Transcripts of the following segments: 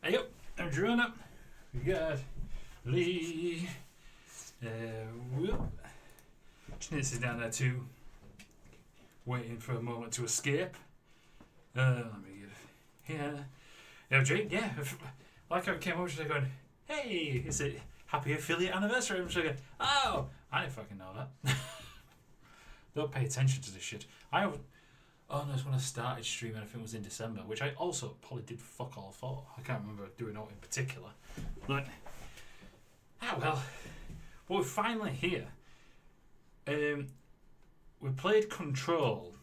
Hey up, I'm drawing up. We got Lee. Schnitz is down there too, waiting for a moment to escape. Let me get here. Yeah, Jake, yeah. Like I came over, she's like going, hey, is it happy affiliate anniversary? I'm just like, oh, I didn't fucking know that. Don't pay attention to this shit. Oh no, it's when I started streaming, I think it was in December, which I also probably did fuck all for. I can't remember doing out in particular. But, well. But we're finally here. We played Control,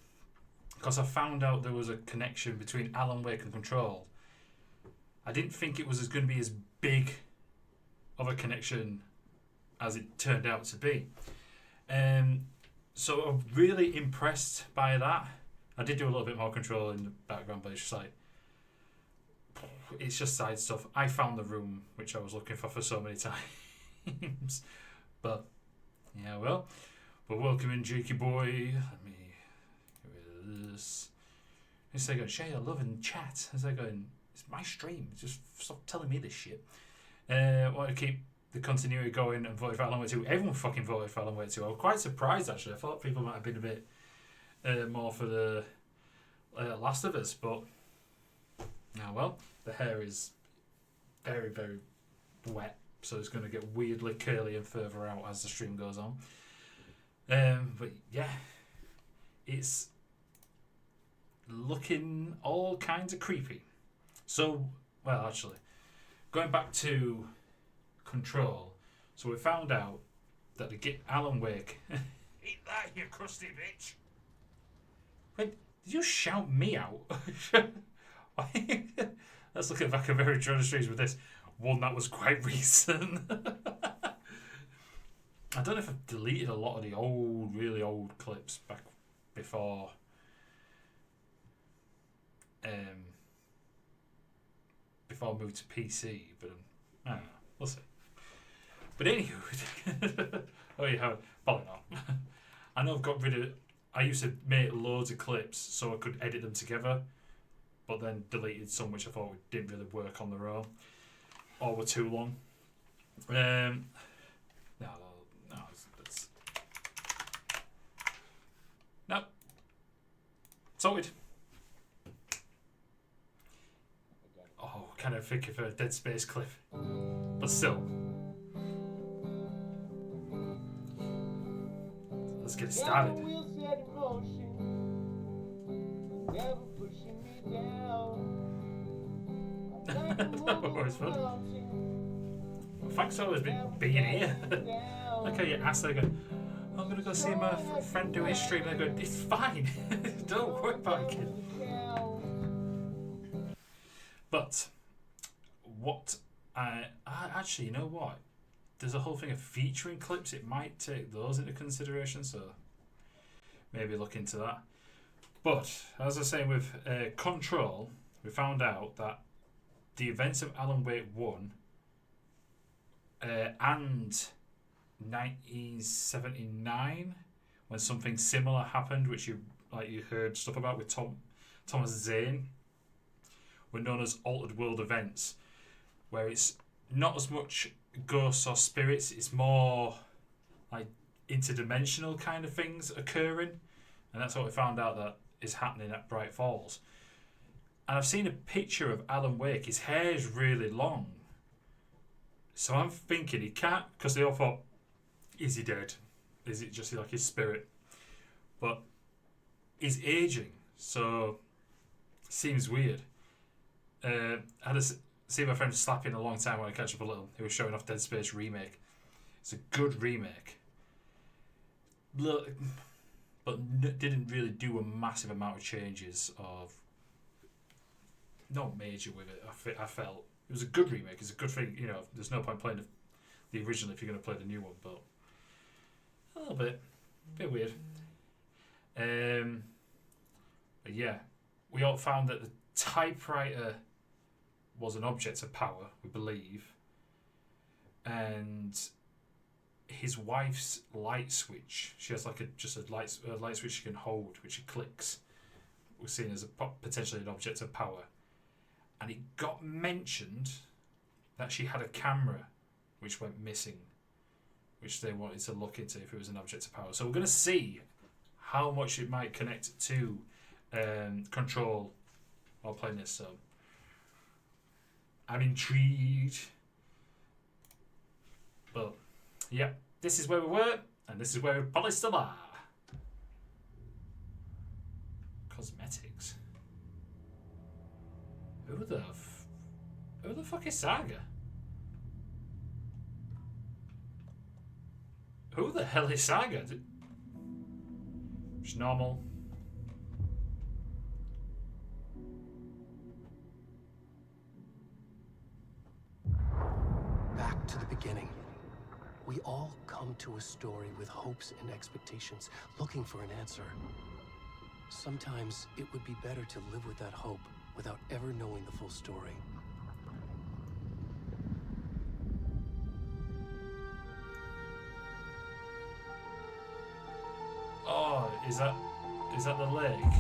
because I found out there was a connection between Alan Wake and Control. I didn't think it was going to be as big of a connection as it turned out to be. So I'm really impressed by that. I did do a little bit more Control in the background, but it's just like, it's just side stuff. I found the room which I was looking for so many times. But yeah, well, we're welcoming Jakey boy. Let me get rid of this. It's like going, share your love in chat. It's like going, it's my stream. Just stop telling me this shit. Want to keep the continuity going and voted for Alan Wake 2. Everyone fucking voted for Alan Wake 2. I was quite surprised actually. I thought people might have been a bit more for the Last of Us, but now well, the hair is very, very wet, so it's going to get weirdly curly and further out as the stream goes on. But yeah, it's looking all kinds of creepy. So, well, actually, going back to Control, so we found out that Alan Wake. Eat that, you crusty bitch! Wait, did you shout me out? Let's look at back at very Drone Streams with this one that was quite recent. I don't know if I've deleted a lot of the old, really old clips back before. Before I moved to PC, but I don't know. We'll see. But anywho, oh yeah, probably not. I know I've got rid of. I used to make loads of clips so I could edit them together, but then deleted some which I thought didn't really work on their own or were too long. No, that's no. Sorted. Oh, kind of thinking for a Dead Space clip, but still. Let's get started. That was fun. Well, thanks for always being here. Look how you asked her, I'm going to go see my friend do his stream. And I go, it's fine. Don't worry about it. But what I actually, you know what? There's a whole thing of featuring clips. It might take those into consideration, so maybe look into that. But as I was saying with Control, we found out that the events of Alan Wake 1 and 1979, when something similar happened, which you heard stuff about with Thomas Zane, were known as altered world events, where it's not as much ghosts or spirits, it's more like interdimensional kind of things occurring, and that's what we found out that is happening at Bright Falls. And I've seen a picture of Alan Wake. His hair is really long, so I'm thinking he can't, because they all thought, is he dead? Is it just like his spirit? But he's aging, so it seems weird. I had see my friend slapping a long time when I catch up a little. He was showing off Dead Space remake. It's a good remake, but didn't really do a massive amount of changes of. Not major with it. I felt it was a good remake. It's a good thing. You know, there's no point playing the original if you're going to play the new one. But a little bit weird. But yeah, we all found that the typewriter was an object of power, we believe, and his wife's light switch. She has like a light switch she can hold, which she clicks. Was seen as potentially an object of power. And it got mentioned that she had a camera which went missing, which they wanted to look into if it was an object of power. So we're going to see how much it might connect to Control while playing this. So I'm intrigued. But yeah, this is where we were, and this is where we probably still are. Cosmetics. Who the fuck is Saga? Who the hell is Saga? Just normal. Back to the beginning. We all come to a story with hopes and expectations, looking for an answer. Sometimes it would be better to live with that hope without ever knowing the full story. Oh, is that the lake?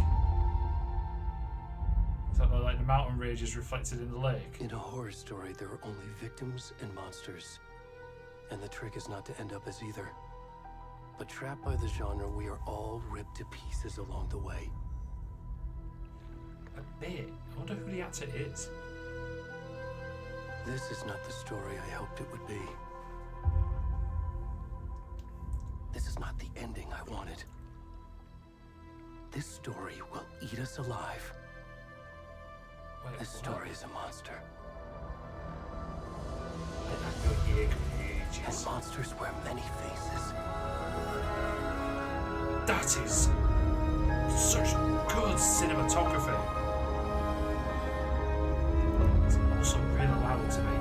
Is that like the mountain range is reflected in the lake? In a horror story, there are only victims and monsters. And the trick is not to end up as either. But trapped by the genre, we are all ripped to pieces along the way. A bit. I wonder who the actor is. This is not the story I hoped it would be. This is not the ending I wanted. This story will eat us alive. Wait, This story is a monster. And monsters wear many faces. That is such good cinematography. It's also really loud to me.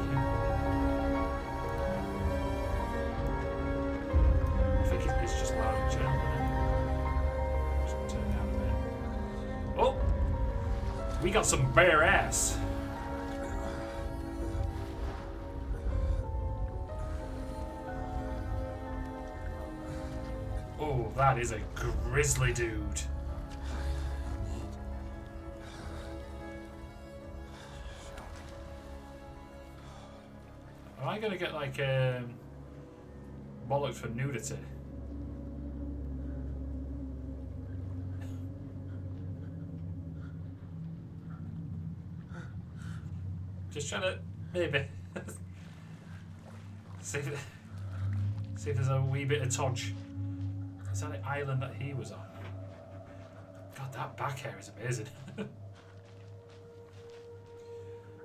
I think it's just loud in general, isn't it? Just turn it down a bit. Oh! We got some bare ass. Oh, that is a grisly dude. Am I gonna get like bollocked for nudity? Just trying to maybe see if there's a wee bit of Todge. Is that the island that he was on? God, that back hair is amazing.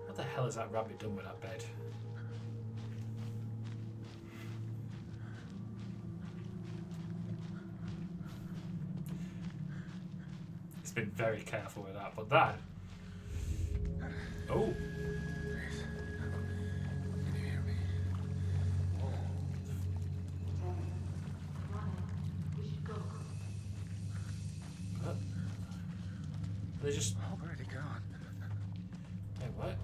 What the hell has that rabbit done with that bed? He's been very careful with that, but that... Oh! They just already gone. Wait, what?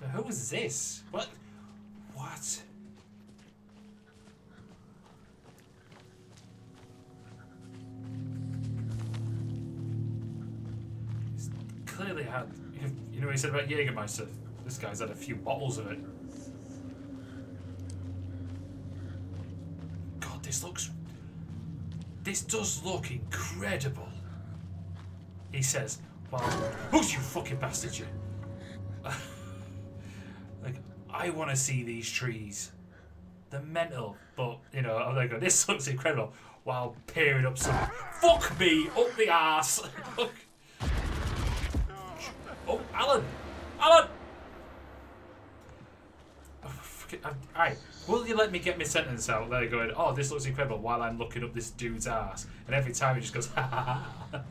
So who is this? What? What? He's clearly had, you know what he said about Jägermeister? This guy's had a few bottles of it. This does look incredible. He says, well, who's you fucking bastard, you? Like, I want to see these trees. They're mental, but, you know, I'm like, this looks incredible. While peering up some, fuck me, up the arse. Oh, Alan! Alan! Alright, will you let me get my sentence out there going, oh, this looks incredible, while I'm looking up this dude's ass? And every time he just goes, ha ha ha.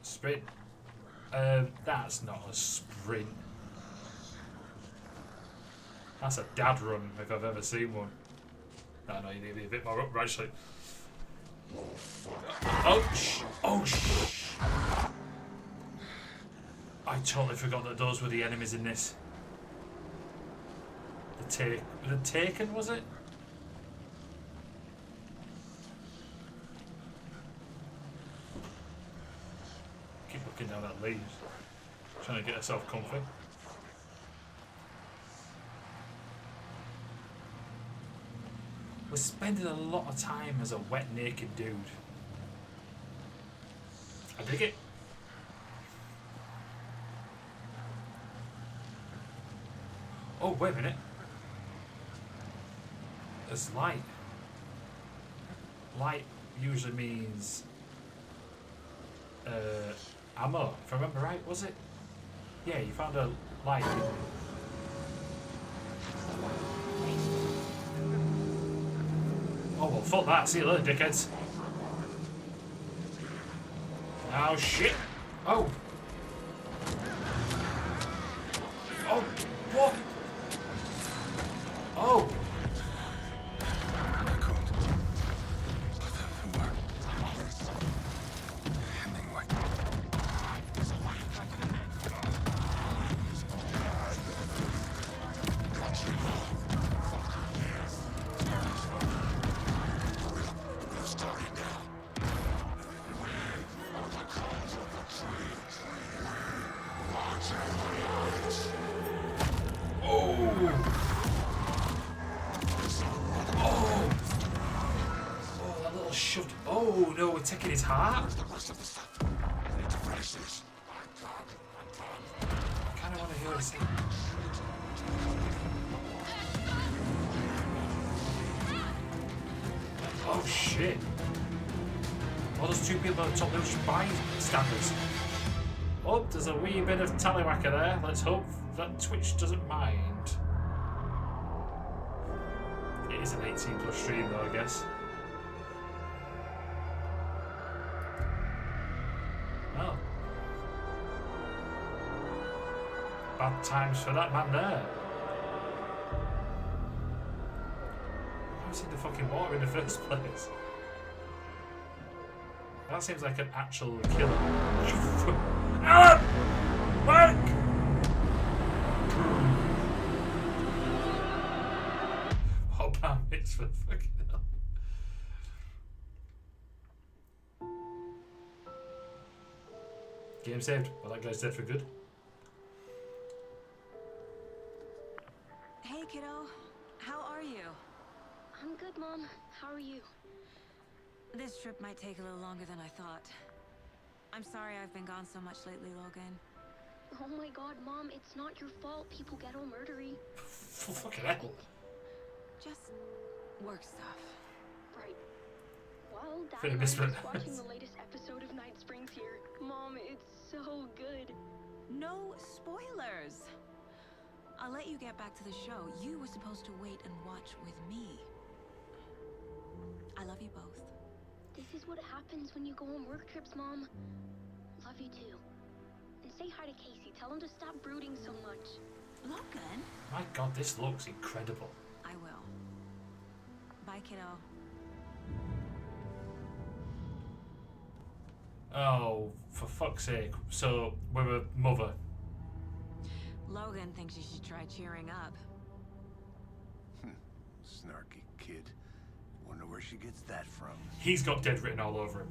Sprint. That's not a sprint. That's a dad run, if I've ever seen one. No, you need to be a bit more upright, actually. Oh, shh. Oh, shh. I totally forgot that those were the enemies in this. The Taken, was it? Keep looking down that leaves. Trying to get herself comfy. We're spending a lot of time as a wet, naked dude. I dig it. Oh, wait a minute. There's light. Light usually means ammo, if I remember right, was it? Yeah, you found a light, didn't you? Oh, well, fuck that. See you later, dickheads. Oh, shit. Oh. Oh, what? Oh. Oh no, we're taking his heart? I kind of want to hear this. Oh shit. Oh, there's two people at the top, they're just bystanders. Oh, there's a wee bit of tallywhacker there. Let's hope that Twitch doesn't mind. It is an 18+ stream though, I guess. Well. Bad times for that man there. Why was he in the fucking water in the first place? That seems like an actual killer. Alan! Mike! Oh, damn, it's for fucking hell. Game saved. Well, that guy's dead for good. Hey, kiddo. How are you? I'm good, Mom. How are you? This trip might take a little longer than I thought. I'm sorry I've been gone so much lately, Logan. Oh my god, Mom, it's not your fault people get all murdery. Fucking hell. Just work stuff. Right. Well, Dad Pretty and I was misread. watching the latest episode of Night Springs here. Mom, it's so good. No spoilers! I'll let you get back to the show. You were supposed to wait and watch with me. I love you both. This is what happens when you go on work trips, Mom. Love you too. And say hi to Casey. Tell him to stop brooding so much. Logan? My god, this looks incredible. I will. Bye, kiddo. Oh, for fuck's sake. So, we're a mother. Logan thinks you should try cheering up. Snarky kid. Wonder where she gets that from. He's got dead written all over him.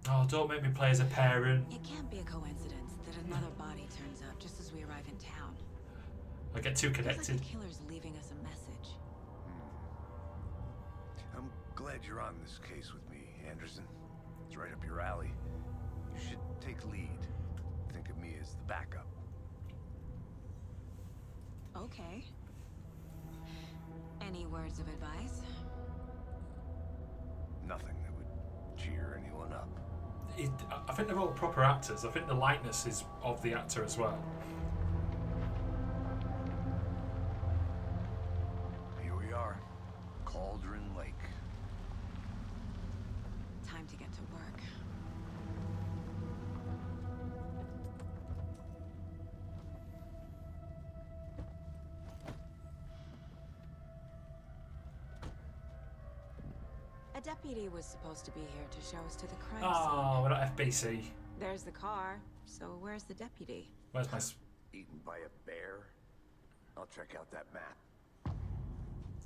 Oh, don't make me play as a parent. It can't be a coincidence that another body turns up just as we arrive in town. I get too Feels like connected. the killer's leaving us a message. I'm glad you're on this case with me, Anderson. It's right up your alley. You should take lead. Think of me as the backup. Okay. Any words of advice? Nothing that would cheer anyone up. I think they're all proper actors. I think the likeness is of the actor as well. Here we are. Cauldron Lake. Time to get to work. deputy was supposed to be here to show us to the crime Oh, we're not FBC. scene. There's the car. So where's the deputy? Where's my... Eaten by a bear? I'll check out that map.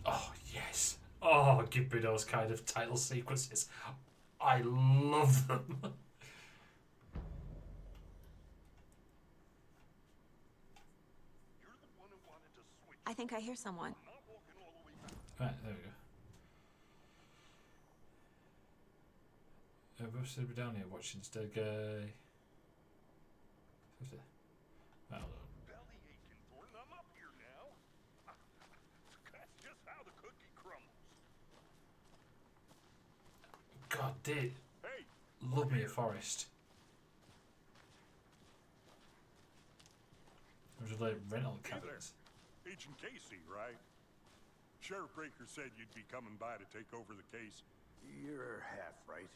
Oh, yes. Oh, give me those kind of title sequences. I love them. I think I hear someone. Right, there we go. We're still down here watching this dead guy. Right, hold on. Belly aching, Thornton. I'm up here now. That's just how the cookie crumbles. God, did Hey, love me a forest. I'm just like rental cabins. Agent Casey, right? Sheriff Breaker said you'd be coming by to take over the case. You're half right.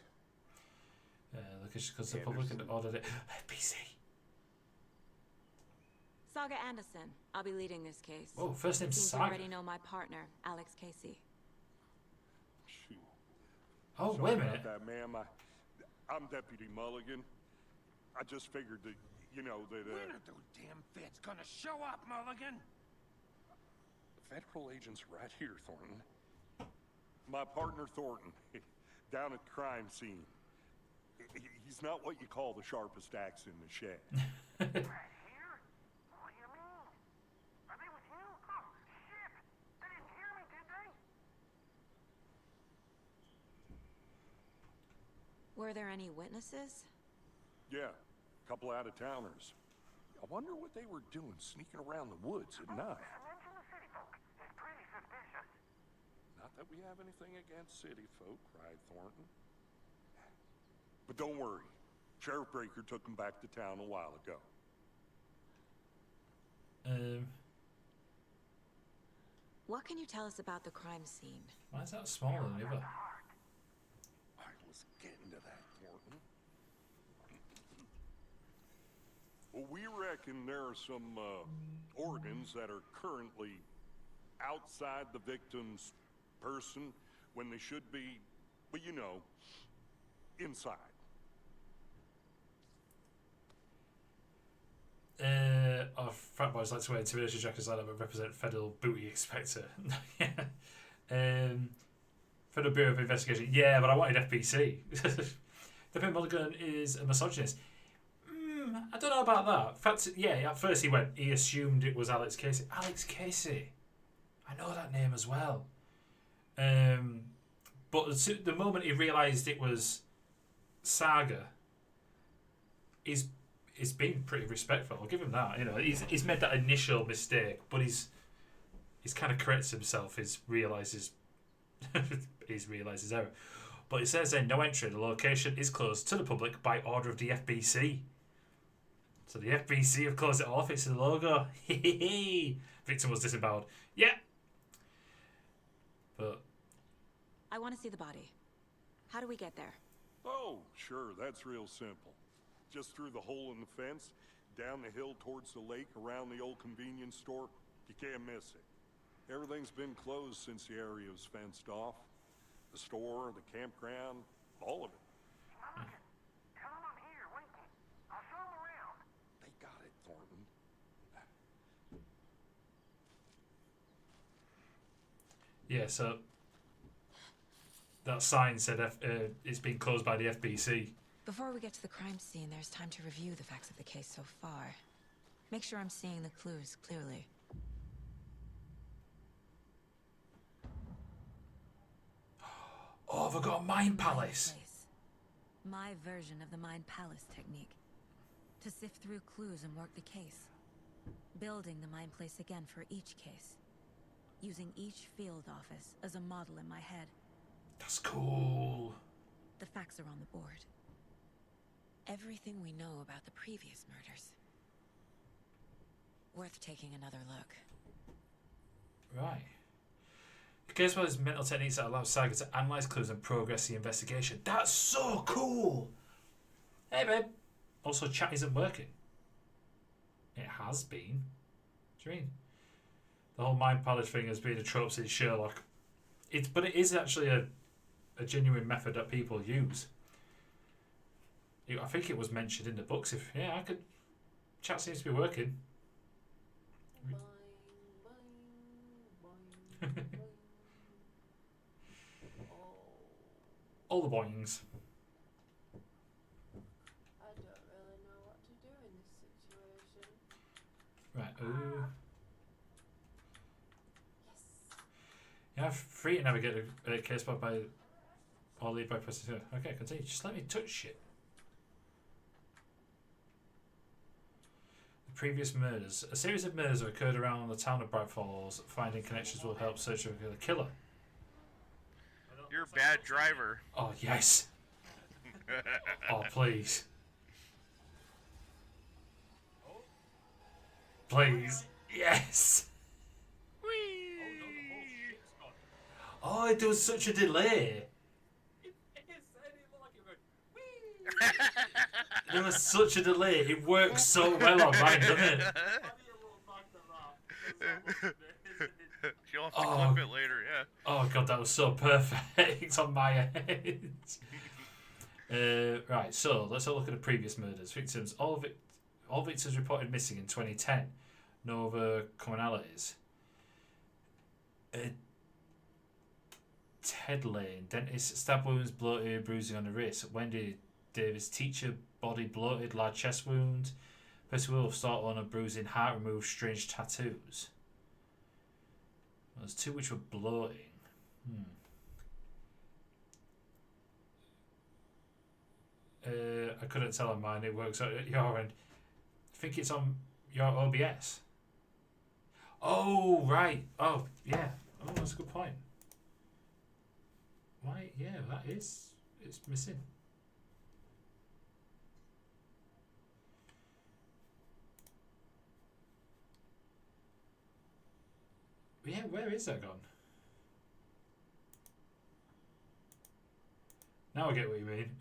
Look, it's because the public had ordered it. PC. Saga Anderson. I'll be leading this case. Oh, first name's Seems you Saga. already know my partner, Alex Casey. Shoot. Oh, Sorry wait a about minute. that, ma'am. I'm Deputy Mulligan. I just figured that, you know, that, When are those damn feds gonna show up, Mulligan? federal agent's right here, Thornton. My partner, Thornton, down at the crime scene. He's not what you call the sharpest axe in the shed. Right here? What do you mean? Are they with you? Oh, shit! They didn't hear me, did they? Were there any witnesses? Yeah, a couple out-of-towners. I wonder what they were doing sneaking around the woods at night. Mention the city folk. It's pretty suspicious. Not that we have anything against city folk, cried Thornton. But don't worry. Sheriff Breaker took them back to town a while ago. What can you tell us about the crime scene? Why is that smaller than the other? I was getting to that, Thornton. Well, we reckon there are some organs that are currently outside the victim's person when they should be, well, you know, inside. Frat boys like to wear intimidation jackets like that but represent Federal Booty Inspector. Federal Bureau of Investigation. Yeah, but I wanted FBC. Deputy Mulligan is a misogynist. I don't know about that. In fact, yeah, at first he assumed it was Alex Casey. Alex Casey. I know that name as well. But the moment he realised it was Saga, he's been pretty respectful. I'll give him that. You know, he's made that initial mistake, but he's kind of corrects himself. He's realises error. But it says then no entry. The location is closed to the public by order of the FBC. So the FBC have closed it off. It's the logo. Victim was disemboweled. Yeah. But I want to see the body. How do we get there? Oh, sure, that's real simple. Just through the hole in the fence, down the hill towards the lake, around the old convenience store. You can't miss it. Everything's been closed since the area was fenced off. The store, the campground, all of it. Mulligan, tell them I'm here, waiting. I'll show them around. They got it, Thornton. yeah, so that sign said it's been closed by the FBC. Before we get to the crime scene, there's time to review the facts of the case so far. Make sure I'm seeing the clues clearly. Oh, have I got a Mind Palace? My version of the Mind Palace technique. To sift through clues and work the case. Building the Mind Place again for each case. Using each field office as a model in my head. That's cool. The facts are on the board. Everything we know about the previous murders. Worth taking another look. Right. The case well as mental techniques that allow Saga to analyse clues and progress the investigation. That's so cool! Hey, babe. Also, chat isn't working. It has been. What do you mean? The whole Mind Palace thing has been a trope since Sherlock. But it is actually a a genuine method that people use. I think it was mentioned in the books. If I could. Chat seems to be working. Boing, boing, boing, boing. Oh, All the boings. I don't really know what to do in this situation. Right. Ooh. Yes. You have free to navigate a case by or lead by pressing 2. Okay, continue. Just let me touch shit. The previous murders. A series of murders have occurred around the town of Bright Falls. Finding connections will help search for the killer. You're a bad driver. Oh, yes. Oh, please. Please. Yes. Oh, there was such a delay. There was such a delay. It works so well on mine, doesn't it? You'll have to clip it later, yeah. Oh god, that was so perfect on my end. Right, so let's have a look at the previous murders. Victims, all victims reported missing in 2010. No other commonalities. Ted Lane, dentist, stab wounds, bloated, bruising on the wrist. Wendy Davis, teacher, body bloated, large chest wound. Percy Wolf, start owner, bruising, heart removed, strange tattoos. There's 2 which were bloating. I couldn't tell on mine. It works out at your end. I think it's on your OBS. Oh, right. Oh, yeah. Oh, that's a good point. Why? Yeah, that is. It's missing. Yeah, where is that gone? Now I get what you mean.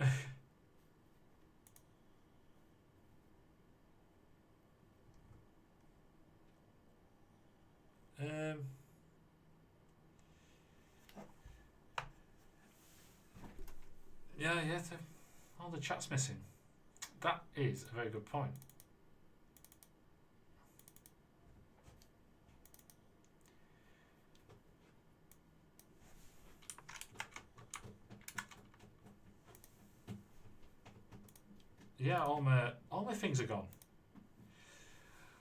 Yeah, all the chat's missing. That is a very good point. Yeah, all my things are gone.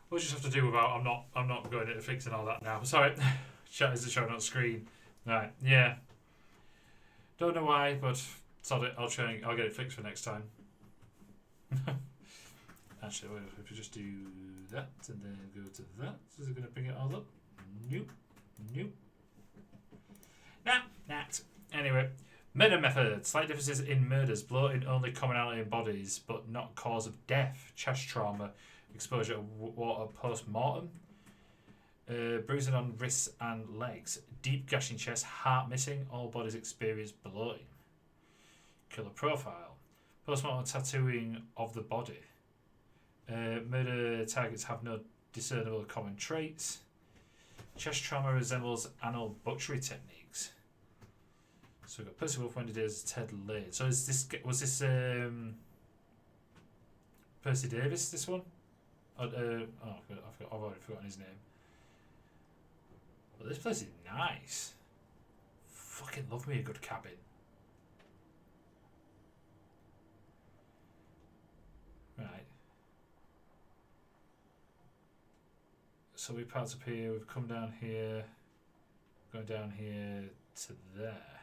We'll just have to do without. I'm not going into fixing all that now. Sorry, chat isn't showing on screen. Right, yeah. Don't know why, but sod it. I'll get it fixed for next time. Actually, wait, if we just do that and then go to that, is it going to bring it all up? Nope. Nah. Anyway. Murder method. Slight differences in murders. Bloating only commonality in bodies, but not cause of death. Chest trauma. Exposure to water post-mortem. Bruising on wrists and legs. Deep gashing chest. Heart missing. All bodies experience bloating. Killer profile. Post-mortem tattooing of the body. Murder targets have no discernible common traits. Chest trauma resembles anal butchery techniques. So we've got Percy Wolf, Wendy Davis, Ted Lane. So was this Percy Davis, this one? I've already forgotten his name. But this place is nice. Fucking love me a good cabin. Right. So we parked up here, we've come down here, going down here to there.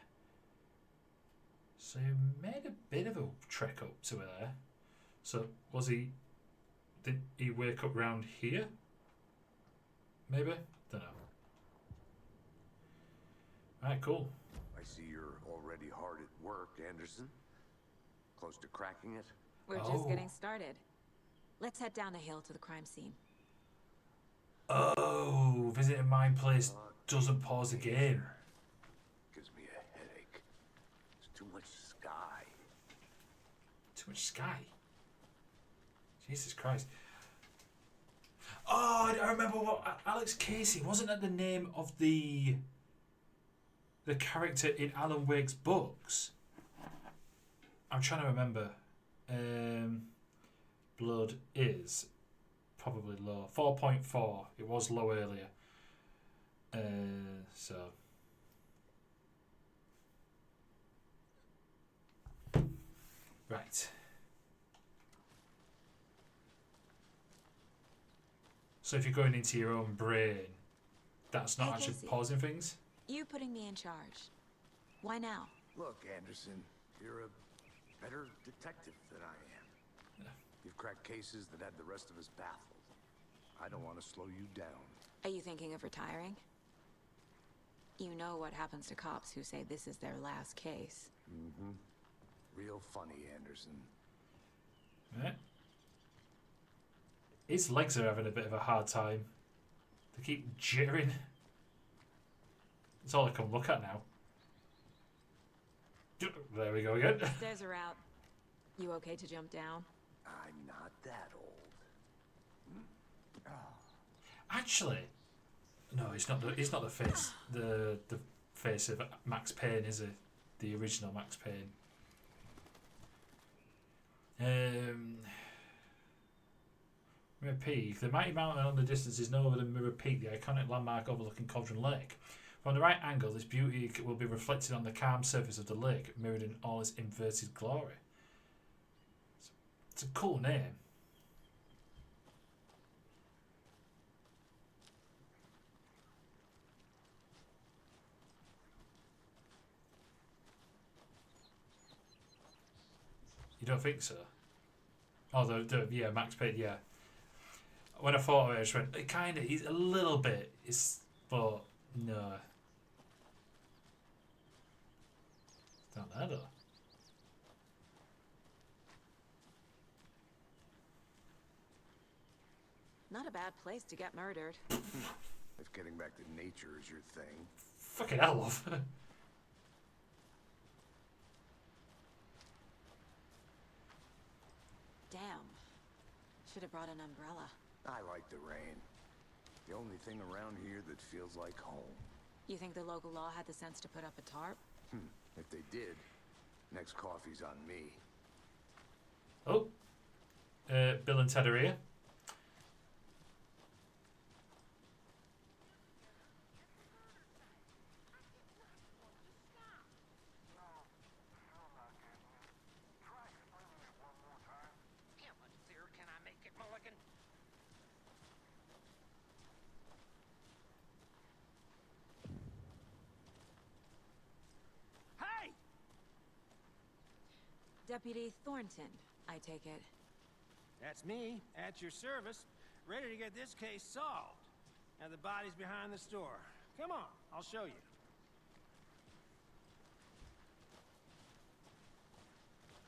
So he made a bit of a trek up to there. So did he wake up round here? Maybe? Don't know. Alright, cool. I see you're already hard at work, Anderson. Close to cracking it? We're just getting started. Let's head down the hill to the crime scene. Oh, visiting my place doesn't pause the game. Gives me a headache. There's too much sky. Too much sky? Jesus Christ. Oh, I remember what Alex Casey, wasn't that the name of the the character in Alan Wake's books. I'm trying to remember. Blood is probably low. 4.4. It was low earlier. So. Right. So if you're going into your own brain, that's not Hey, actually Casey. pausing things? You putting me in charge. Why now? Look, Anderson, you're a better detective than I am. You've cracked cases that had the rest of us baffled. I don't want to slow you down. Are you thinking of retiring? You know what happens to cops who say this is their last case. Mm-hmm. Real funny, Anderson. Right. His legs are having a bit of a hard time. They keep jittering. That's all I can look at now. There we go again. Stairs are out. You okay to jump down? I'm not that old. Actually, no, it's not the face. The face of Max Payne, is it? The original Max Payne. Mirror Peak. The mighty mountain on the distance is no other than Mirror Peak, the iconic landmark overlooking Cauldron Lake. From the right angle, this beauty will be reflected on the calm surface of the lake, mirrored in all its inverted glory. It's a cool name. You don't think so? Oh, yeah, Max Payne, yeah. When I thought of it, I just went, it kind of, he's a little bit, but no. It's not there, though. Not a bad place to get murdered. If getting back to nature is your thing. Fucking hell, love. Damn. Should have brought an umbrella. I like the rain. The only thing around here that feels like home. You think the local law had the sense to put up a tarp? If they did, next coffee's on me. Oh. Bill and Ted are here. How much clearer can I make it, Mulligan? Hey! Deputy Thornton, I take it. That's me, at your service, ready to get this case solved. Now the body's behind the store. Come on, I'll show you.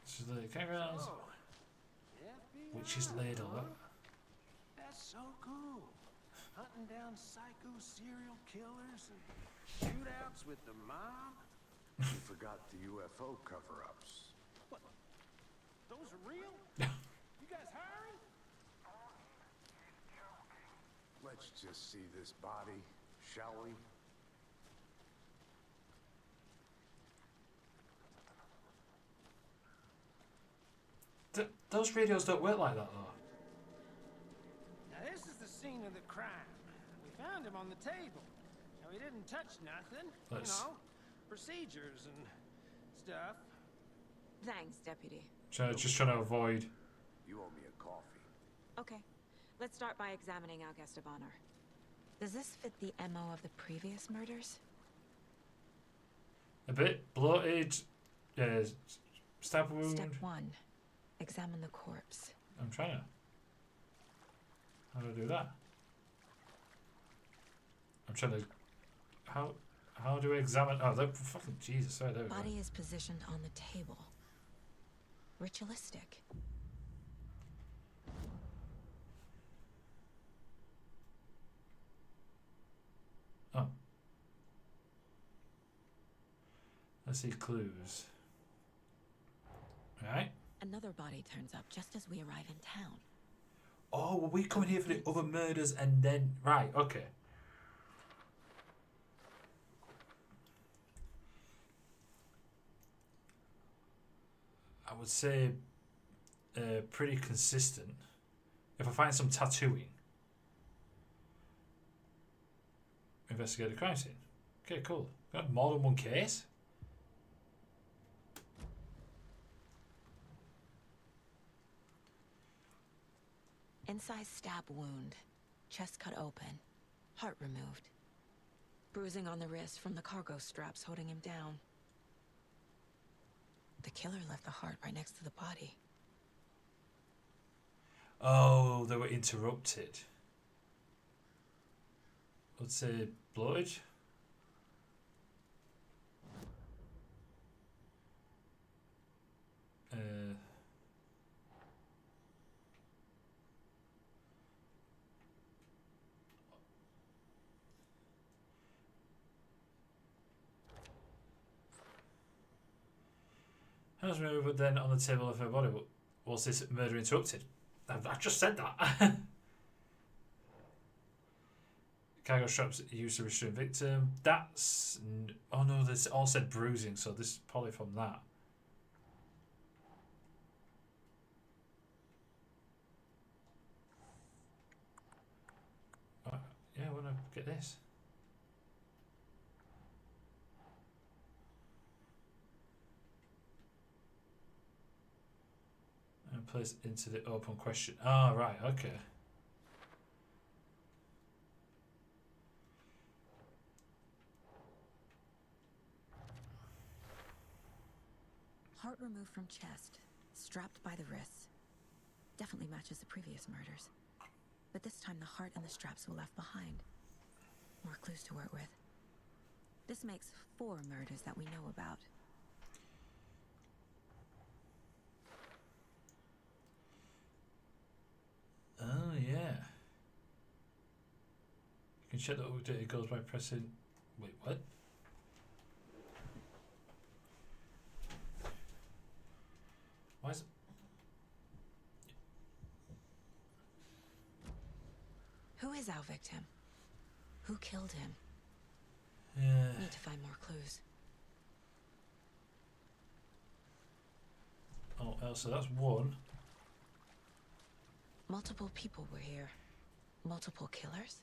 She's like, cameras. Oh, FBI. Which is ladle. Huh? That's so cool. Hunting down psycho serial killers and shootouts with the mob. You forgot the UFO cover-ups. What? Those are real? You guys hiring? Let's just see this body, shall we? Those radios don't work like that, though. Now this is the scene of the crime. We found him on the table. Now he didn't touch nothing. Let's- You know, procedures and stuff. Thanks, Deputy. Just trying to avoid. You owe me a coffee. Okay, let's start by examining our guest of honor. Does this fit the MO of the previous murders? A bit bloated. Stab wound. Step 1. Examine the corpse. I'm trying to. How do I do that? I'm trying to. How do I examine? Oh, that fucking Jesus! Sorry, there we go. Body is positioned on the table. Ritualistic. Oh. Let's see clues. Right. Another body turns up just as we arrive in town. Oh, were we coming here for the other murders and then... Right, okay. would say pretty consistent. If I find some tattooing, investigate the crime scene. Okay, cool. Got more than one case. Incised stab wound, chest cut open, heart removed. Bruising on the wrist from the cargo straps holding him down. The killer left the heart right next to the body. Oh, they were interrupted. I'd say bloated. Hands removed, but then on the table of her body. Was this murder interrupted? I just said that. Cargo straps used to restrain victim. That's... Oh no, this all said bruising, so this is probably from that. Yeah, I want to get this. And place into the open question. Oh, right, okay. Heart removed from chest, strapped by the wrists. Definitely matches the previous murders. But this time the heart and the straps were left behind. More clues to work with. This makes 4 murders that we know about. Oh, yeah. You can check that update. It goes by pressing... Wait, what? Why is it... Who is our victim? Who killed him? Yeah. Need to find more clues. Oh, so that's one. Multiple people were here. Multiple killers?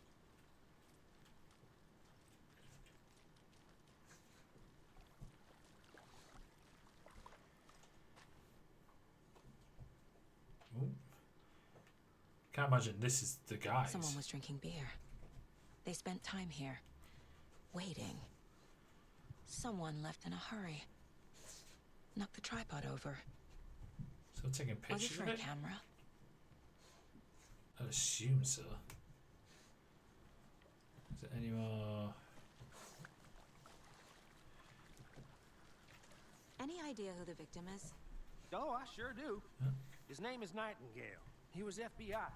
Ooh. Can't imagine this is the guys. Someone was drinking beer. They spent time here. Waiting. Someone left in a hurry. Knocked the tripod over. So taking Was it pictures for of a it? camera? I'd assume so. Is there any more? Any idea who the victim is? Oh, I sure do. Huh? His name is Nightingale. He was FBI.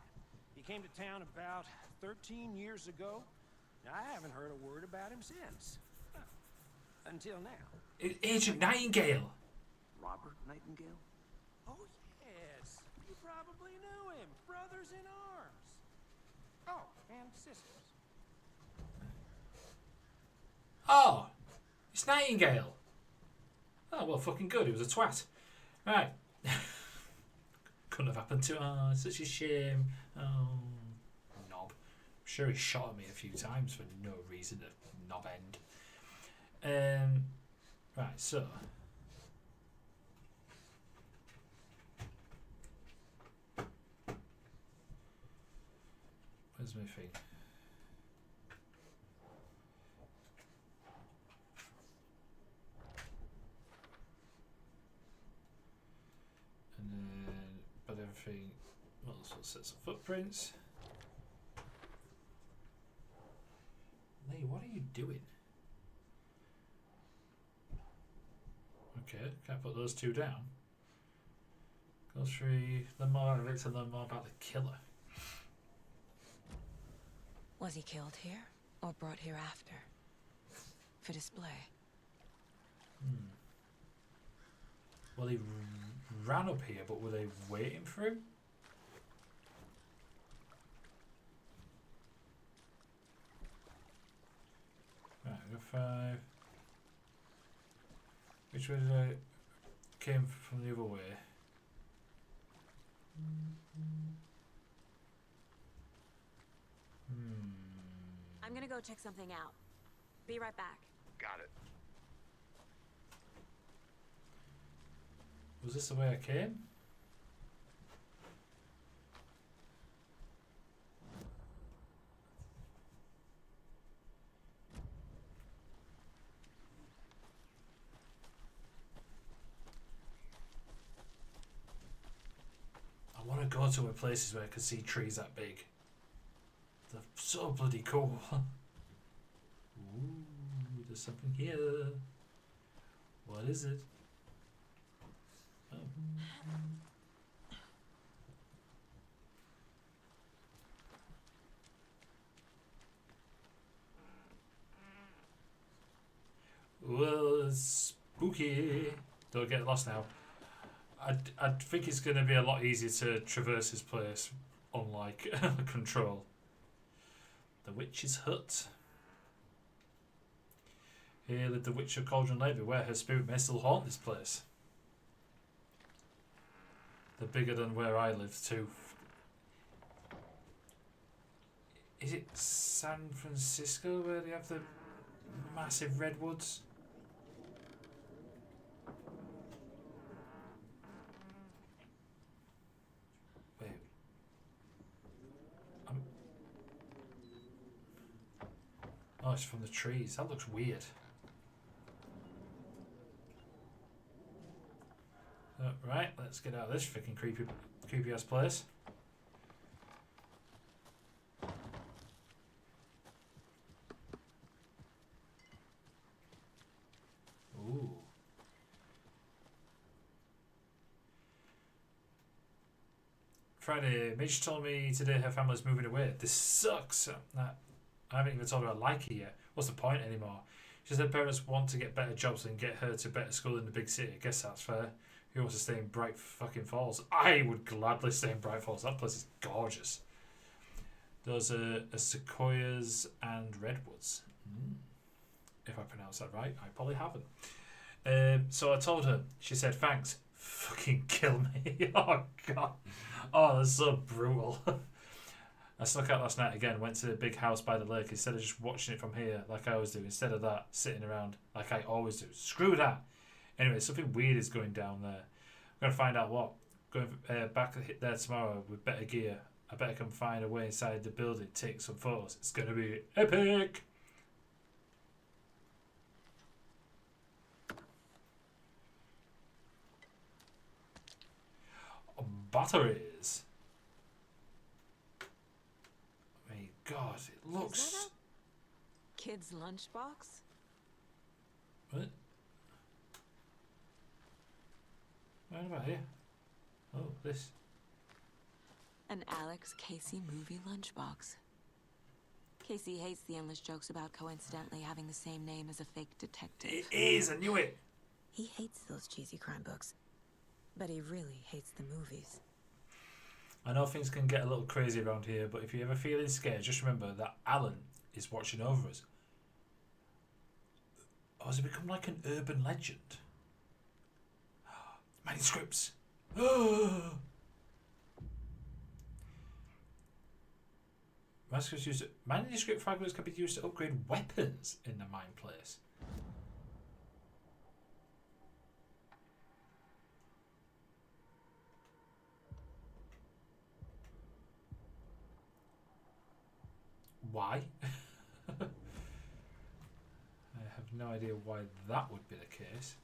He came to town about 13 years ago. I haven't heard a word about him since. Until now. Agent Nightingale! Robert Nightingale? Oh, yes. You probably knew him. Brothers in arms. Oh, and sisters. Oh! It's Nightingale! Oh, well, fucking good. He was a twat. Right. Couldn't have happened to... Oh, it's such a shame. Oh, knob. I'm sure he shot at me a few times for no reason at knob end. Right, so... Where's my thing? And then, but everything, multiple sets of footprints. Lee, what are you doing? Okay, can't put those two down. Go through, learn more about the victim, learn more about the killer. Was he killed here or brought here after? For display? Well, he ran up here, but were they waiting for him? Right, I got 5. Which way did I... Came from the other way. I'm gonna go check something out. Be right back. Got it. Was this the way I came? I want to go to places where I can see trees that big. They're so bloody cool. Ooh, there's something here. What is it? Oh. Well, it's spooky. Don't get lost now. I think it's going to be a lot easier to traverse this place, unlike Control. The Witch's Hut. Here lived the Witch of Cauldron Lake, where her spirit may still haunt this place. They're bigger than where I live too. Is it San Francisco where they have the massive redwoods? Wait. Oh, it's from the trees. That looks weird. Right, let's get out of this freaking creepy ass place. Ooh. Friday, Mitch told me today her family's moving away. This sucks. I haven't even told her I like her yet. What's the point anymore? She said parents want to get better jobs and get her to better school in the big city. I guess that's fair. Who wants to stay in Bright fucking Falls? I would gladly stay in Bright Falls. That place is gorgeous. Those are sequoias and redwoods. If I pronounce that right, I probably haven't. So I told her. She said thanks. Fucking kill me. Oh god. Oh, that's so brutal. I snuck out last night again, went to the big house by the lake instead of just watching it from here like I always do. Instead of that, sitting around like I always do. Screw that. Anyway, something weird is going down there. I'm going to find out what. Going back there tomorrow with better gear. I bet I can find a way inside the building, take some photos. It's going to be epic. Batteries. I mean, God, it looks. Is that a kid's lunchbox? What? What about here? Oh, this. An Alex Casey movie lunchbox. Casey hates the endless jokes about coincidentally having the same name as a fake detective. It is, I knew it. He hates those cheesy crime books, but he really hates the movies. I know things can get a little crazy around here, but if you're ever feeling scared, just remember that Alan is watching over us. Or has it become like an urban legend? Manuscripts. Manuscript fragments can be used to upgrade weapons in the mine place. Why? I have no idea why that would be the case.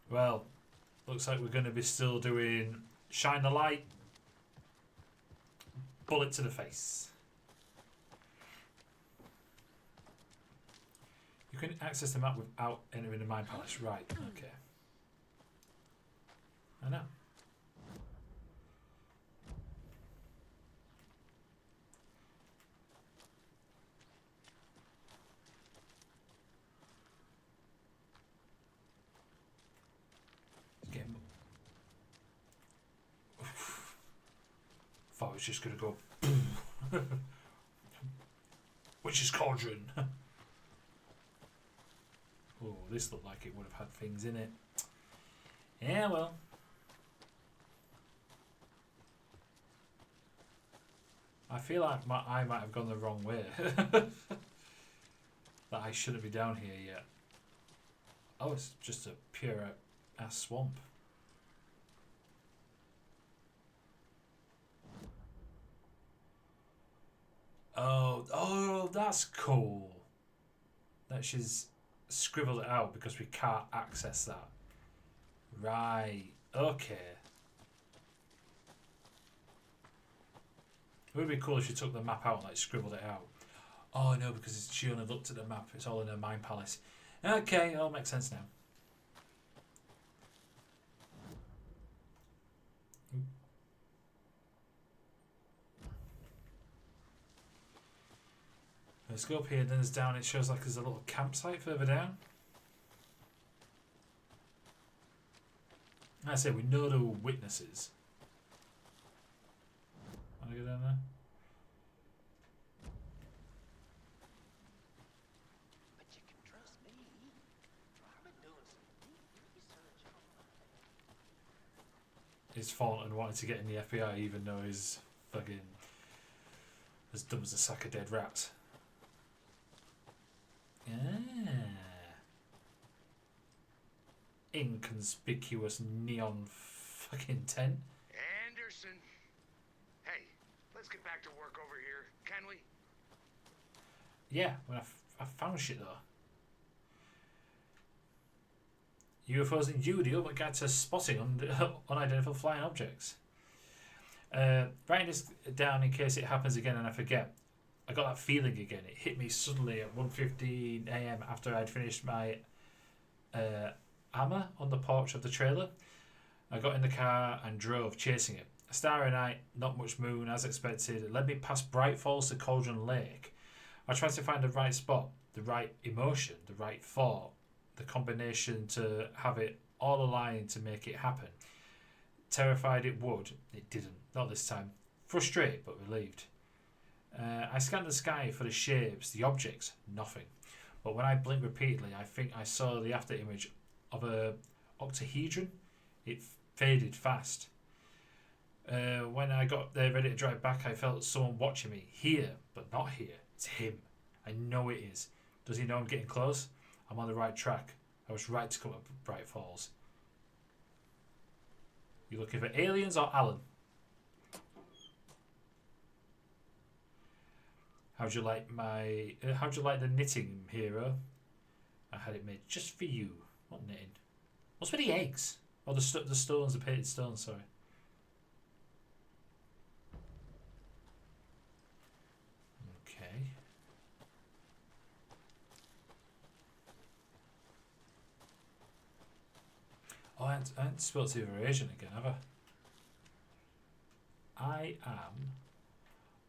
Well, looks like we're going to be still doing Shine the Light, Bullet to the Face. You can access the map without entering the Mine Palace. Right, okay. I know. Thought I was just going to go Witch's Cauldron. Oh, this looked like it would have had things in it. Yeah, well. I feel like I might have gone the wrong way. That I shouldn't be down here yet. Oh, it's just a pure ass swamp. Oh, that's cool. That she's scribbled it out because we can't access that. Right, okay. It would be cool if she took the map out and like scribbled it out. Oh no, because she only looked at the map. It's all in her mind palace. Okay, it all makes sense now. Let's go up here, then there's down. It shows like there's a little campsite further down. Like I say, we know there were witnesses. Want to go down there? But you can trust me. I've been doing some deep research on His fault and wanted to get in the FBI even though he's fucking as dumb as a sack of dead rats. Ah. Inconspicuous neon fucking tent. Anderson. Hey, let's get back to work over here, can we? Yeah, when I found shit though. UFOs in NUDE, the ultimate guide to spotting unidentified flying objects. Writing this down in case it happens again and I forget. I got that feeling again. It hit me suddenly at 1:15 AM after I'd finished my hammer on the porch of the trailer. I got in the car and drove, chasing it. A starry night, not much moon, as expected. It led me past Bright Falls to Cauldron Lake. I tried to find the right spot, the right emotion, the right thought, the combination to have it all aligned to make it happen. Terrified it would, it didn't. Not this time. Frustrated but relieved. I scanned the sky for the shapes, the objects, nothing. But when I blinked repeatedly, I think I saw the after image of a octahedron. It faded fast. When I got there ready to drive back, I felt someone watching me. Here, but not here. It's him. I know it is. Does he know I'm getting close? I'm on the right track. I was right to come up Bright Falls. You looking for aliens or Alan? How'd you like the knitting, hero? I had it made just for you. What knitting? What's with the eggs? Oh, the stones, the painted stones, sorry. Okay. Oh, I haven't spoke to the other agent again, have I? I am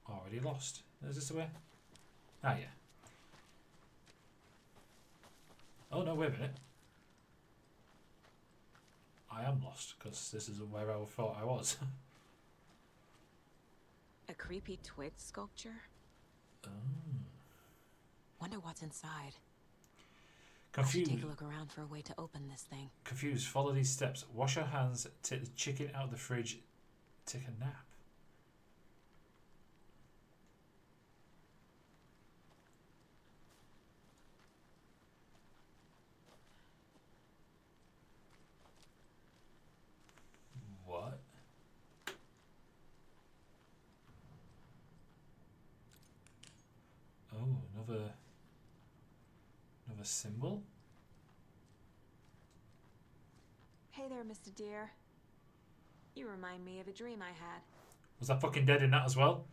already lost. Is this the way? Ah, yeah. Oh, no, wait a minute. I am lost, because this isn't where I thought I was. A creepy twig sculpture? Oh. Wonder what's inside. Confused. I should take a look around for a way to open this thing. Confused. Follow these steps. Wash your hands. Take the chicken out of the fridge. Take a nap. What? Oh, another symbol? Hey there, Mr. Deer. You remind me of a dream I had. Was that fucking dead in that as well?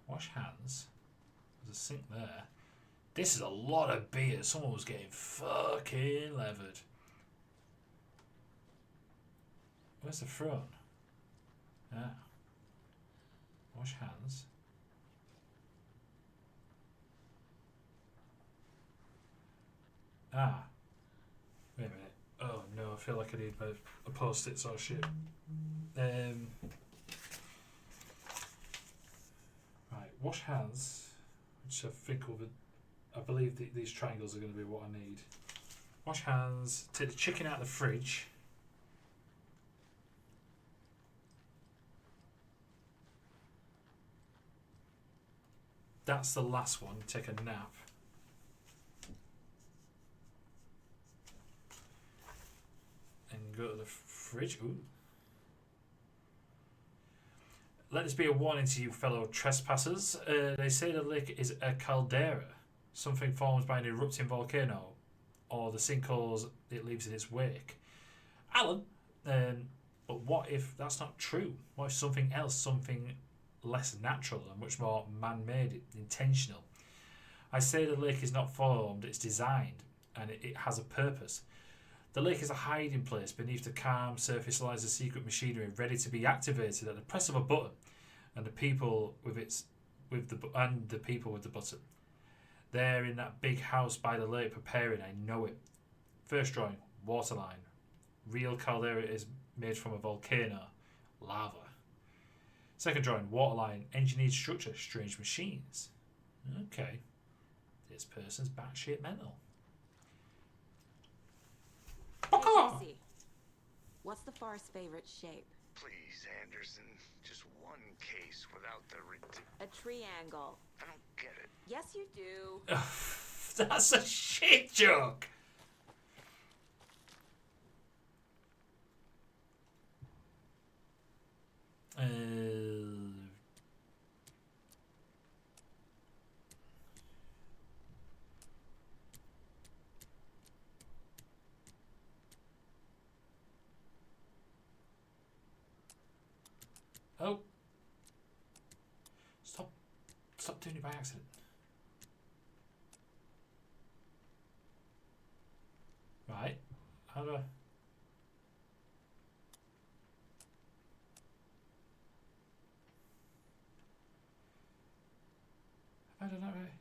Wash hands. There's a sink there. This is a lot of beer. Someone was getting fucking levered. Where's the throne? Ah. Wash hands. Ah. Wait a minute. Oh no, I feel like I need a post-it sort of shit. Right, wash hands, which I think will be, I believe these triangles are going to be what I need. Wash hands, take the chicken out of the fridge. That's the last one, take a nap. And go to the fridge. Ooh. Let this be a warning to you fellow trespassers. They say the lake is a caldera, something formed by an erupting volcano, or the sinkholes it leaves in its wake. Alan, but what if that's not true? What if something else, something less natural and much more man-made, intentional? I say the lake is not formed, it's designed, and it has a purpose. The lake is a hiding place beneath the calm surface lies a secret machinery ready to be activated at the press of a button, and the people with the button. They're in that big house by the lake preparing. I know it. First drawing, waterline. Real caldera is made from a volcano, lava. Second drawing, waterline, engineered structure, strange machines. Okay, this person's batshit mental. Hey, Jesse, what's the far's favorite shape? Please, Anderson. Just one case without the A triangle. I don't get it. Yes, you do. That's a shit joke. Oh. Stop doing it by accident. Right. How do I... Have I done that right?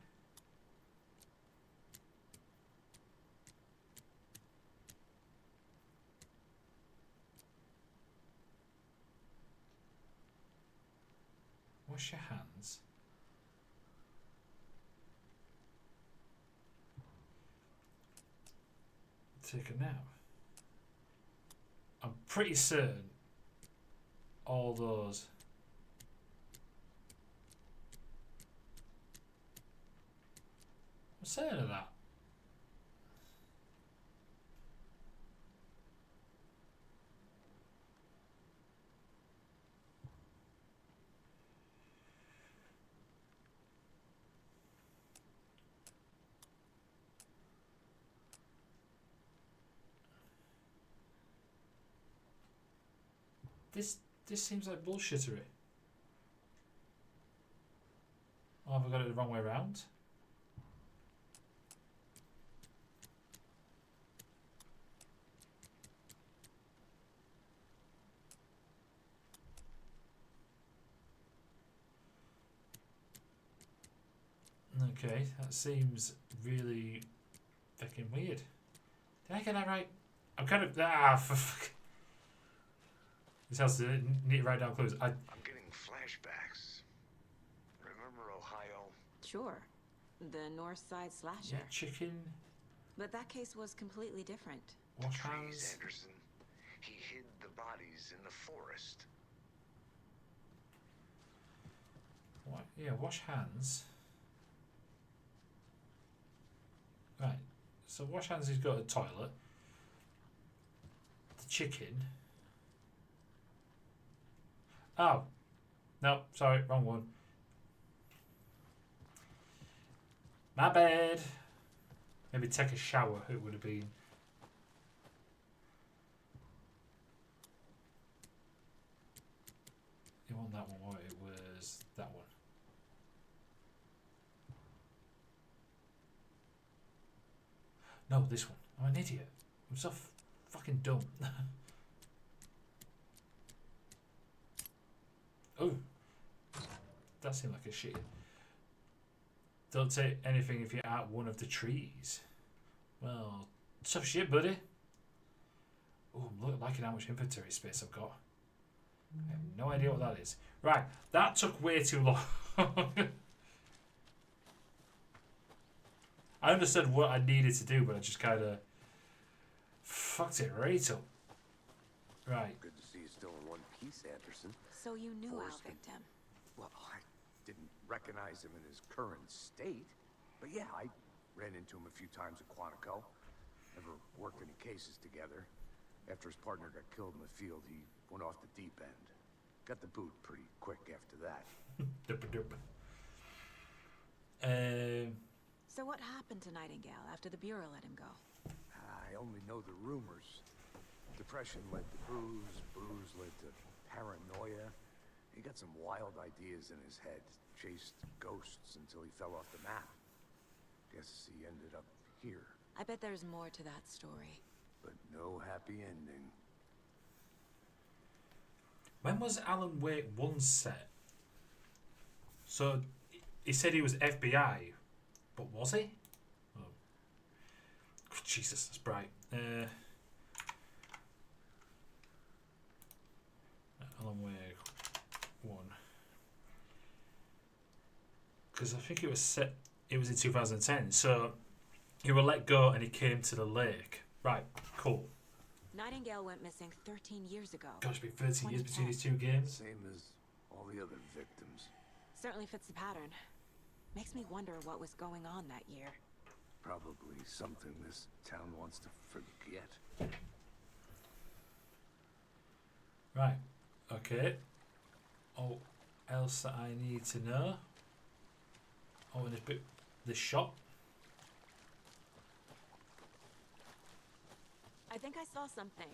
Wash your hands. Take a nap. I'm pretty certain all those. I'm certain of that. This seems like bullshittery. Or have I got it the wrong way around? Okay, that seems really fucking weird. Did I get that right? I'm kind of fuck. This has to need to write down clues. I'm getting flashbacks. Remember Ohio? Sure. The North Side slasher. Yeah, chicken. But that case was completely different. Wash Trees, hands. Anderson. He hid the bodies in the forest. What? Yeah, wash hands. Right. So wash hands. He's got a toilet. The chicken. Oh. No, sorry, wrong one. My bad. Maybe take a shower, it would have been. It wasn't that one, it was that one. No, this one. I'm an idiot. I'm so fucking dumb. Oh, that seemed like a shit. Don't take anything if you're at one of the trees. Well, tough shit, buddy. Oh, I'm liking how much inventory space I've got. I have no idea what that is. Right, that took way too long. I understood what I needed to do, but I just kind of fucked it right up. Right. Good to see you still in one piece, Anderson. So you knew our Forrest- victim. Well, I didn't recognize him in his current state, but yeah, I ran into him a few times at Quantico. Never worked any cases together. After his partner got killed in the field, he went off the deep end. Got the boot pretty quick after that. So what happened to Nightingale after the Bureau let him go? I only know the rumors. Depression led to booze, booze led to paranoia. He got some wild ideas in his head, chased ghosts until he fell off the map. Guess he ended up here, I bet there's more to that story. but no happy ending. When was Alan Wake 1 set? So, he said he was FBI, but was he? Oh. Jesus, that's bright. Alan Wake 1. Because I think it was set. It was in 2010. So, he was let go and he came to the lake. Right, cool. Nightingale went missing 13 years ago. Gosh, it's been 13 years between these two games. Same as all the other victims. Certainly fits the pattern. Makes me wonder what was going on that year. Probably something this town wants to forget. Right, okay. Oh, else that I need to know? Oh, and this shop. I think I saw something.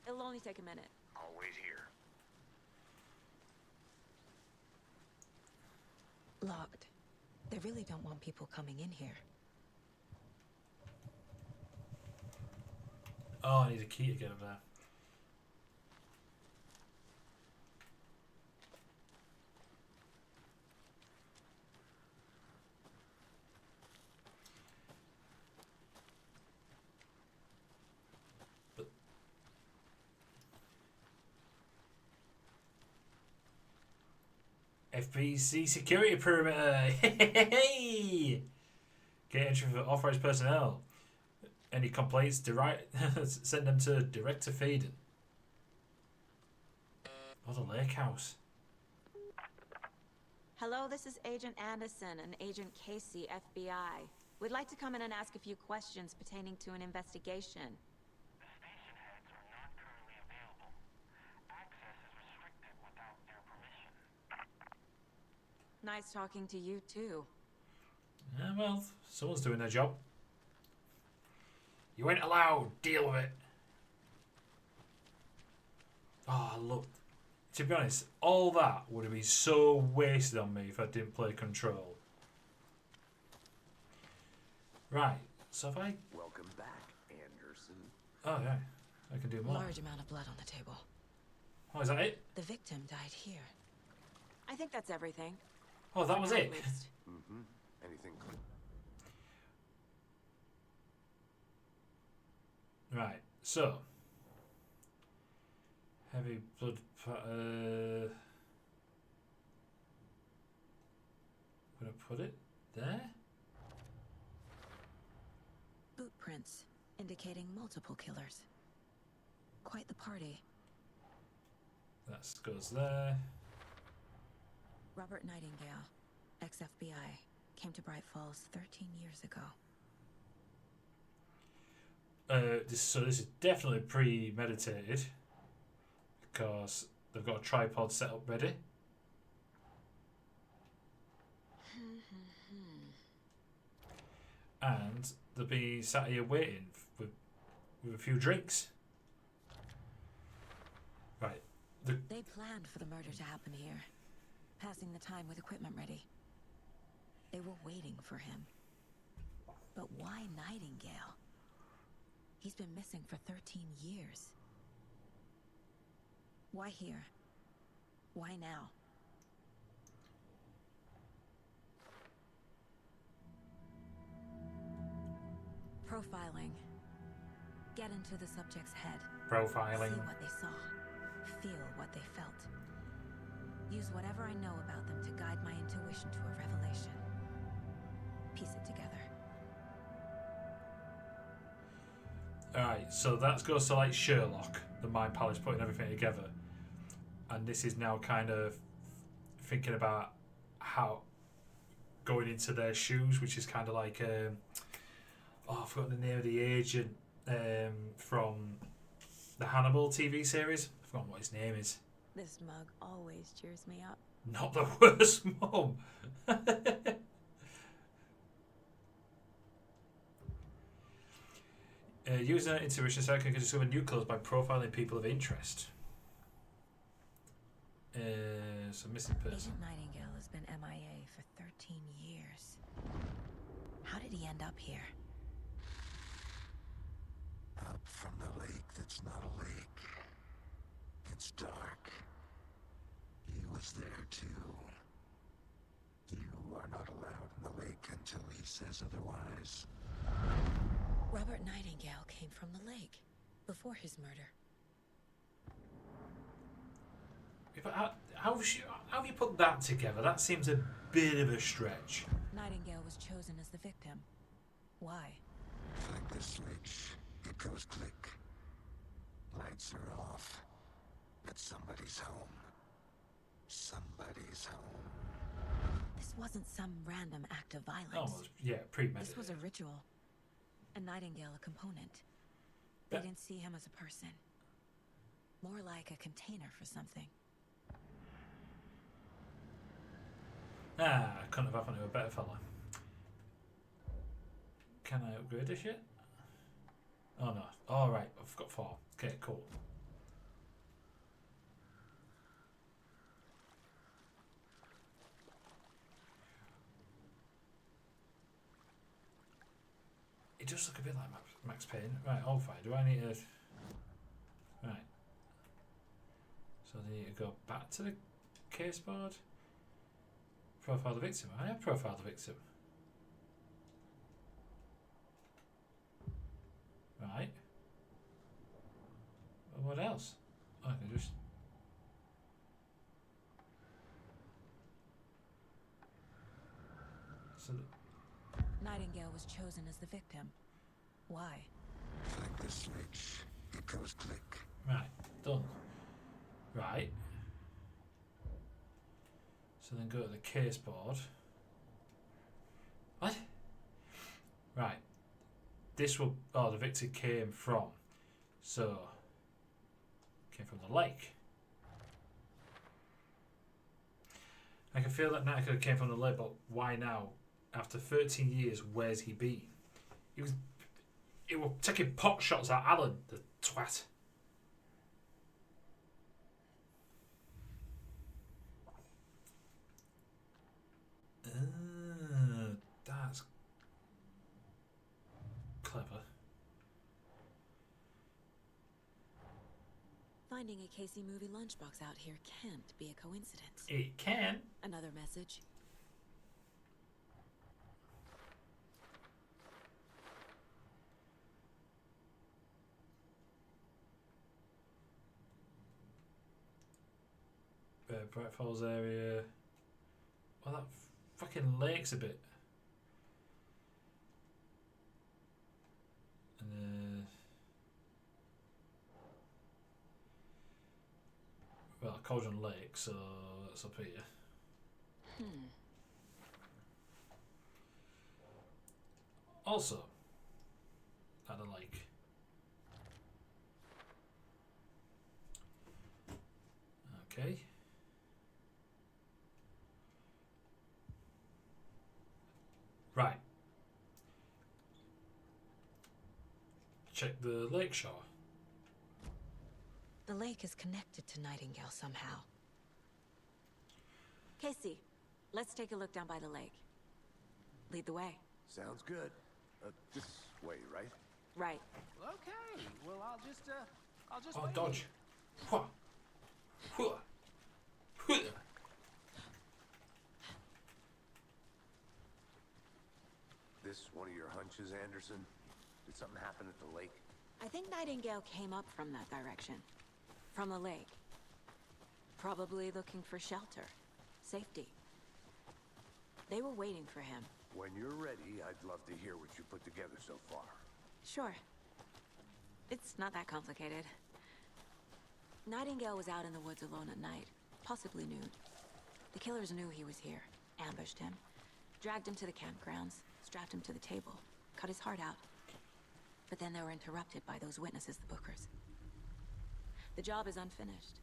It'll only take a minute. I'll wait here. Locked. They really don't want people coming in here. Oh, I need a key to get up there. FBC security perimeter. Hey! Get entry for authorized personnel. Any complaints? Send them to Director Faden. Oh, the lake house. Hello, this is Agent Anderson and Agent Casey, FBI. We'd like to come in and ask a few questions pertaining to an investigation. The station heads are not currently available. Access is restricted without their permission. Nice talking to you, too. Yeah, well, someone's doing their job. You ain't allowed. Deal with it. Oh, look. To be honest, all that would have been so wasted on me if I didn't play Control. Right. So if I... Welcome back, Anderson. Oh, yeah. I can do more. Large amount of blood on the table. Oh, is that it? The victim died here. I think that's everything. Oh, that was At it? least. Mm-hmm. Anything clean? Right. So... Heavy blood... Where I put it? There? Boot prints, indicating multiple killers. Quite the party. That goes there. Robert Nightingale, ex-FBI, came to Bright Falls 13 years ago. So this is definitely premeditated. Because they've got a tripod set up ready. And they'll be sat here waiting with a few drinks. Right. They planned for the murder to happen here, passing the time with equipment ready. They were waiting for him. But why Nightingale? He's been missing for 13 years. Why here? Why now? Profiling. Get into the subject's head. Profiling. See what they saw. Feel what they felt. Use whatever I know about them to guide my intuition to a revelation. Piece it together. Alright, so that goes to like Sherlock, the Mind Palace putting everything together. And this is now kind of thinking about how going into their shoes, which is kind of like I've forgotten the name of the agent from the Hannibal TV series. I've forgotten what his name is. This mug always cheers me up. Not the worst mum. Using an intuition so I can discover new colours by profiling people of interest. So missing person. Agent Nightingale has been MIA for 13 years. How did he end up here? Up from the lake that's not a lake. It's dark. He was there too. You are not allowed in the lake until he says otherwise. Robert Nightingale came from the lake before his murder. Yeah, but how have you put that together? That seems a bit of a stretch. Nightingale was chosen as the victim. Why? Flick the switch. It goes click. Lights are off. But somebody's home. Somebody's home. This wasn't some random act of violence. Oh, yeah, premeditated. This was a ritual. A Nightingale a component. They didn't see him as a person. More like a container for something. I couldn't have happened to a better fella. Can I upgrade this yet? Oh no. Alright, I've got 4. Okay, cool. It does look a bit like Max Payne. Right, all fine. Do I need to... Right. So I need to go back to the case board. Profile the victim. I have profiled the victim. Right. Well, what else? I can just... So... Nightingale was chosen as the victim. Why? Flick the switch. It goes click. Right, done. Right. So then go to the case board. What? Right. This will... Oh, the victim came from... So... Came from the lake. I can feel that Nightingale came from the lake, but why now? After 13 years, where's he been? He was taking pot shots at Alan, the twat. That's clever. Finding a Casey movie lunchbox out here can't be a coincidence. It can. Another message. Bright Falls area. Well, that fucking lake's a bit. And well, Cauldron Lake, so that's up here. Also, at the lake. Okay. Right. Check the lake shore. The lake is connected to Nightingale somehow. Casey, let's take a look down by the lake. Lead the way. Sounds good. This way, right? Right. Okay, well, I'll just Oh, wait. dodge. Hua. Hua. Hua. This one of your hunches, Anderson? Did something happen at the lake? I think Nightingale came up from that direction. From the lake. Probably looking for shelter. Safety. They were waiting for him. When you're ready, I'd love to hear what you put together so far. Sure. It's not that complicated. Nightingale was out in the woods alone at night, possibly nude. The killers knew he was here, ambushed him, dragged him to the campgrounds, strapped him to the table, cut his heart out. But then they were interrupted by those witnesses, the Bookers. The job is unfinished.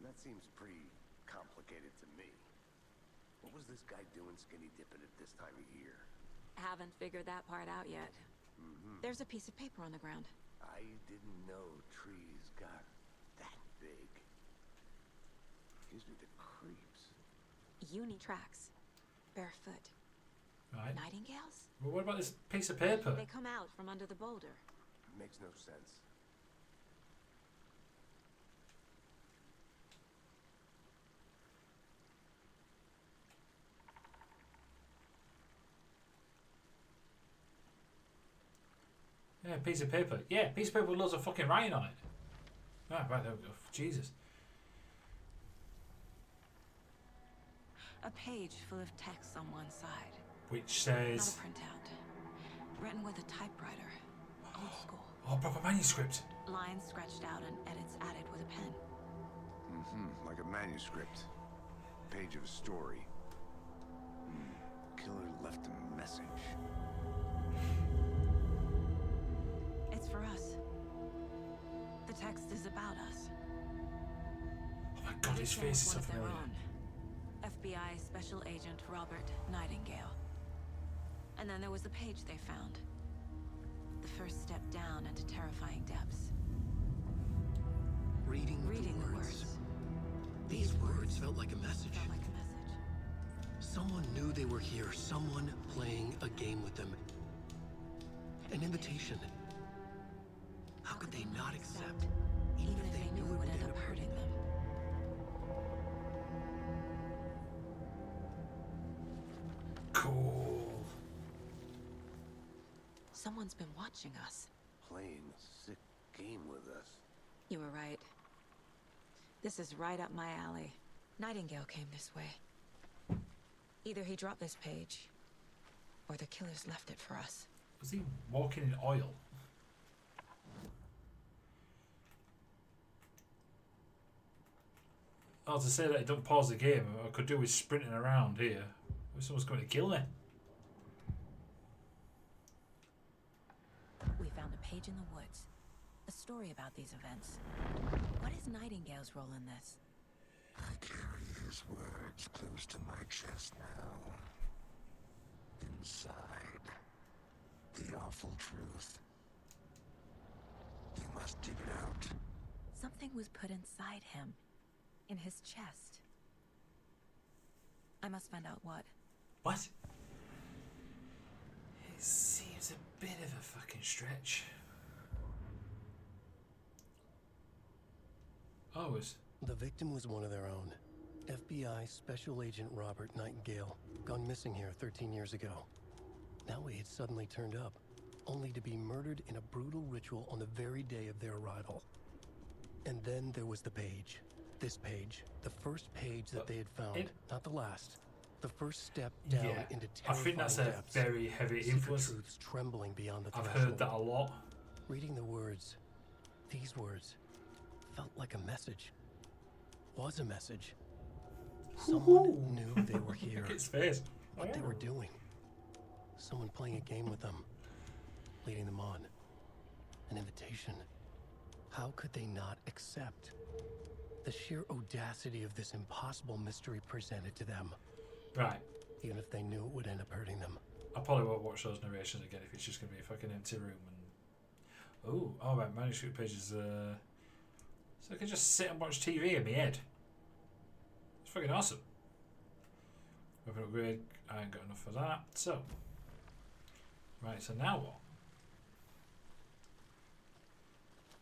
That seems pretty complicated to me. What was this guy doing skinny dipping at this time of year? Haven't figured that part out yet. There's a piece of paper on the ground. I didn't know trees got that big. Gives me the creeps. Uni tracks. Barefoot. Right. Nightingales? Well, what about this piece of paper? They come out from under the boulder. Makes no sense. Yeah, piece of paper. Yeah, piece of paper with loads of fucking writing on it. Ah, right, there we go. Jesus. A page full of text on one side. Which Not says... a printout. Written with a typewriter. Old school. Oh, proper manuscript. Lines scratched out and edits added with a pen. Like a manuscript. Page of a story. Killer left a message. It's for us. The text is about us. Oh my god, his face is so One of their familiar. own. FBI Special Agent Robert Nightingale. And then there was the page they found. The first step down into terrifying depths. Reading the words. These words felt like a message. Felt like a message. Someone knew they were here. Someone playing a game with them. An invitation. How could they not accept, even if they knew it would end up hurting them? Cool. Someone's been watching us. Playing a sick game with us. You were right. This is right up my alley. Nightingale came this way. Either he dropped this page, or the killers left it for us. Was he walking in oil? Oh, to say that it don't pause the game, I could do with sprinting around here. Someone's going to kill me. We found a page in the woods. A story about these events. What is Nightingale's role in this? I carry his words close to my chest now. Inside, the awful truth. You must dig it out. Something was put inside him. In his chest. I must find out what. What? It seems a bit of a fucking stretch. Oh, it's... The victim was one of their own. FBI Special Agent Robert Nightingale, gone missing here 13 years ago. Now he had suddenly turned up, only to be murdered in a brutal ritual on the very day of their arrival. And then there was the page. This page, the first page that they had found, not the last. The first step down into terrifying I think that's a depths. very heavy Secret influence. truths trembling beyond the I've threshold. heard that a lot. Reading the words, these words, felt like a message. Was a message. Someone knew they were here. Look at his face. What they were doing. Someone playing a game with them. Leading them on. An invitation. How could they not accept? The sheer audacity of this impossible mystery presented to them. Right. Even if they knew it would end up hurting them. I probably won't watch those narrations again if it's just going to be a fucking empty room. And oh right, manuscript pages. So I can just sit and watch TV in my head. It's fucking awesome. Weapon upgrade. I ain't got enough for that. So, right. So now what?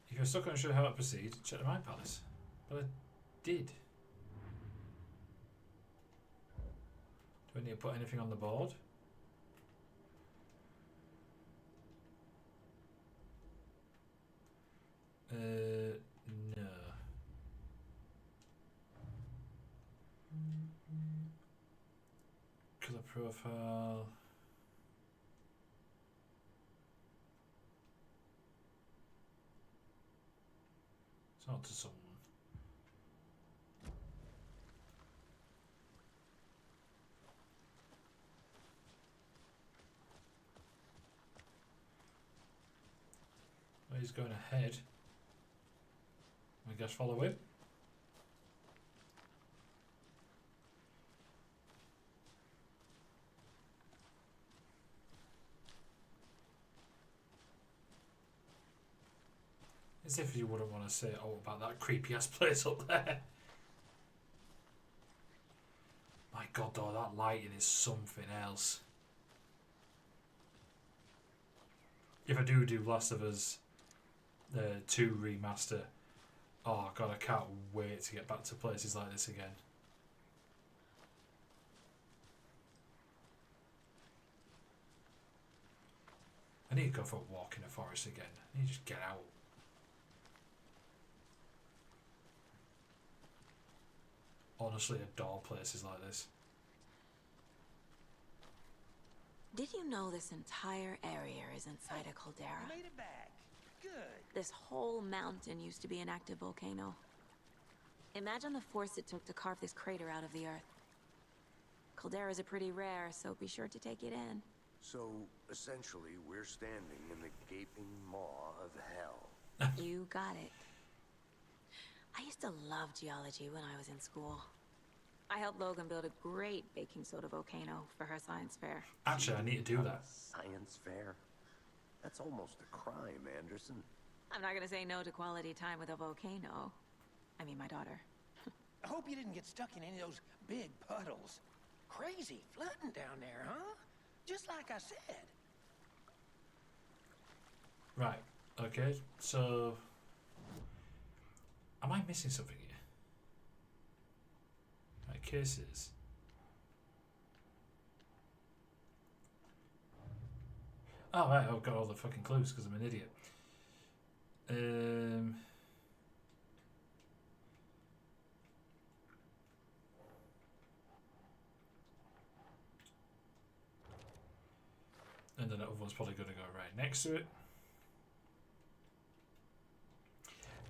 If you're stuck unsure how to proceed, check the Mind Palace. But I did. Do I need to put anything on the board? No. Color profile. It's not to someone. Well, he's going ahead. I guess follow him. As if you wouldn't want to say, oh, about that creepy ass place up there. My god, though, that lighting is something else. If I do Last of Us 2 remaster, oh god, I can't wait to get back to places like this again. I need to go for a walk in a forest again. I need to just get out. Honestly, adore places like this. Did you know this entire area is inside a caldera? You made it back. Good. This whole mountain used to be an active volcano. Imagine the force it took to carve this crater out of the earth. Calderas are pretty rare, so be sure to take it in. So, essentially, we're standing in the gaping maw of hell. You got it. I used to love geology when I was in school. I helped Logan build a great baking soda volcano for her science fair. Actually, I need to do that. Science fair? That's almost a crime, Anderson. I'm not gonna say no to quality time with a volcano. I mean, my daughter. I hope you didn't get stuck in any of those big puddles. Crazy flooding down there, huh? Just like I said. Right, okay, so... Am I missing something here? Right, cases. Oh, right, I've got all the fucking clues because I'm an idiot. And then that other one's probably going to go right next to it.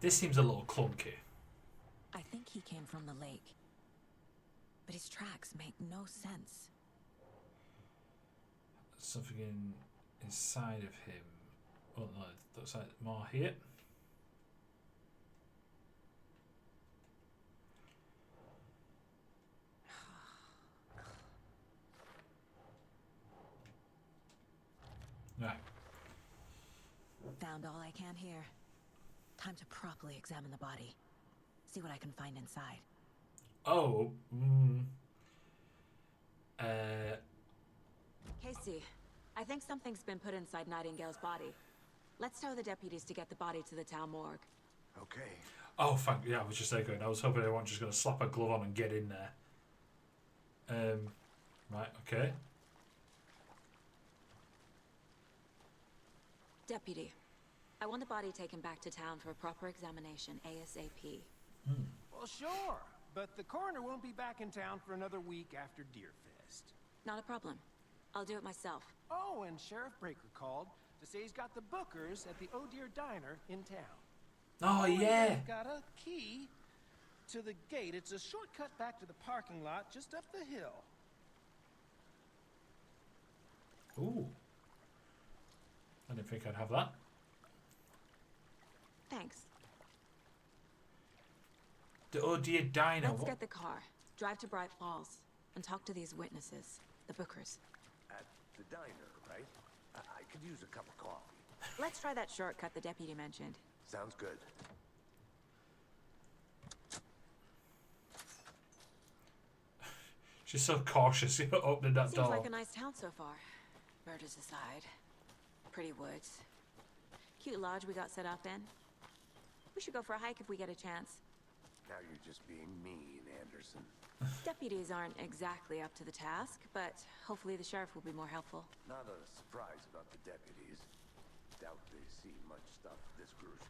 This seems a little clunky. I think he came from the lake. But his tracks make no sense. Something inside of him. Oh no, looks like more here. Right. Found all I can here. Time to properly examine the body. See what I can find inside. Oh. Casey, I think something's been put inside Nightingale's body. Let's tell the deputies to get the body to the town morgue. Okay. Oh, thank yeah, I was just echoing. I was hoping everyone's just going to slap a glove on and get in there. Right, okay. Deputy, I want the body taken back to town for a proper examination ASAP. Well, sure. But the coroner won't be back in town for another week after Deerfest. Not a problem. I'll do it myself. Oh, and Sheriff Breaker called to say he's got the bookers at the Oh Dear Diner in town. Oh, yeah. They've got a key to the gate. It's a shortcut back to the parking lot just up the hill. Ooh. I didn't think I'd have that. Thanks. The Oh Dear Diner. Let's get the car, drive to Bright Falls, and talk to these witnesses, the bookers. At the diner, right? I could use a cup of coffee. Let's try that shortcut the deputy mentioned. Sounds good. She's so cautious opening that door. Seems like a nice town so far. Murders aside. Pretty woods. Cute lodge we got set up in. We should go for a hike if we get a chance. Now you're just being mean, Anderson. Deputies aren't exactly up to the task, but hopefully the sheriff will be more helpful. Not a surprise about the deputies. Doubt they see much stuff this gruesome.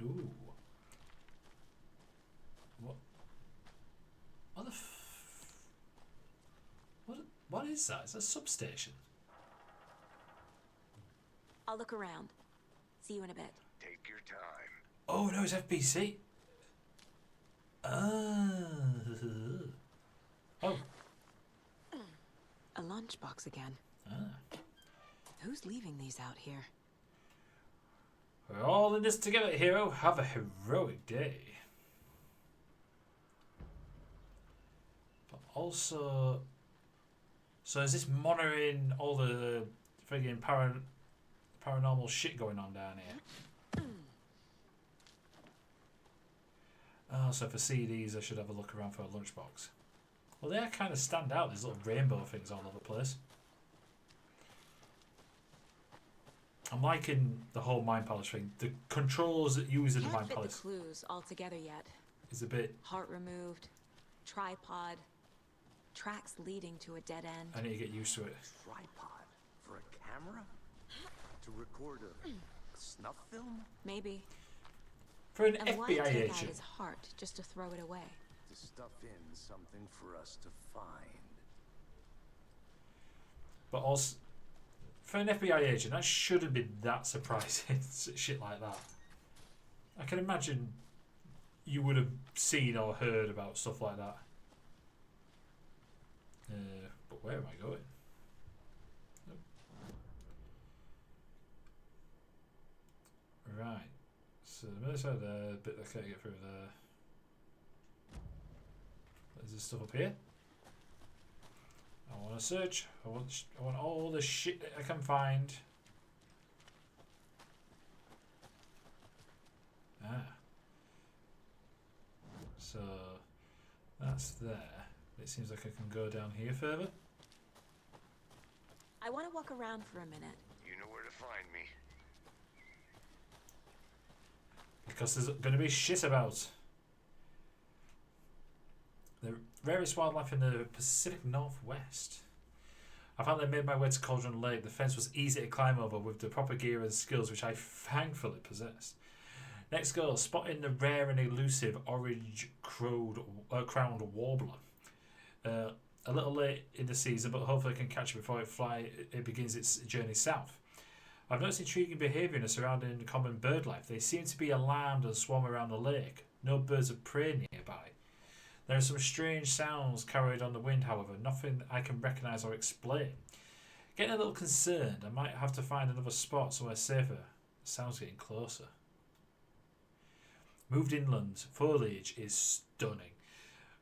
Ooh. What is that? It's a substation. I'll look around. See you in a bit. Take your time. Oh no, it's FBC. Oh. A lunchbox again. Who's leaving these out here? We're all in this together, hero. Have a heroic day. But also, so is this monitoring all the friggin' paranormal shit going on down here? Oh, so for CDs, I should have a look around for a lunchbox. Well, they kind of stand out. There's little rainbow things all over the place. I'm liking the whole Mind Palace thing. The controls that use in the Mind Palace. Can't fit the clues all together yet. Is a bit. Heart removed, tripod, tracks leading to a dead end. I need to get used to it. Tripod for a camera to record a snuff film. Maybe. For an and why FBI take agent. out his heart just to throw it away? To stuff in something for us to find. But also, for an FBI agent, that shouldn't be that surprising. Shit like that. I can imagine you would have seen or heard about stuff like that. But where am I going? Nope. Right. So the other side there, bit I can't get through there. There's this stuff up here. I want to search. I want all the shit that I can find. So that's there. It seems like I can go down here further. I want to walk around for a minute. You know where to find me. Because there's going to be shit about. The rarest wildlife in the Pacific Northwest. I finally made my way to Cauldron Lake. The fence was easy to climb over with the proper gear and skills which I thankfully possessed. Next goal, spotting the rare and elusive orange-crowned warbler. A little late in the season, but hopefully I can catch it before it begins its journey south. I've noticed intriguing behaviour in the surrounding common bird life. They seem to be alarmed and swarm around the lake. No birds of prey nearby. There are some strange sounds carried on the wind, however, nothing I can recognise or explain. Getting a little concerned, I might have to find another spot somewhere safer. The sound's getting closer. Moved inland, foliage is stunning.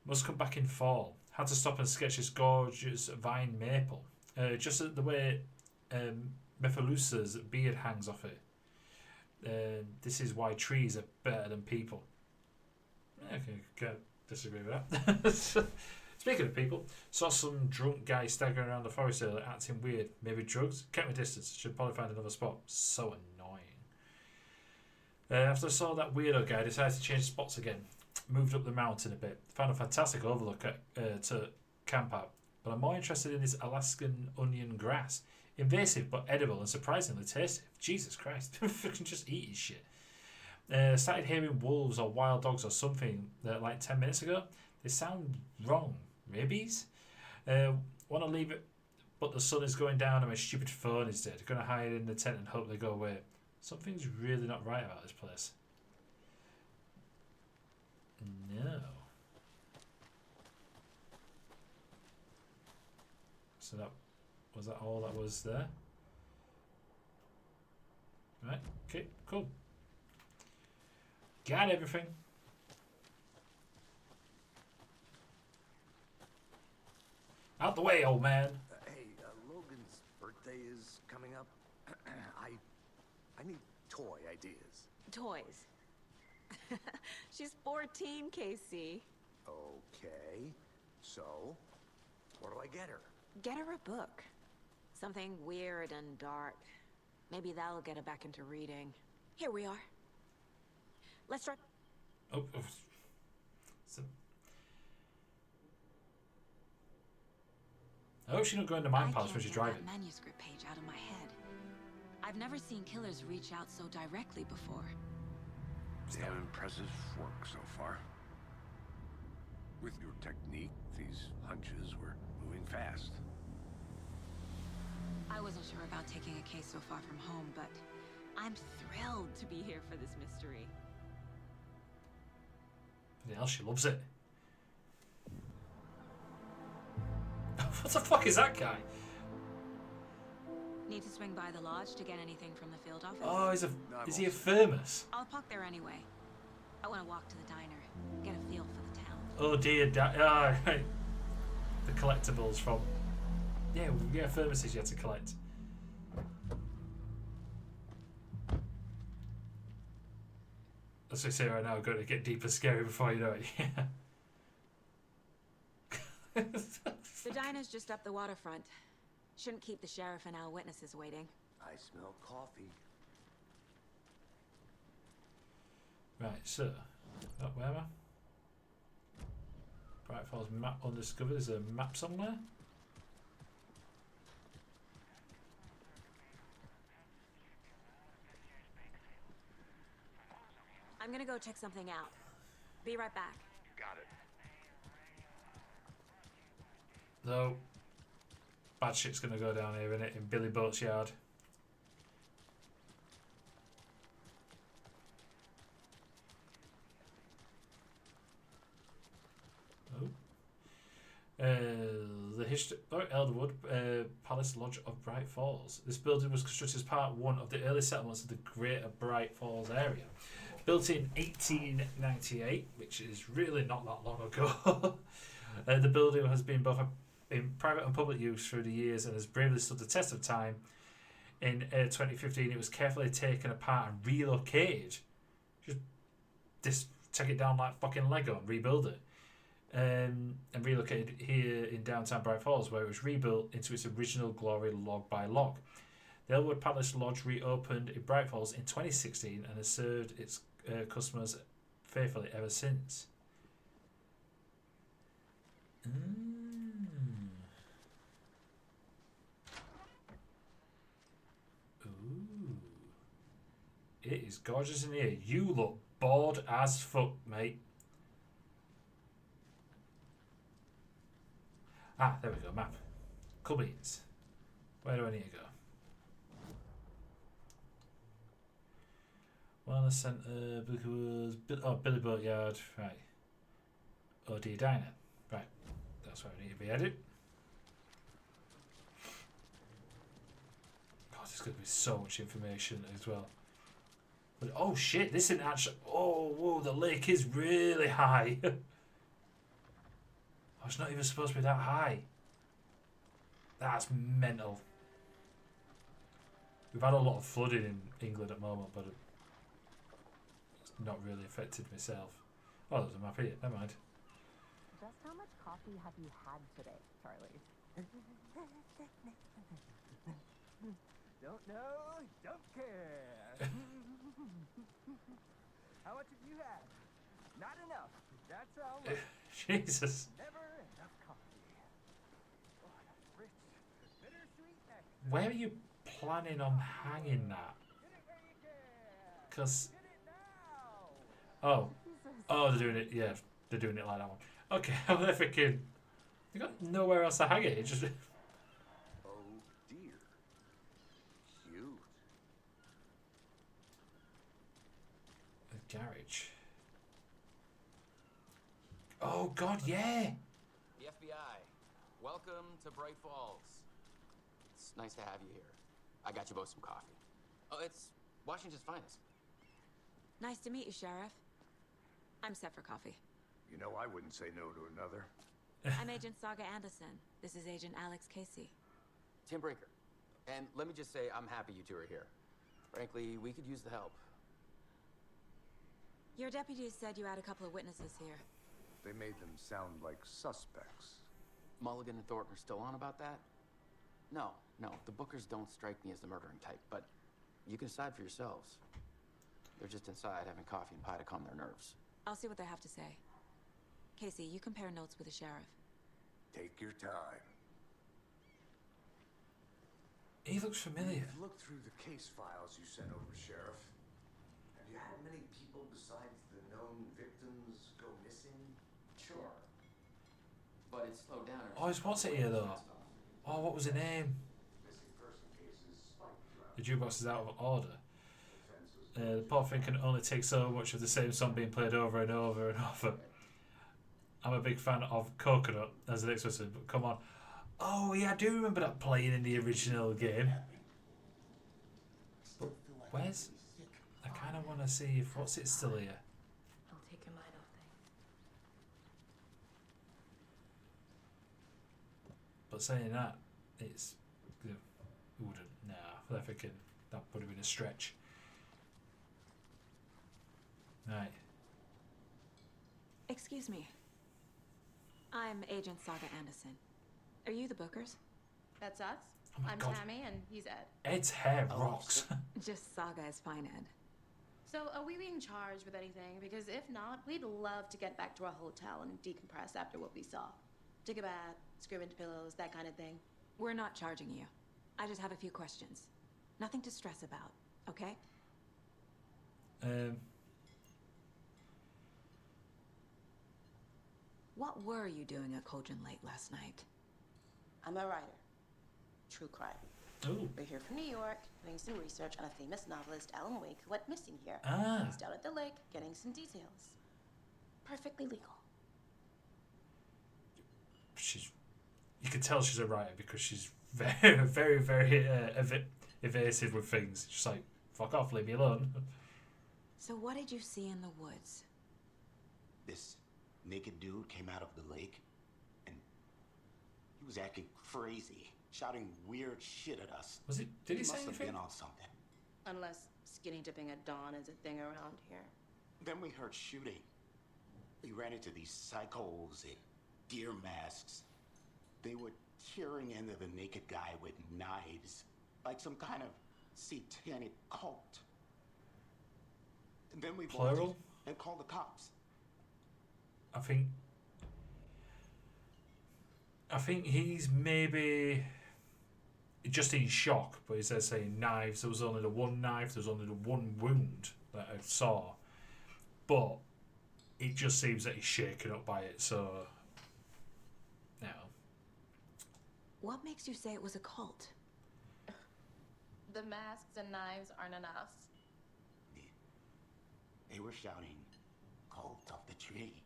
Must come back in fall. Had to stop and sketch this gorgeous vine maple. Just the way Mephilusa's beard hangs off it. This is why trees are better than people. I can disagree with that. Speaking of people, saw some drunk guy staggering around the forest earlier, acting weird. Maybe drugs? Kept my distance. Should probably find another spot. So annoying. After I saw that weirdo guy, I decided to change spots again. Moved up the mountain a bit. Found a fantastic overlook to camp out. But I'm more interested in this Alaskan onion grass. Invasive but edible and surprisingly tasty. Jesus Christ. Fucking just eat his shit. Started hearing wolves or wild dogs or something like 10 minutes ago. They sound wrong. Rabies? Want to leave it, but the sun is going down and my stupid phone is dead. Going to hide in the tent and hope they go away. Something's really not right about this place. No. So was that all that was there? Right, okay, cool. Got everything. Out the way, old man. Hey, Logan's birthday is coming up. I need toy ideas. Toys. She's 14, Casey. Okay, so what do I get her? Get her a book. Something weird and dark. Maybe that'll get her back into reading. Here we are. Let's try. Oh. So, I hope she's not going to Mind Palace when she's driving. That manuscript page out of my head. I've never seen killers reach out so directly before. Damn impressive work so far. With your technique, these hunches were moving fast. I wasn't sure about taking a case so far from home, but I'm thrilled to be here for this mystery. Yeah, she loves it. What the fuck is that guy? Need to swing by the lodge to get anything from the field office? Oh, is he a thermos? I'll park there anyway. I want to walk to the diner, get a feel for the town. Oh dear, right. The collectibles from... Yeah, thermoses you had to collect. As we say right now, going to get deeper scary before you know it. Yeah. The diner's just up the waterfront. Shouldn't keep the sheriff and our witnesses waiting. I smell coffee. Right, so... where am I? Bright Falls map undiscovered. Is there a map somewhere? I'm gonna go check something out. Be right back. Got it. So, bad shit's gonna go down here, innit? In Billy Boat's yard. The history Elderwood Palace Lodge of Bright Falls. This building was constructed as part one of the early settlements of the Greater Bright Falls area. Built in 1898, which is really not that long ago. The building has been both in private and public use through the years and has bravely stood the test of time. In 2015, it was carefully taken apart and relocated. Just take it down like fucking Lego and rebuild it. And relocated here in downtown Bright Falls, where it was rebuilt into its original glory log by log. The Elwood Palace Lodge reopened in Bright Falls in 2016 and has served its customers faithfully ever since. Ooh. It is gorgeous in here. You look bored as fuck, mate. Ah, there we go, map. Cool beans. Where do I need to go? Wellness Centre, Billy Boat Yard, right. OD Diner, right. That's where I need to be headed. God, there's going to be so much information as well. But, oh shit, this isn't actually... Oh, whoa, the lake is really high. Oh, it's not even supposed to be that high. That's mental. We've had a lot of flooding in England at the moment, but it's not really affected myself. Oh, there's a map here. Never mind. Just how much coffee have you had today, Charlie? Don't know, don't care. How much have you had? Not enough. That's all. Jesus. Never enough coffee. Oh, that's rich. Bittersweet nectar. Where are you planning on hanging that? Because... Oh, they're doing it. Yeah, they're doing it like that one. Okay, I'm thinking you got nowhere else to hang it. Just Oh dear, cute. A garage. Oh God, yeah. The FBI. Welcome to Bright Falls. It's nice to have you here. I got you both some coffee. Oh, it's Washington's finest. Nice to meet you, Sheriff. I'm set for coffee. You know, I wouldn't say no to another. I'm Agent Saga Anderson. This is Agent Alex Casey. Tim Brinker. And let me just say, I'm happy you two are here. Frankly, we could use the help. Your deputies said you had a couple of witnesses here. They made them sound like suspects. Mulligan and Thornton are still on about that? No, the Bookers don't strike me as the murdering type, but you can decide for yourselves. They're just inside having coffee and pie to calm their nerves. I'll see what they have to say. Casey, you compare notes with the sheriff. Take your time. He looks familiar. I've looked through the case files you sent over, Sheriff. Have you had many people besides besides the known victims go missing? Sure. But it slowed down. Oh, what's it here though? Oh, what was her name? Missing person cases spiked throughout. The jukebox is out of order. The poor thing can only take so much of the same song being played over and over and over. I'm a big fan of Coconut as the next person, but come on. Oh yeah, I do remember that playing in the original game. But where's... I kind of want to see if... What's it still here? I'll take your mind off things. But saying that, it's... Wouldn't. Nah, I'm thinking that would have been a stretch. Right. Excuse me. I'm Agent Saga Anderson. Are you the Bookers? That's us. Oh my I'm God. Tammy, and he's Ed. Ed's hair rocks. Just Saga is fine, Ed. So, are we being charged with anything? Because if not, we'd love to get back to our hotel and decompress after what we saw. Take a bath, scream into pillows, that kind of thing. We're not charging you. I just have a few questions. Nothing to stress about, okay? What were you doing at Cauldron Lake last night? I'm a writer. True crime. Ooh. We're here from New York, doing some research on a famous novelist, Alan Wake, who went missing here. Ah. He's down at the lake, getting some details. Perfectly legal. You can tell she's a writer because she's very, very, very evasive with things. She's like, fuck off, leave me alone. So what did you see in the woods? This naked dude came out of the lake, and he was acting crazy, shouting weird shit at us. Was it? Did he say must have anything? been on something. Unless skinny dipping at dawn is a thing around here. Then we heard shooting. We ran into these psychos in deer masks. They were tearing into the naked guy with knives, like some kind of satanic cult. And then we Plural? bolted and called the cops. I think he's maybe just in shock, but he's there saying knives. There was only the one knife, there was only the one wound that I saw. But it just seems that he's shaken up by it, so no. What makes you say it was a cult? The masks and knives aren't enough. They were shouting, "Cult of the tree.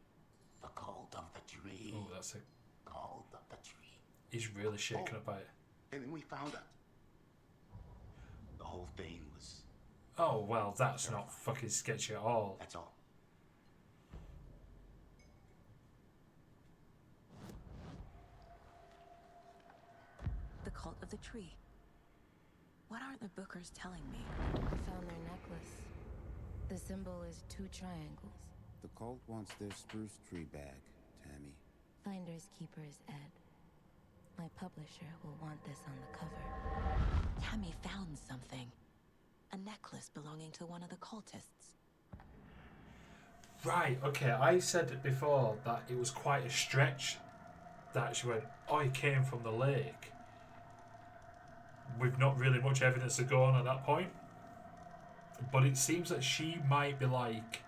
The cult of the tree." Oh, that's it. Cult of the tree. He's really shaken up by it. And then we found out. The whole thing was... Oh, well, that's not fucking sketchy at all. That's all. The cult of the tree. What aren't the Bookers telling me? I found their necklace. The symbol is 2 triangles. The cult wants their spruce tree back, Tammy. Finders keepers, Ed. My publisher will want this on the cover. Tammy found something. A necklace belonging to one of the cultists. Right, okay, I said it before that it was quite a stretch that she went, oh, he came from the lake. With not really much evidence to go on at that point. But it seems that she might be like,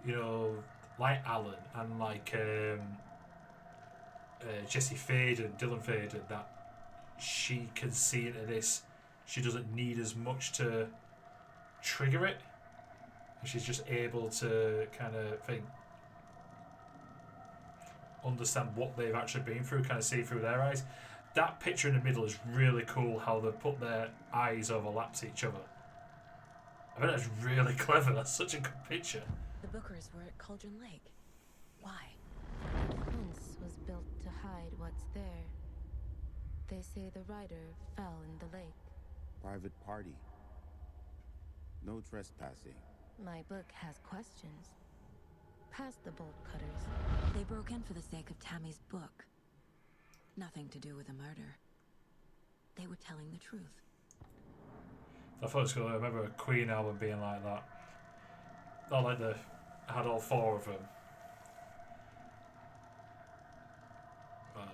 you know, like Alan and like Jesse Faden, Dylan Faden, that she can see into this. She doesn't need as much to trigger it. She's just able to kind of think, understand what they've actually been through, kind of see through their eyes. That picture in the middle is really cool, how they put their eyes overlapped each other. I mean, that's really clever. That's such a good picture. The Bookers were at Cauldron Lake. Why? The fence was built to hide what's there. They say the writer fell in the lake. Private party. No trespassing. My book has questions. Past the bolt cutters. They broke in for the sake of Tammy's book. Nothing to do with a murder. They were telling the truth. I thought it was cool. I remember a Queen album being like that. Not like the had all 4 of them. But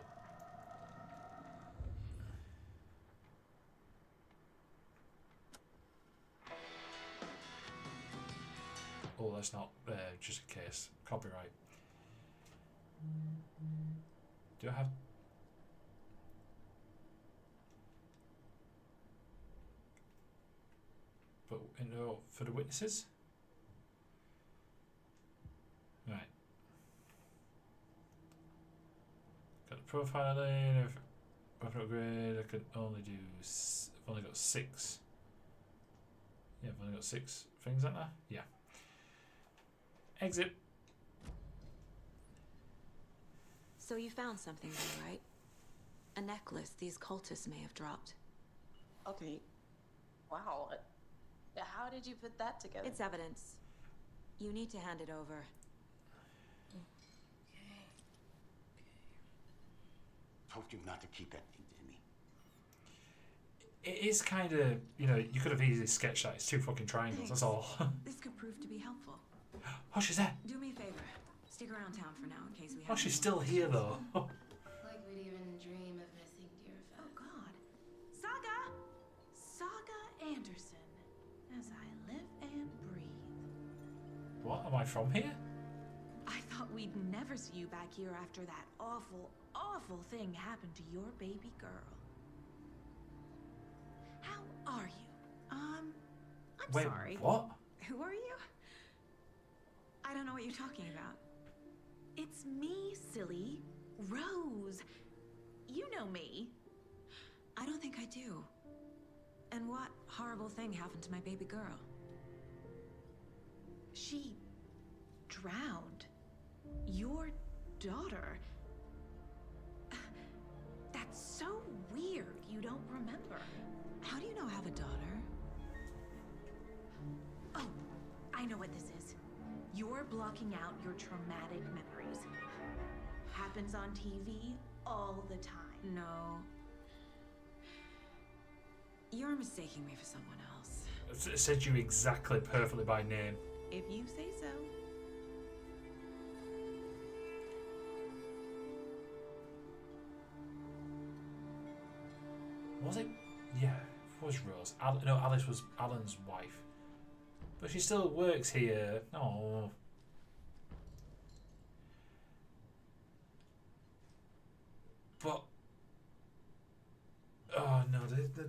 Oh, that's not just a case. Copyright. Do I have... But no, for the witnesses? Right. Got the profiling. Weapon upgrade. I can only do... I've only got 6. Yeah, I've only got 6 things like that. Yeah. Exit. So you found something there, right? A necklace these cultists may have dropped. Okay. Wow. How did you put that together? It's evidence. You need to hand it over. Told you not to keep that thing to me. It is kind of, you know, you could have easily sketched that. It's 2 fucking triangles, that's all. This could prove to be helpful. Oh, she's there. Do me a favor. Stick around town for now in case we have... Oh, she's still here, though. Like we'd even dream of missing Deerfest. Oh, God. Saga Anderson. As I live and breathe. What? Am I from here? I thought we'd never see you back here after that awful, awful thing happened to your baby girl. How are you? I'm Wait, sorry. what? Who are you? I don't know what you're talking about. It's me, silly. Rose. You know me. I don't think I do. And what horrible thing happened to my baby girl? She drowned. Your daughter. That's so weird you don't remember. How do you know I have a daughter? Oh, I know what this is. You're blocking out your traumatic memories. Happens on TV all the time. No. You're mistaking me for someone else. It said you exactly perfectly by name. If you say so. Was it? Yeah, it was Rose. No, Alice was Alan's wife. But she still works here. Oh. But... Oh, no,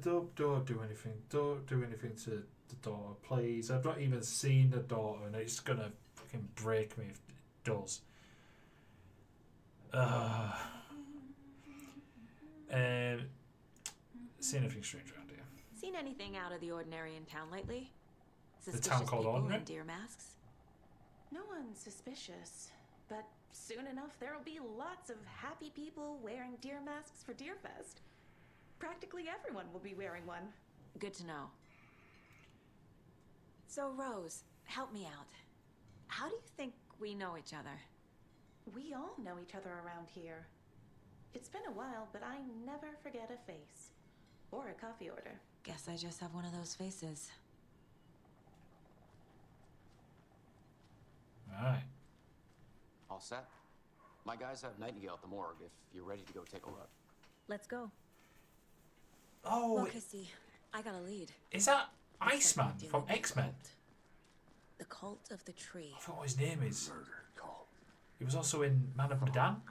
don't do anything. Don't do anything to the daughter, please. I've not even seen the daughter, and it's gonna fucking break me if it does. Seen anything strange around here? Seen anything out of the ordinary in town lately? The town called people Ordinary? in deer masks? No one's suspicious. But soon enough, there'll be lots of happy people wearing deer masks for Deerfest. Practically everyone will be wearing one. Good to know. So, Rose, help me out. How do you think we know each other? We all know each other around here. It's been a while, but I never forget a face. Or a coffee order. Guess I just have one of those faces. Alright. All set? My guys have Nightingale at the morgue if you're ready to go take a look. Let's go. Oh, Look, I see. I got a lead. Is that Iceman from X-Men? The Cult of the Tree. I forgot what his name is. He was also in Man of Medan.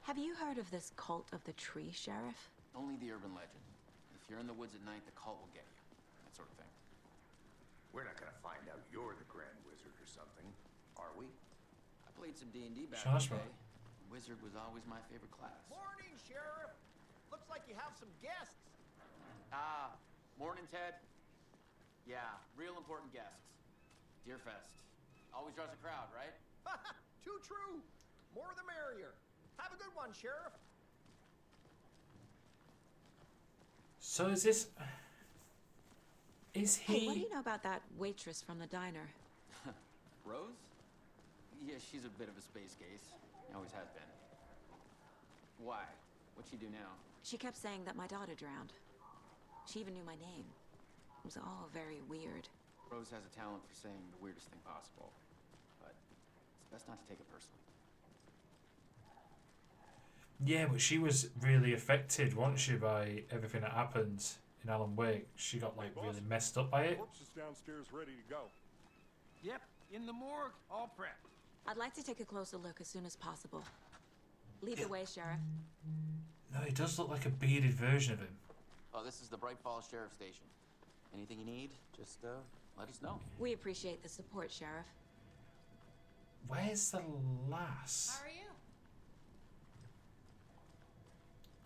Have you heard of this Cult of the Tree, Sheriff? Only the urban legend. If you're in the woods at night, the cult will get you. That sort of thing. We're not gonna find out you're the Grand Wizard or something, are we? I played some D&D back Sure, in that's the right. day. Wizard was always my favorite class. Morning, Sheriff. Looks like you have some guests. Ah, morning, Ted. Yeah, real important guests. Deerfest. Always draws a crowd, right? Too true. More the merrier. Have a good one, Sheriff. So is this... Is he... Hey, what do you know about that waitress from the diner? Rose? Yeah, she's a bit of a space case. Always has been. Why? What'd she do now? She kept saying that my daughter drowned. She even knew my name. It was all very weird. Rose has a talent for saying the weirdest thing possible. But it's best not to take it personally. Yeah, but she was really affected, wasn't she, by everything that happened in Alan Wake. She got, like, really messed up by it. Corpse is downstairs ready to go. Yep, In the morgue, all prepped. I'd like to take a closer look as soon as possible. Lead the way, Sheriff. No, he does look like a bearded version of him. Oh, this is the Bright Falls Sheriff Station. Anything you need, just let us know. We appreciate the support, Sheriff. Where's the lass? How are you?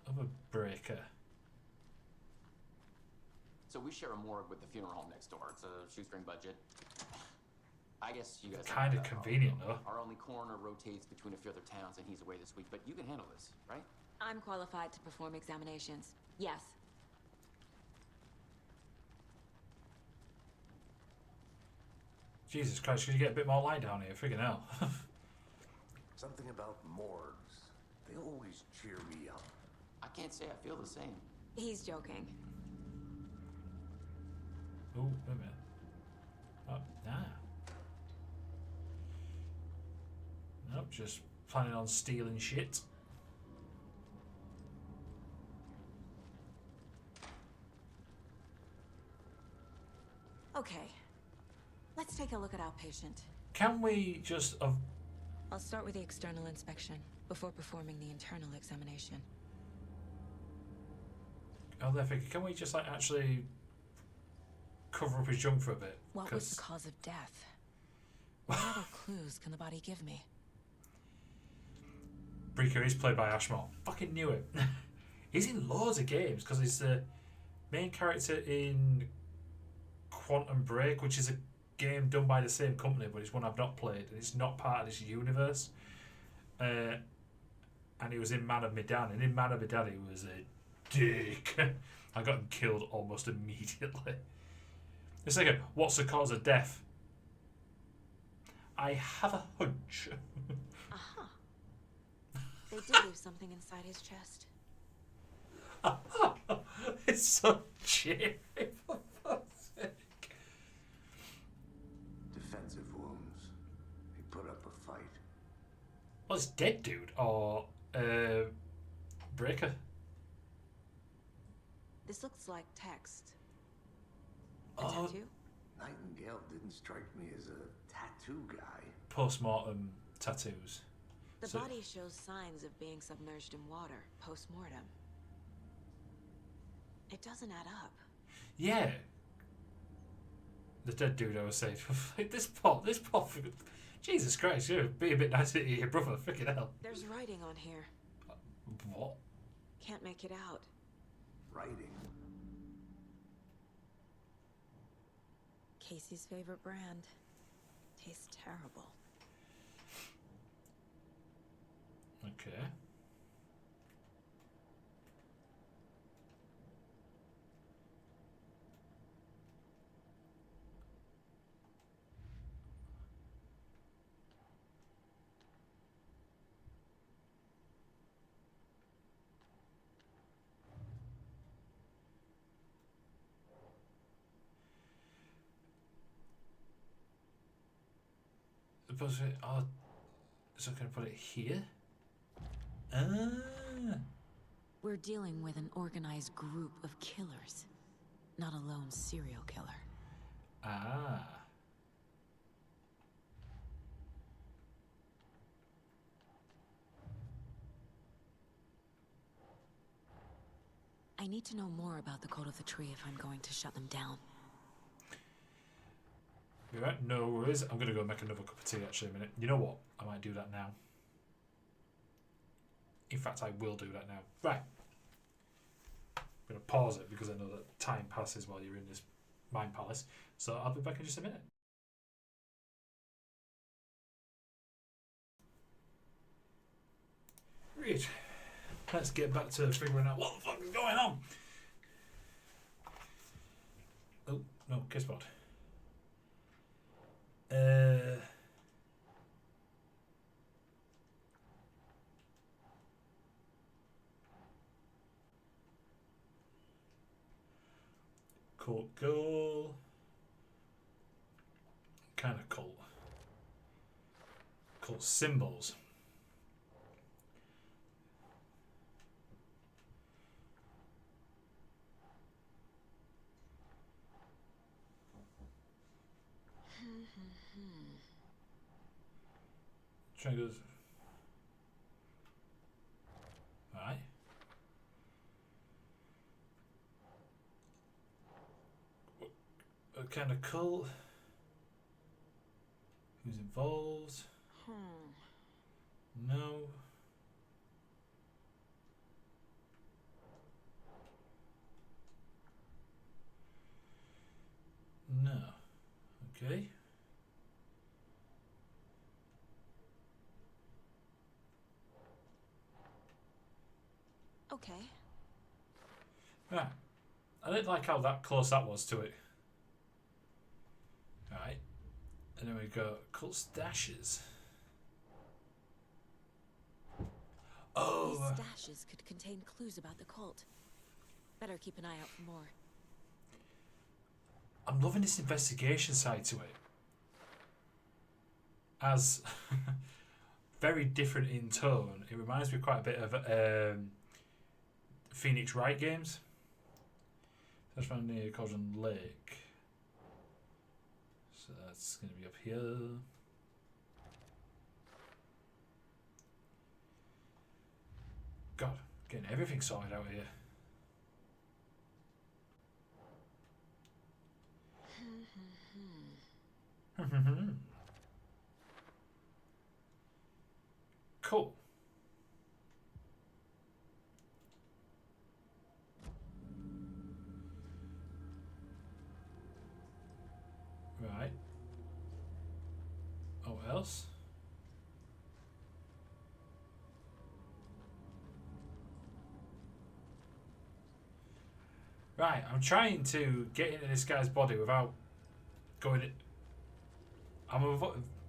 Of a breaker. So we share a morgue with the funeral home next door. It's a shoestring budget. I guess you guys... Kind of convenient, though. Our only coroner rotates between a few other towns, and he's away this week. But you can handle this, right? I'm qualified to perform examinations. Yes. Jesus Christ, could you get a bit more light down here? Friggin' hell. Something about morgues. They always cheer me up. I can't say I feel the same. He's joking. Oh, wait a minute. Oh, nah. Nope, just planning on stealing shit. Okay. Let's take a look at our patient. Can we just... I'll start with the external inspection before performing the internal examination. Oh, therefore, can we just, like, actually cover up his junk for a bit? What was the cause of death? What other clues can the body give me? Breaker is played by Ashmore. Fucking knew it. He's in loads of games because he's the main character in Quantum Break, which is a game done by the same company, but it's one I've not played, and it's not part of this universe. And he was in Man of Medan, and in Man of Medan he was a dick. I got him killed almost immediately. It's like, what's the cause of death? I have a hunch. Aha. They did leave something inside his chest. It's so cheery, for fuck's sake. Defensive wounds. He put up a fight. Well, it's dead, dude, or Breaker. This looks like text. A Oh. tattoo? Nightingale didn't strike me as a tattoo guy. Post-mortem tattoos. The So- body shows signs of being submerged in water post-mortem. It doesn't add up. Yeah. The dead dude I was saying. this pot. Jesus Christ, you be a bit nicer to your brother. Freaking hell. There's writing on here. What? Can't make it out. Writing. Casey's favorite brand. Tastes terrible. Okay. Oh, so can I put it here? Ah. We're dealing with an organized group of killers, not a lone serial killer. Ah. I need to know more about the code of the tree if I'm going to shut them down. You're right, no worries. I'm going to go make another cup of tea actually in a minute. You know what? I might do that now. In fact, I will do that now. Right. I'm going to pause it because I know that time passes while you're in this mind palace. So I'll be back in just a minute. Right. Let's get back to figuring out what the fuck is going on. Oh, no, kiss pod. Cult goal. Kind of cult. Cult symbols. Trying to go. Right. What kind of cult? Who's involved? No. No. Okay. Okay. Right. I didn't like how that close that was to it. Right. And then we got cult stashes. Oh. These stashes could contain clues about the cult. Better keep an eye out for more. I'm loving this investigation side to it. As very different in tone. It reminds me quite a bit of Phoenix Wright games. That's found near Cauldron Lake. So that's going to be up here. God, getting everything sorted out here. Cool. Right. Oh, what else? Right, I'm trying to get into this guy's body without going. I'm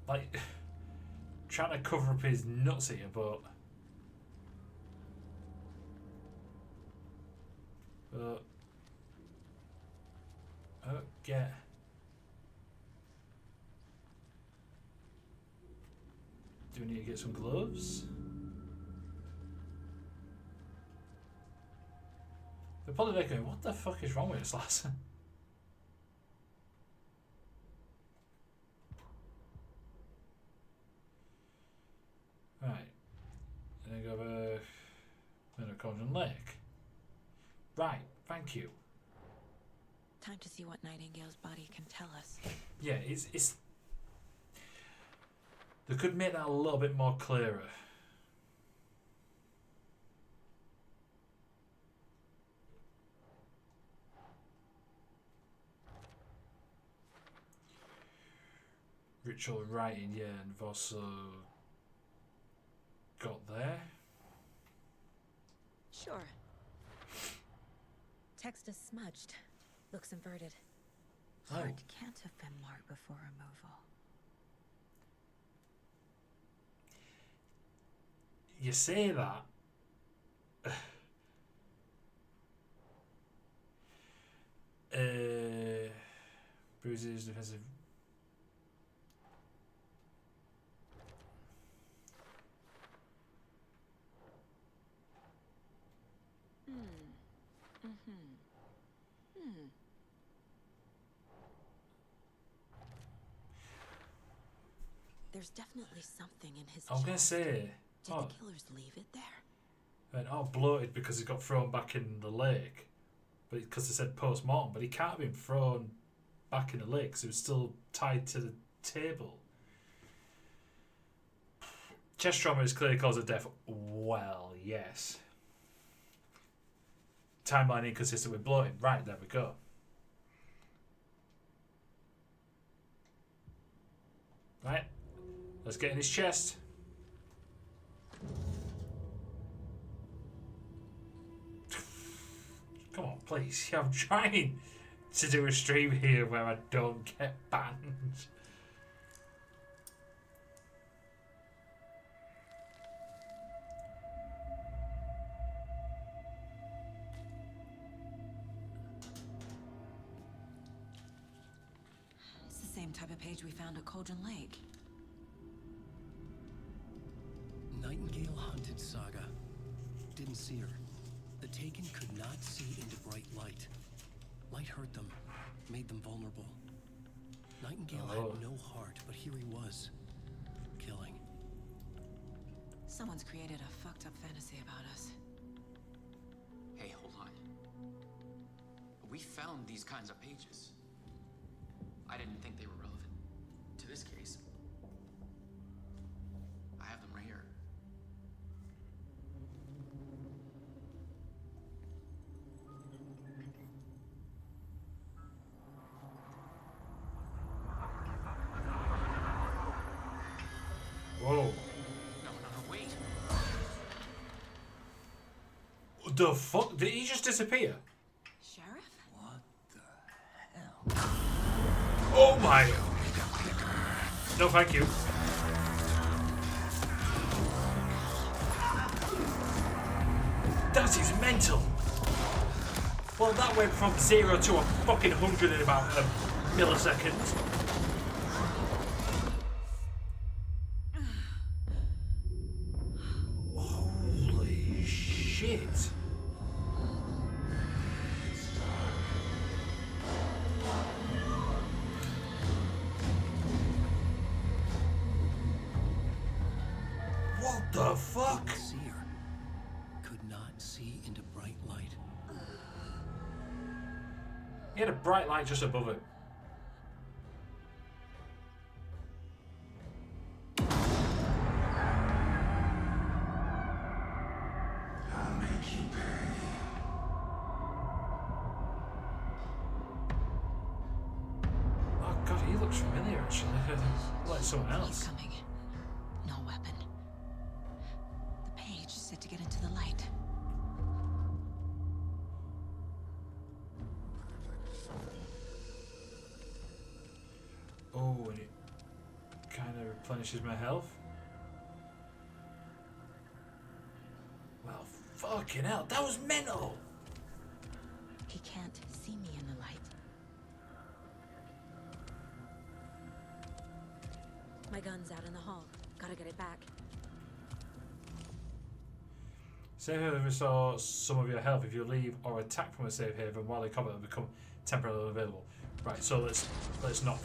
like trying to cover up his nuts here, but get. Do we need to get some gloves? They're probably like going, what the fuck is wrong with this lass? Right. And then go over Cauldron Lake. Right, thank you. Time to see what Nightingale's body can tell us. Yeah, it's they could make that a little bit more clearer. Ritual writing, yeah, and we've also got there. Sure. Text is smudged. Looks inverted. Heart can't have been marked before removal. You say that. Bruises, defensive. There's definitely something in his I was going to chest. say. Did the killers leave it there? And bloated because he got thrown back in the lake. But because they said post-mortem, but he can't have been thrown back in the lake because he was still tied to the table. Chest trauma is clearly cause of death. Well, yes. Timeline inconsistent with bloating. Right, there we go. Right. Let's get in his chest. Come on, please. I'm trying to do a stream here where I don't get banned. It's the same type of page we found at Cauldron Lake. Nightingale hunted Saga. Didn't see her. The Taken could not see into bright light. Light hurt them, made them vulnerable. Nightingale had no heart, but here he was, killing. Someone's created a fucked up fantasy about us. Hey, hold on. We found these kinds of pages. I didn't think they were relevant to this case. I have them right here. Whoa. No, wait. The fuck? Did he just disappear? Sheriff? Oh my. No, thank you. That is mental. Well, that went from 0 to a fucking 100 in about a millisecond. Holy shit. What the fuck? Couldn't see her. Could not see into bright light. He had a bright light just above it. I'll make you pay. Oh god, he looks familiar actually. Like someone else. He's coming. No weapon. The page said to get into the light. Oh, and it kind of replenishes my health. Well, fucking hell, that was mental! He can't see me in the light. My gun's out in the hall. Gotta get it back. Safe haven restores some of your health if you leave or attack from a safe haven while the combat will become temporarily unavailable. Right, so let's not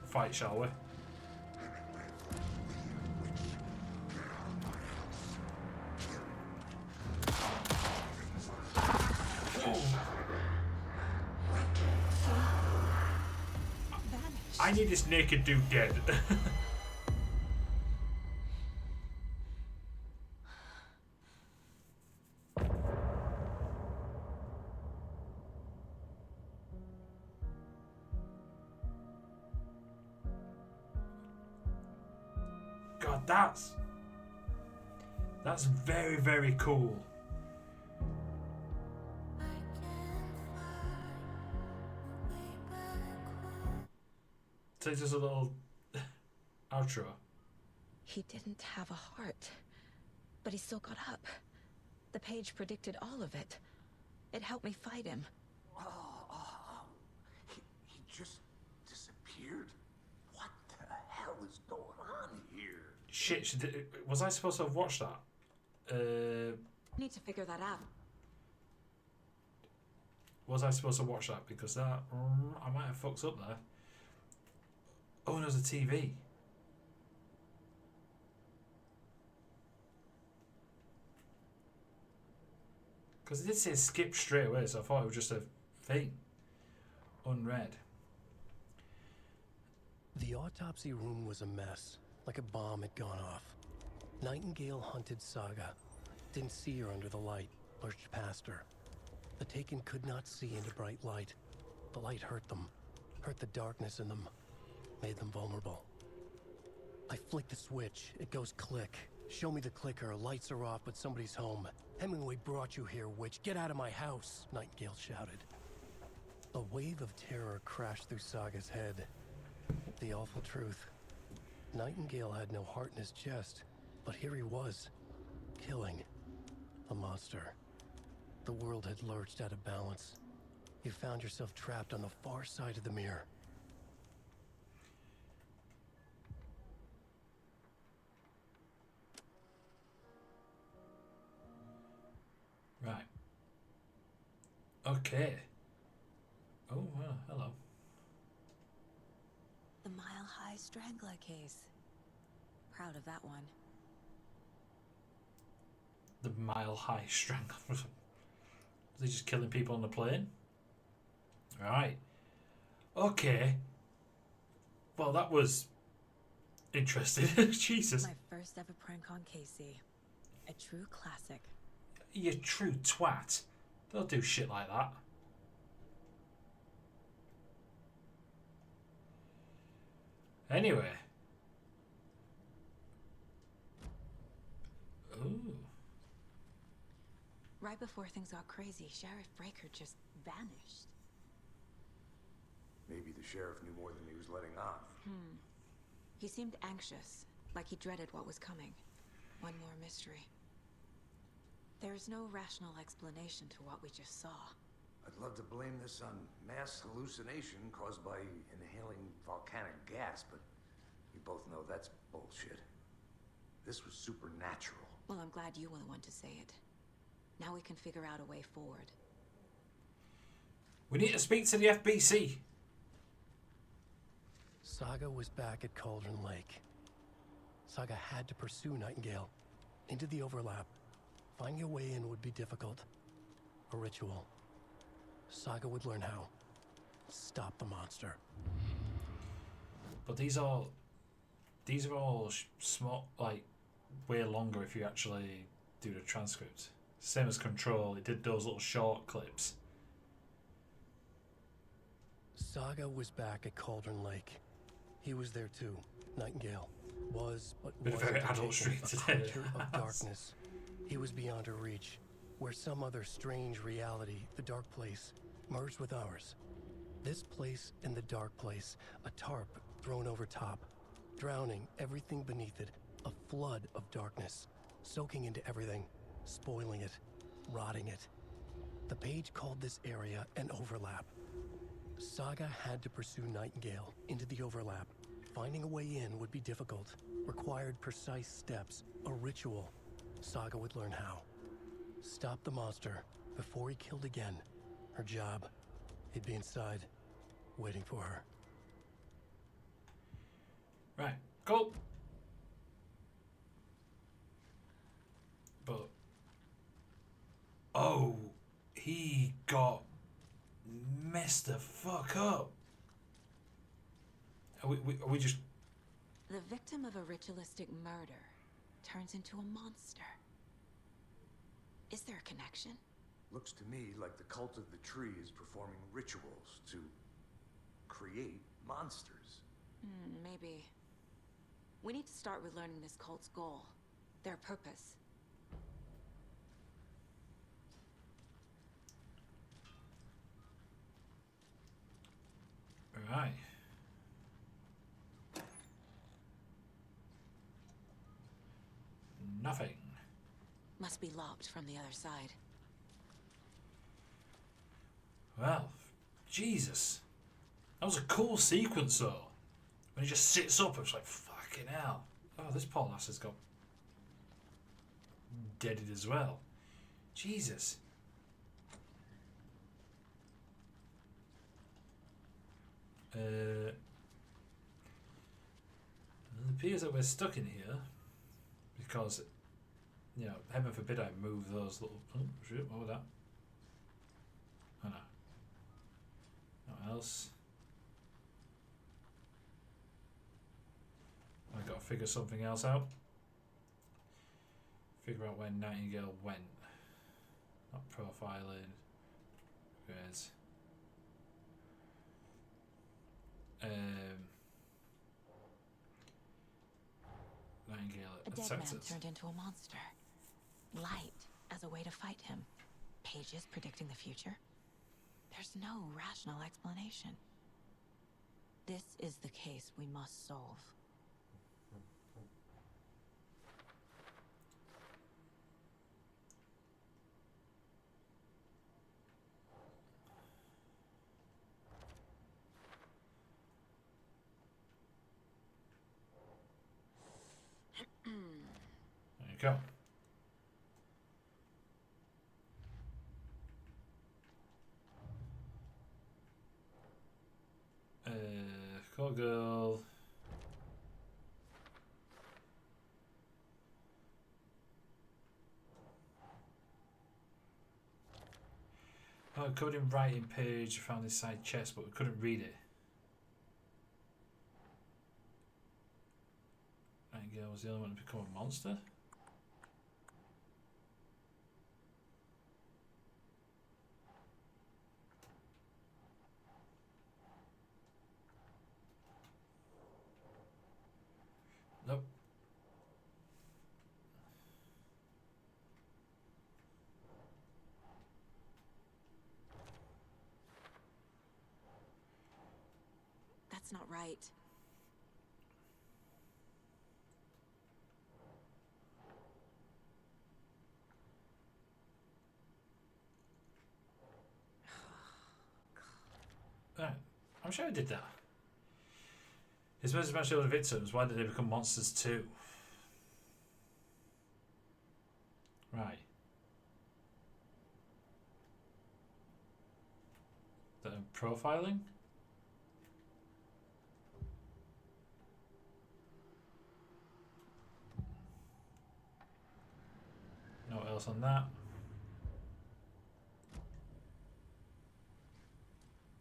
fight, shall we? I need this naked dude dead. God, that's very, very cool. So it's just a little outro. He didn't have a heart, but he still got up. The page predicted all of it. It helped me fight him. He just disappeared? What the hell is going on here? Shit, was I supposed to have watched that? Need to figure that out. Was I supposed to watch that? Because that, I might have fucked up there. Oh, and there's a TV. Because it did say skip straight away, so I thought it was just a thing. Unread. The autopsy room was a mess, like a bomb had gone off. Nightingale hunted Saga. Didn't see her under the light, lurched past her. The Taken could not see into bright light. The light hurt them, hurt the darkness in them, made them vulnerable. I flick the switch, it goes click. Show me the clicker, lights are off, but somebody's home. Hemingway brought you here, witch. Get out of my house, Nightingale shouted. A wave of terror crashed through Saga's head. The awful truth. Nightingale had no heart in his chest, but here he was, killing a monster. The world had lurched out of balance. You found yourself trapped on the far side of the mirror. Right. Okay. Oh, well, hello. The Mile High Strangler case. Proud of that one. the Mile High Strangle. Is he just killing people on the plane? Right. Okay. Well, that was interesting. Jesus. My first ever prank on Casey. A true classic. You true twat. Don't do shit like that. Anyway. Ooh. Right before things got crazy, Sheriff Breaker just vanished. Maybe the sheriff knew more than he was letting on. He seemed anxious, like he dreaded what was coming. One more mystery. There's no rational explanation to what we just saw. I'd love to blame this on mass hallucination caused by inhaling volcanic gas, but we both know that's bullshit. This was supernatural. Well, I'm glad you were the one to say it. Now we can figure out a way forward. We need to speak to the FBC. Saga was back at Cauldron Lake. Saga had to pursue Nightingale into the overlap. Finding a way in would be difficult. A ritual. Saga would learn how. Stop the monster. But these are all small, like, way longer if you actually do the transcript. Same as Control, it did those little short clips. Saga was back at Cauldron Lake. He was there too. Nightingale was, but Been a wasn't very a adult stream today. creature of darkness. He was beyond her reach, where some other strange reality, the dark place, merged with ours. This place and the dark place, a tarp thrown over top, drowning everything beneath it, a flood of darkness, soaking into everything, spoiling it, rotting it. The page called this area an overlap. Saga had to pursue Nightingale into the overlap. Finding a way in would be difficult, required precise steps, a ritual. Saga would learn how. Stop the monster before he killed again. Her job, he'd be inside, waiting for her. Right, go. But oh, he got messed the fuck up. Are we just... The victim of a ritualistic murder turns into a monster. Is there a connection? Looks to me like the cult of the tree is performing rituals to create monsters. Maybe. We need to start with learning this cult's goal, their purpose. Right. Nothing. Must be locked from the other side. Well, Jesus. That was a cool sequence though. When he just sits up, it's like, fucking hell. Oh, this poor lass has got deaded as well. Jesus. It appears that we're stuck in here because, you know, heaven forbid I move those little... Oh, shit, what was that? Oh, no. What else? I've got to figure something else out. Figure out where Nightingale went. Not profiling. Where's... Nightingale A dead attacks man us. turned into a monster. Light as a way to fight him. Pages predicting the future. There's no rational explanation. This is the case we must solve. There you go. Call girl. Oh, covered in writing page. Found inside chest, but we couldn't read it. Nightingale was the only one to become a monster. Nope. That's not right. Right. I'm sure I did that. His most special victims, why did they become monsters too? Right. The profiling? No else on that.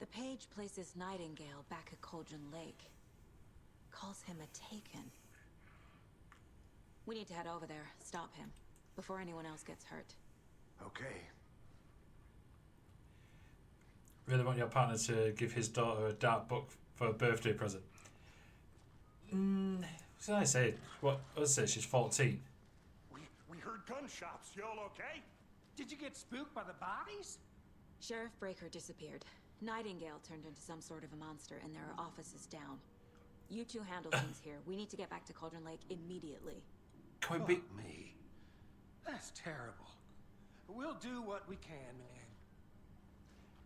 The page places Nightingale back at Cauldron Lake. Calls him a Taken. We need to head over there, stop him, before anyone else gets hurt. Okay. Really want your partner to give his daughter a dark book for a birthday present. What did I say? What did I say? She's 14. We heard gunshots. Y'all okay? Did you get spooked by the bodies? Sheriff Breaker disappeared. Nightingale turned into some sort of a monster, and there are offices down. You two handle things here. We need to get back to Cauldron Lake immediately. Can we be... me. That's terrible. We'll do what we can, man.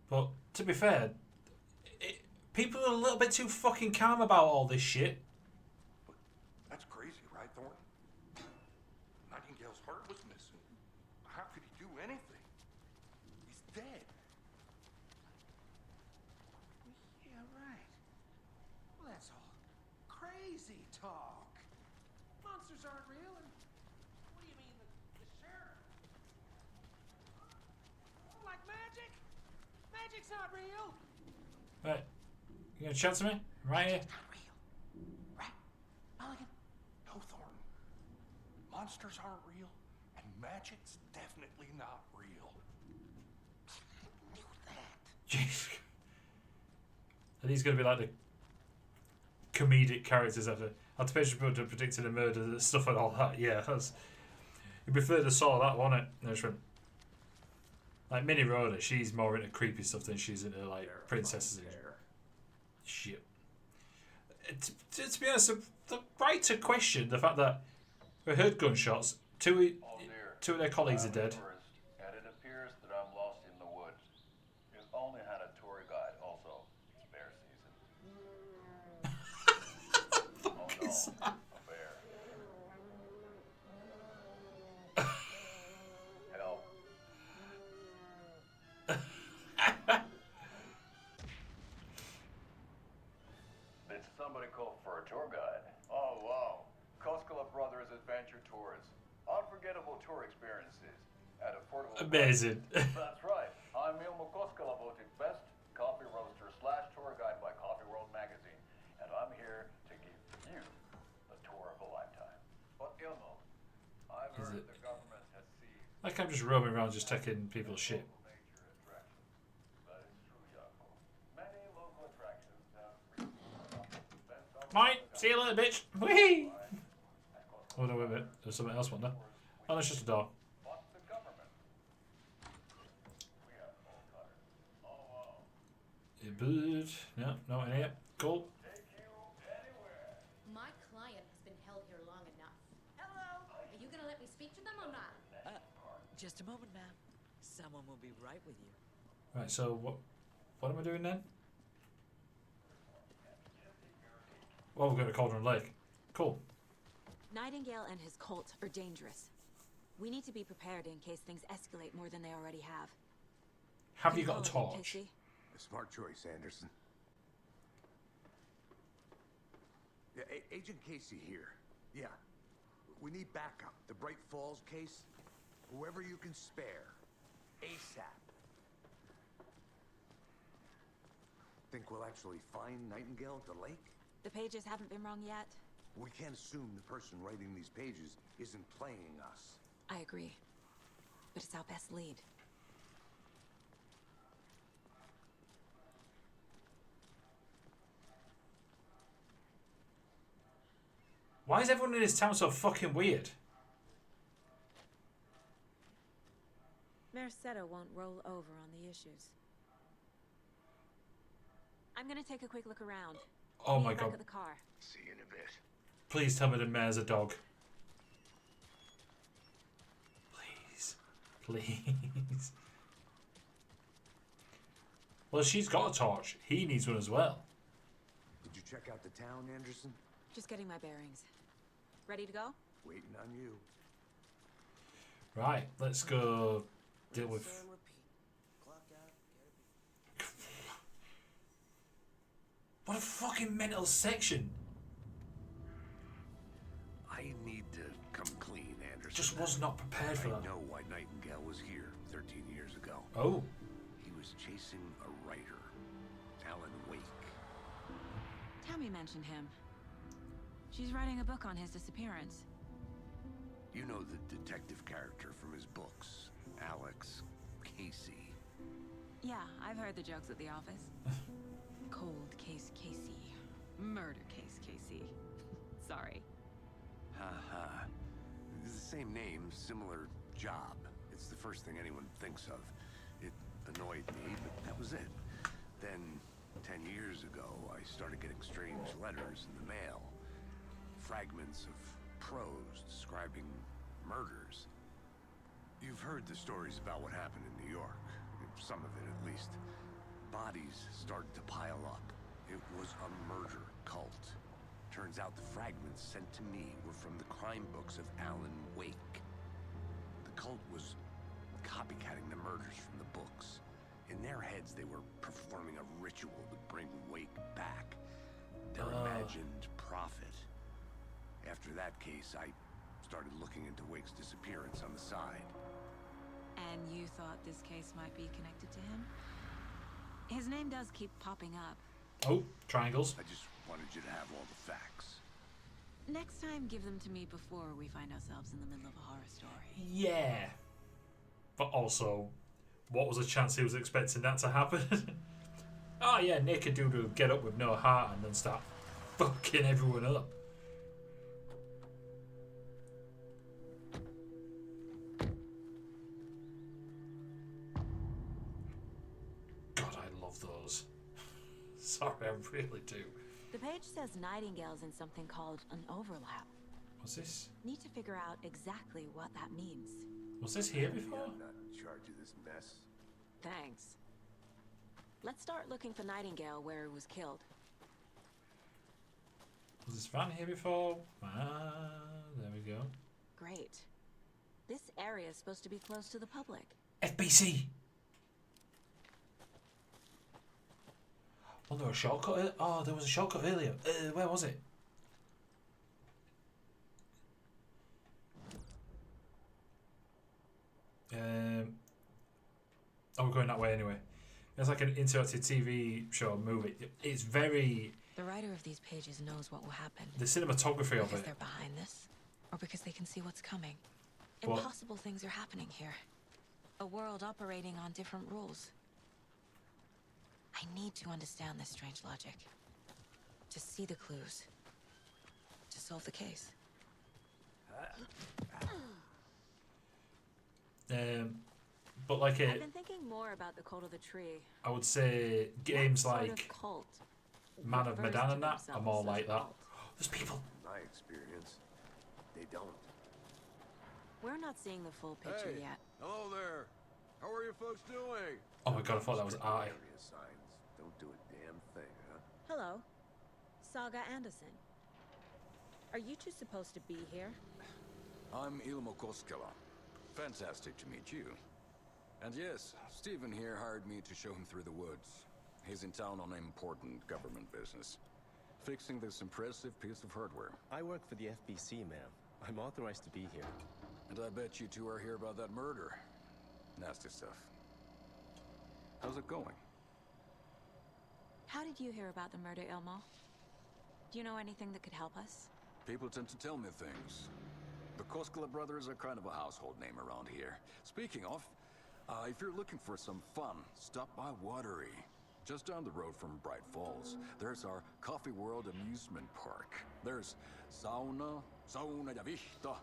But, to be fair, people are a little bit too fucking calm about all this shit. But that's crazy, right, Thornton? Nightingale's heart was missing. How could he do anything? He's dead. Yeah, right. Well, that's all crazy talk. Monsters aren't real, and what do you mean, the sheriff? Like magic? Magic's not real. Right. You gonna chat to me? Right here. It's not real. Right? Mulligan? No, Thornton. Monsters aren't real, and magic's definitely not real. I knew that. Jeez. Are these gonna be like the comedic characters ever? After Page people to predicted a murder and stuff and all that. Yeah, that's... You'd be further saw that, wouldn't it? No, shrimp. Like Minnie Rhoda, she's more into creepy stuff than she's into like princesses and shit. To be honest, the right to question the fact that we heard gunshots, two of their colleagues are dead. And it appears that I'm lost in the woods. You only had a tour guide, also bear season. Oh no, a bear. Help. Did somebody call for a tour guide? Oh wow, Koskela Brothers Adventure Tours. Unforgettable tour experiences at affordable Amazing. That's right. I'm Ilmo Koskela, voted best coffee roaster / tour guide by Coffee World magazine, and I'm here to give you the tour of a lifetime. But Ilmo, I've heard the government has seized Like I'm just roaming around just taking people's shit. major attractions. That is true, Yako. Many local attractions have recently Mate, see you later, bitch. Whee! Oh no, wait a minute. There's something else, wasn't there? Oh, that's just a door. But the government. We have full cutters. Oh wow. Yeah, but no, no, in here. Cool. Take you anywhere. My client has been held here long enough. Hello? Are you gonna let me speak to them or not? Just a moment, ma'am. Someone will be right with you. Right, so what am I doing then? Well, we're going to Cauldron Lake. Cool. Nightingale and his cult are dangerous. We need to be prepared in case things escalate more than they already have. Have you got a Follow me, torch? Casey. A smart choice, Anderson. Yeah, Agent Casey here. Yeah. We need backup. The Bright Falls case, whoever you can spare. ASAP. Think we'll actually find Nightingale at the lake? The pages haven't been wrong yet. We can't assume the person writing these pages isn't playing us. I agree. But it's our best lead. Why is everyone in this town so fucking weird? Mercedo won't roll over on the issues. I'm gonna take a quick look around. Oh my Back god. at the car. See you in a bit. Please tell me the mayor's a dog. Please. Please. Well, she's got a torch. He needs one as well. Did you check out the town, Anderson? Just getting my bearings. Ready to go? Waiting on you. Right, let's go deal with... What a fucking mental section. I need to come clean, Anderson. Just was not prepared for that. I know why Nightingale was here 13 years ago. Oh. He was chasing a writer, Alan Wake. Tammy mentioned him. She's writing a book on his disappearance. You know the detective character from his books, Alex Casey. Yeah, I've heard the jokes at the office. Cold case Casey. Murder case Casey. Sorry. Ha. It's the same name, similar job. It's the first thing anyone thinks of. It annoyed me, but that was it. Then, 10 years ago, I started getting strange letters in the mail. Fragments of prose describing murders. You've heard the stories about what happened in New York. Some of it, at least. Bodies started to pile up. It was a murder cult. Turns out the fragments sent to me were from the crime books of Alan Wake. The cult was copycatting the murders from the books. In their heads, they were performing a ritual to bring Wake back. Their imagined prophet. After that case, I started looking into Wake's disappearance on the side. And you thought this case might be connected to him? His name does keep popping up. Oh, triangles. I just wanted you to have all the facts. Next time, give them to me before we find ourselves in the middle of a horror story. Yeah. But also, what was the chance he was expecting that to happen? Oh yeah, naked dude would get up with no heart and then start fucking everyone up. God, I love those. Sorry, I really do. The page says Nightingale's in something called an overlap. What's this? Need to figure out exactly what that means. Was this here before? I'm not in charge of this mess. Thanks. Let's start looking for Nightingale where he was killed. Was this van here before? Ah, there we go. Great. This area is supposed to be close to the public. FBC! Oh, there was a shortcut. Oh, there was a shortcut earlier. Where was it? Oh, we're going that way anyway. It's like an interactive TV show, movie. It's very... The writer of these pages knows what will happen. The cinematography of Because it. they're behind this, or because they can see what's coming. What? Impossible things are happening here. A world operating on different rules. I need to understand this strange logic. To see the clues. To solve the case. But like I've been thinking more about the cult of the tree. I would say games What sort like of cult Man of refers Medan to and that are themselves more as like a that. cult? There's people. In my experience, they don't. We're not seeing the full picture Hey, yet. hello there. How are you folks doing? Oh my god, I thought that was I. Area signs don't do a damn thing, huh? Hello, Saga Anderson. Are you two supposed to be here? I'm Ilmo Koskela. Fantastic to meet you. And yes, Stephen here hired me to show him through the woods. He's in town on important government business. Fixing this impressive piece of hardware. I work for the FBC, ma'am. I'm authorized to be here. And I bet you two are here about that murder. Nasty stuff. How's it going? How did you hear about the murder, Ilmo? Do you know anything that could help us? People tend to tell me things. The Koskela brothers are kind of a household name around here. Speaking of, if you're looking for some fun, stop by Watery. Just down the road from Bright Falls, there's our Coffee World amusement park. There's sauna ja vihta.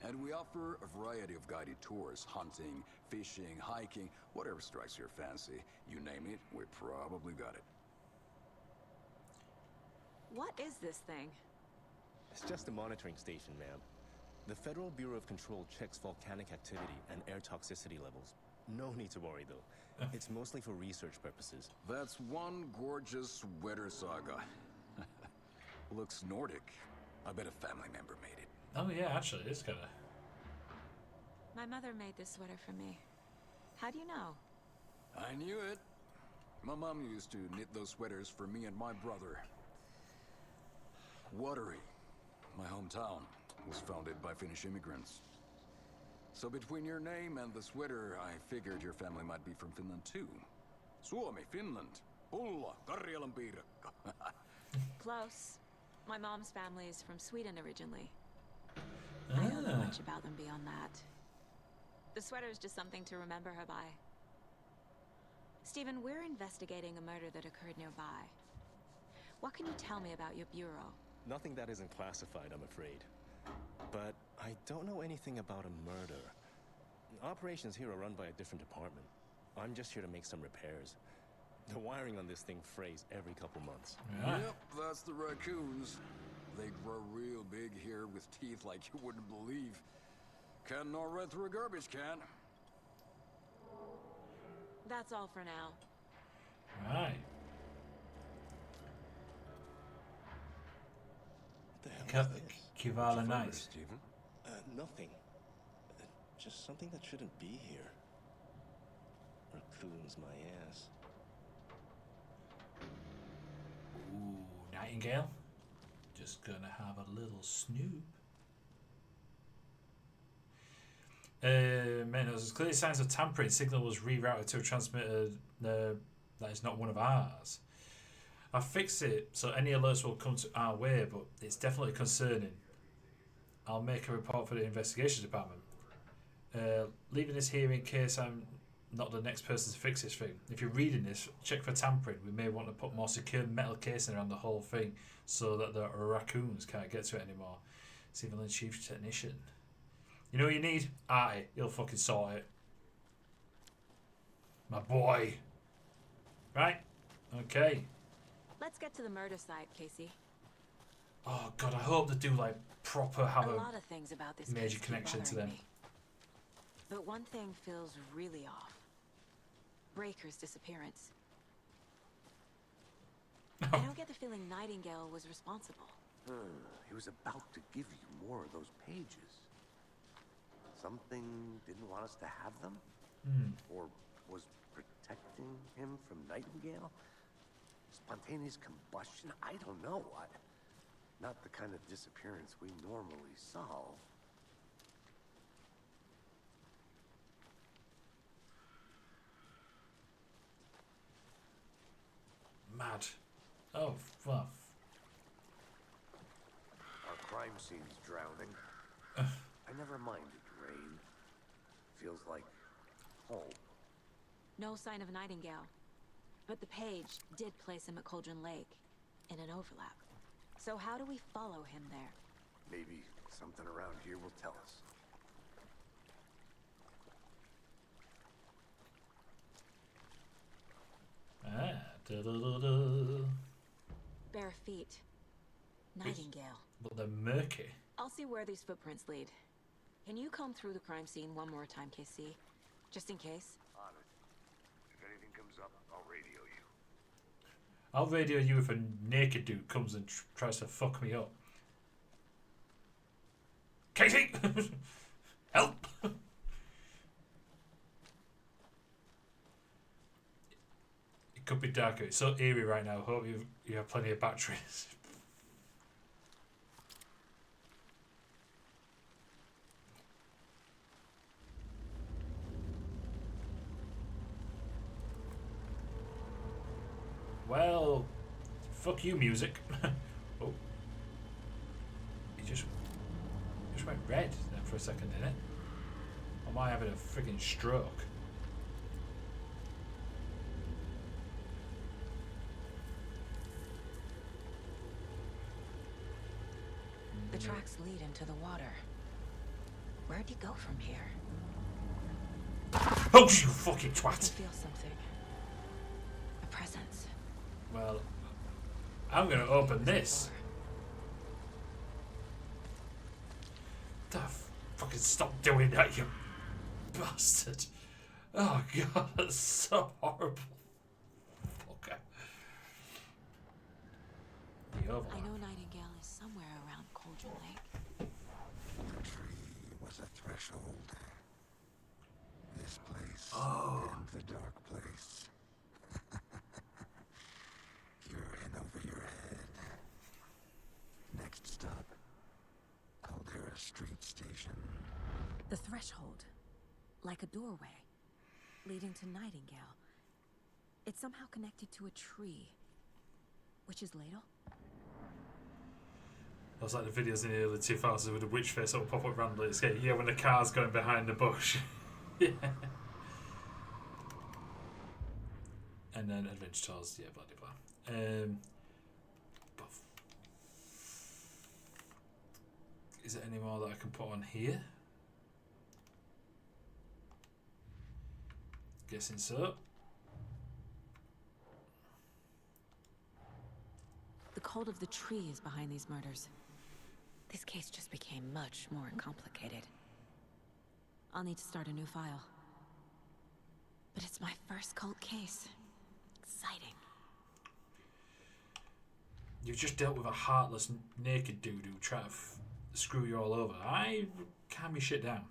And we offer a variety of guided tours, hunting, fishing, hiking, whatever strikes your fancy. You name it, we probably got it. What is this thing? It's just a monitoring station, ma'am. The Federal Bureau of Control checks volcanic activity and air toxicity levels. No need to worry, though. It's mostly for research purposes. That's one gorgeous sweater saga. Looks Nordic. I bet a family member made it. Oh yeah, actually, it's kind of... My mother made this sweater for me. How do you know? I knew it. My mom used to knit those sweaters for me and my brother. Watery, my hometown, was founded by Finnish immigrants. So between your name and the sweater, I figured your family might be from Finland too. Suomi, Finland. Pulla, Karjalan piirakka. Close. My mom's family is from Sweden originally. I don't know much about them beyond that. The sweater is just something to remember her by. Stephen, we're investigating a murder that occurred nearby. What can you tell me about your bureau? Nothing that isn't classified, I'm afraid. But I don't know anything about a murder. Operations here are run by a different department. I'm just here to make some repairs. The wiring on this thing frays every couple months. Yeah. Yep, that's the raccoons. They grow real big here with teeth like you wouldn't believe. Can't gnaw right through a garbage can. That's all for now. Right. What the hell is this? Kivala nice. Stephen? Nothing. Just something that shouldn't be here. Raccoons, my ass. Ooh, Nightingale. Just gonna have a little snoop. Man, there's clear signs of tampering. Signal was rerouted to a transmitter that is not one of ours. I fixed it so any alerts will come to our way, but it's definitely concerning. I'll make a report for the investigations department. Leaving this here in case I'm not the next person to fix this thing. If you're reading this, check for tampering. We may want to put more secure metal casing around the whole thing so that the raccoons can't get to it anymore. Civilian Chief Technician. You know what you need? Artie. He'll fucking sort it. My boy. Right? Okay. Let's get to the murder site, Casey. Oh god, I hope they do like proper have a lot of things about this major case connection keep to them. bothering me. But one thing feels really off. Breaker's disappearance. I don't get the feeling Nightingale was responsible. He was about to give you more of those pages. Something didn't want us to have them? Or was protecting him from Nightingale? Spontaneous combustion? I don't know. Not the kind of disappearance we normally solve. Mad. Oh, fuck. Our crime scene's drowning. I never minded rain. Feels like home. No sign of Nightingale. But the page did place him at Cauldron Lake in an overlap. So how do we follow him there? Maybe something around here will tell us. Bare feet. Nightingale. But they're murky. I'll see where these footprints lead. Can you comb through the crime scene one more time, KC? Just in case? On it. If anything comes up, I'll radio you. I'll radio you if a naked dude comes and tries to fuck me up. Katie! Help! It could be darker. It's so eerie right now. Hope you have plenty of batteries. Fuck you, music. Oh. He just went red then for a second, didn't it? Or am I having a friggin' stroke? The tracks lead into the water. Where'd you go from here? Oh, you fucking I twat! can feel something. A presence. Well, I'm gonna open this. Fucking stop doing that, you bastard! Oh god, that's so horrible. Fucker. The overlap. I know Nightingale is somewhere around Cauldron Lake. The tree was a threshold. This place and the dark place. You're in over your head. Next stop, Caldera Street Station. The threshold. Like a doorway. Leading to Nightingale. It's somehow connected to a tree. Witch's ladle? I was like the videos in the early 2000s with a witch face that would pop up randomly. It's like, yeah, when the car's going behind the bush. Yeah. And then Adventure Tours, yeah, blah blah blah. But is there any more that I can put on here? Guessing so. The cult of the tree is behind these murders. This case just became much more complicated. I'll need to start a new file. But it's my first cult case. Exciting. You've just dealt with a heartless, naked dude who tried to screw you all over. I calm your shit down.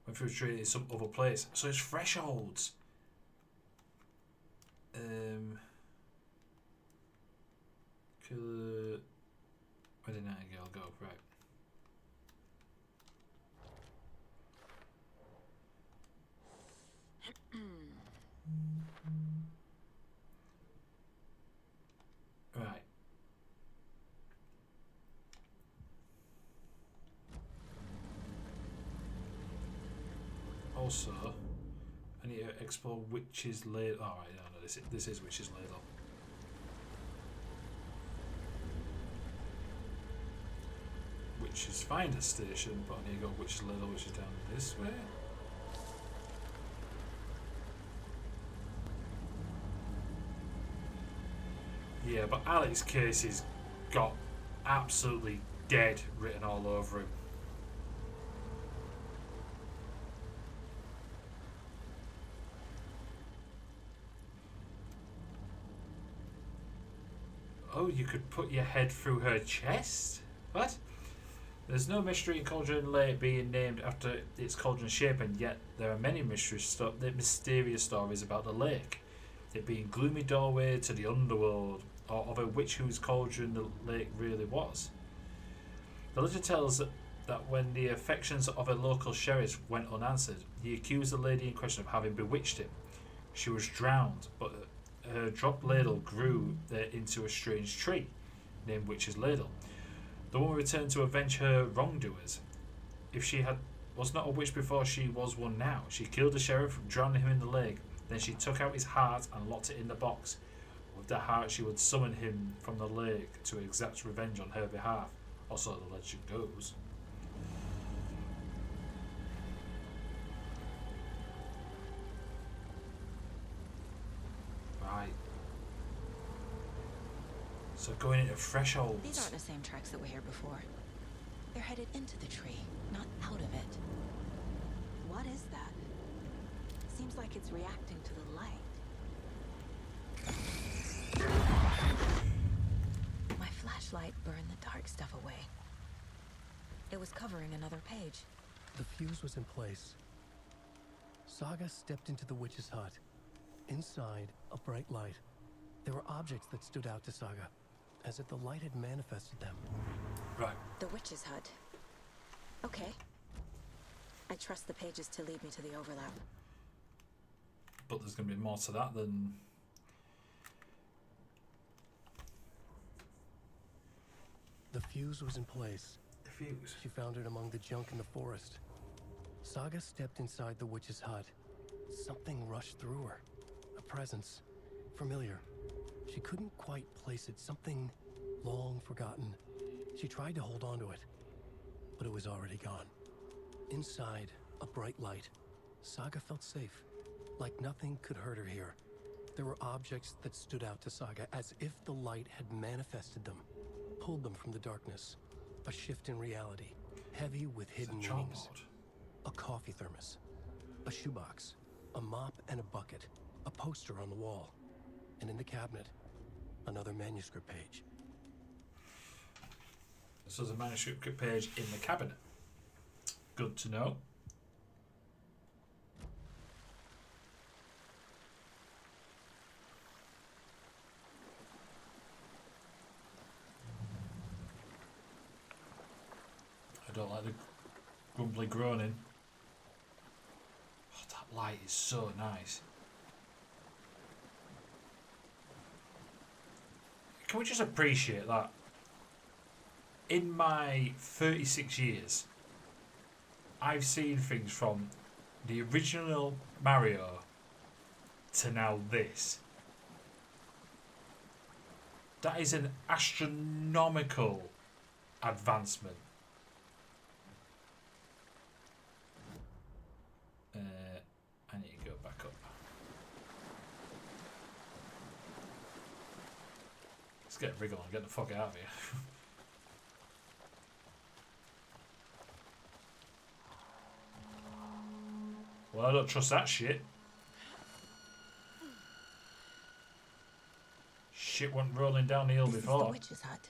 Went through a tree in some other place. So it's thresholds. Where did Nightingale go? Right. Right. Also, I need to explore Witch's Ladle. Oh, right, no, this is Witch's Ladle. Witch's Finder Station, but I need to go Witch's Ladle, which is down this way. Yeah, but Alex's case has got absolutely dead written all over him. Oh, you could put your head through her chest? What? There's no mystery in Cauldron Lake being named after its cauldron shape, and yet there are many mysterious stories about the lake. It being gloomy doorway to the underworld, or of a witch whose cauldron the lake really was. The legend tells that when the affections of a local sheriff went unanswered, he accused the lady in question of having bewitched him. She was drowned, but her dropped ladle grew into a strange tree, named Witch's Ladle. The woman returned to avenge her wrongdoers. If she was not a witch before, she was one now. She killed the sheriff, drowning him in the lake. Then she took out his heart and locked it in the box. With the heart, she would summon him from the lake to exact revenge on her behalf. Or so the legend goes. Right. So going into thresholds. These aren't the same tracks that were here before. They're headed into the tree, not out of it. What is that? Seems like it's reacting to the light. My flashlight burned the dark stuff away. It was covering another page. The fuse was in place. Saga stepped into the witch's hut. Inside, a bright light. There were objects that stood out to Saga, as if the light had manifested them. Right. The witch's hut. Okay. I trust the pages to lead me to the overlap. But there's going to be more to that than The fuse was in place. The fuse? She found it among the junk in the forest. Saga stepped inside the witch's hut. Something rushed through her. A presence. Familiar. She couldn't quite place it. Something long forgotten. She tried to hold on to it, but it was already gone. Inside, a bright light. Saga felt safe, like nothing could hurt her here. There were objects that stood out to Saga as if the light had manifested them, pulled them from the darkness. A shift in reality, heavy with hidden meanings. A coffee thermos, a shoebox, a mop and a bucket, a poster on the wall, and in the cabinet, another manuscript page. So there's a manuscript page in the cabinet. Good to know. I don't like the grumbly groaning. Oh, that light is so nice. Can we just appreciate that? In my 36 years, I've seen things from the original Mario to now this. That is an astronomical advancement. I need to go back up. Let's get a rig on and get the fuck out of here. Well, I don't trust that shit. Shit went rolling down the hill before. This is the witch's hut.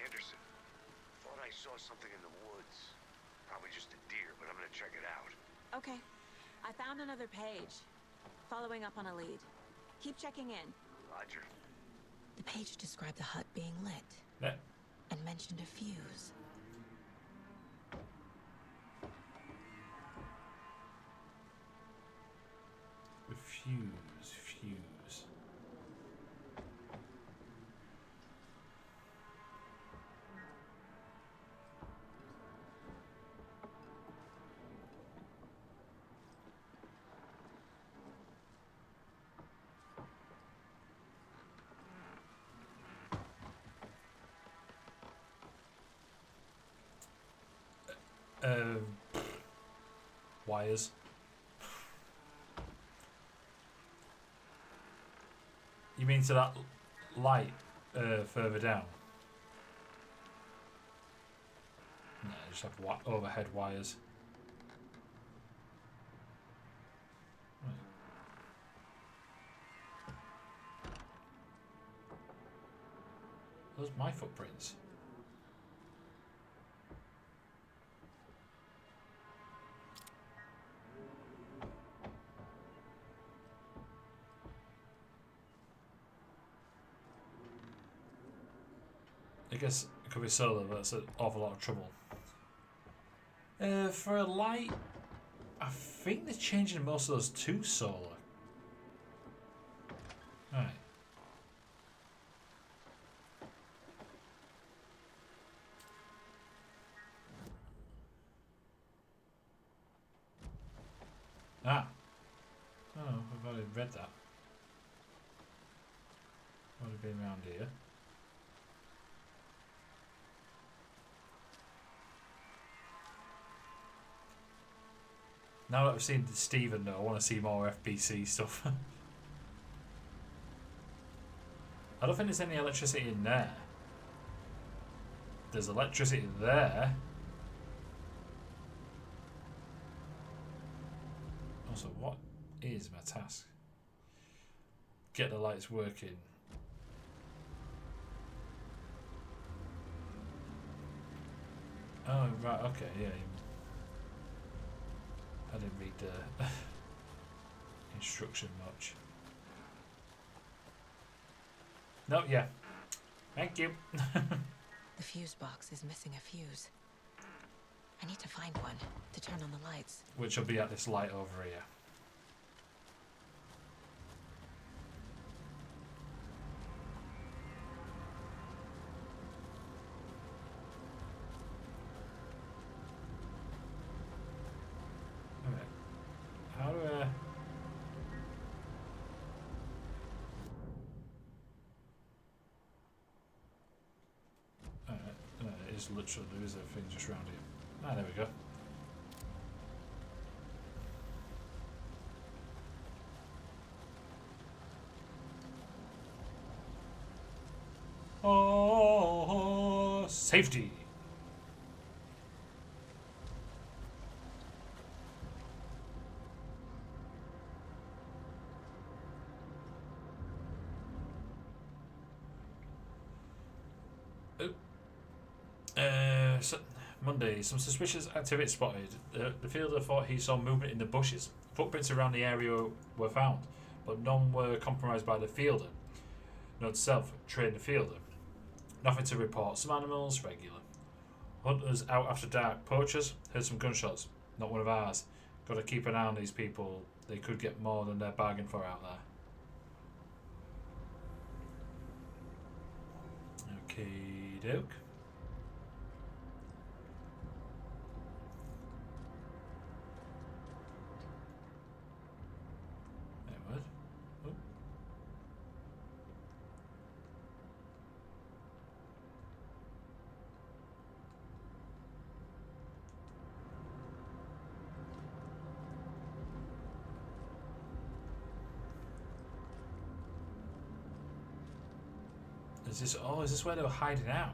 Anderson, thought I saw something in the woods. Probably just a deer, but I'm gonna check it out. Okay. I found another page. Following up on a lead. Keep checking in. Roger. The page described the hut being lit. Yeah. And mentioned a fuse. Fuse. Wires. You mean to that light further down? No, just have overhead wires. Right. Those are my footprints. I guess it could be solar, but that's an awful lot of trouble. For a light, I think they're changing most of those to solar. Right. Ah. Oh, I've already read that. Already been around here. Now that I've seen Stephen, though, I want to see more FBC stuff. I don't think there's any electricity in there. There's electricity there. Also, what is my task? Get the lights working. Oh, right, okay, yeah. I didn't read the instruction much. No, yeah. Thank you. The fuse box is missing a fuse. I need to find one to turn on the lights. Which will be at this light over here. is literally there is a thing just around here. Ah, there we go. Oh, safety. Monday, some suspicious activity spotted. The fielder thought he saw movement in the bushes. Footprints around the area were found, but none were compromised by the fielder. Note self, trained the fielder. Nothing to report. Some animals, regular. Hunters out after dark. Poachers, heard some gunshots. Not one of ours. Got to keep an eye on these people. They could get more than they're bargained for out there. Okay, doke. Is this where they were hiding out?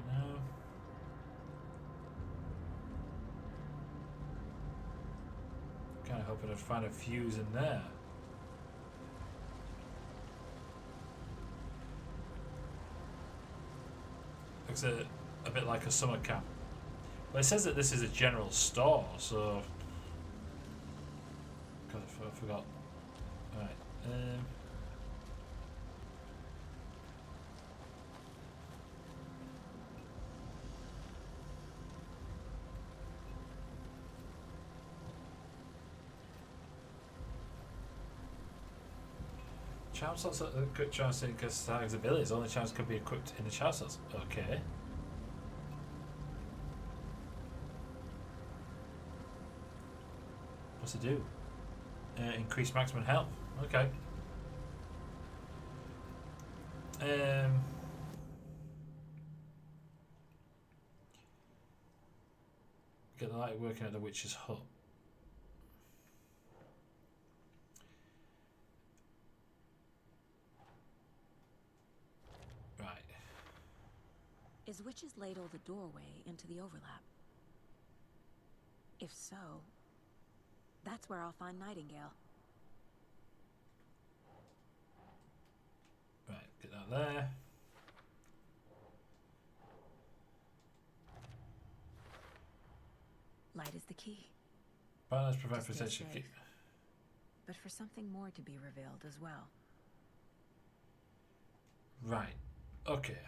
No. Kind of hoping I'd find a fuse in there. Looks a bit like a summer camp. But it says that this is a general store, so... God, I forgot. Alright. Charm slots are equipped charm to increase Starg's abilities. Only charms can be equipped in the charm slots. Okay. What's it do? Increase maximum health. Okay. Get the light working at the witch's hut. Right. Is Witch's Ladle the doorway into the overlap? If so, that's where I'll find Nightingale. Right, get that there. Light is the key. Balance prevent To stay protection. safe. But for something more to be revealed as well. Right. Okay.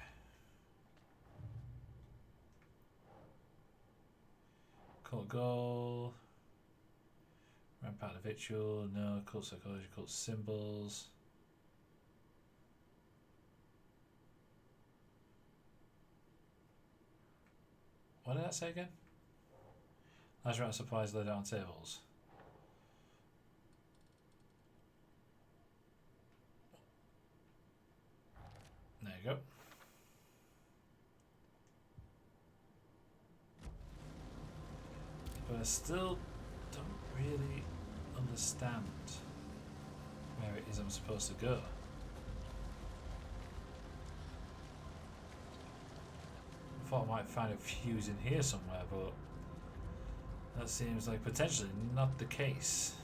Cult goal. Rampart of Victual. No. Cult psychology. Cult symbols. What did that say again? Large amount of supplies laid out on tables. There you go. But I still don't really understand where it is I'm supposed to go. I thought I might find a fuse in here somewhere, but that seems like potentially not the case.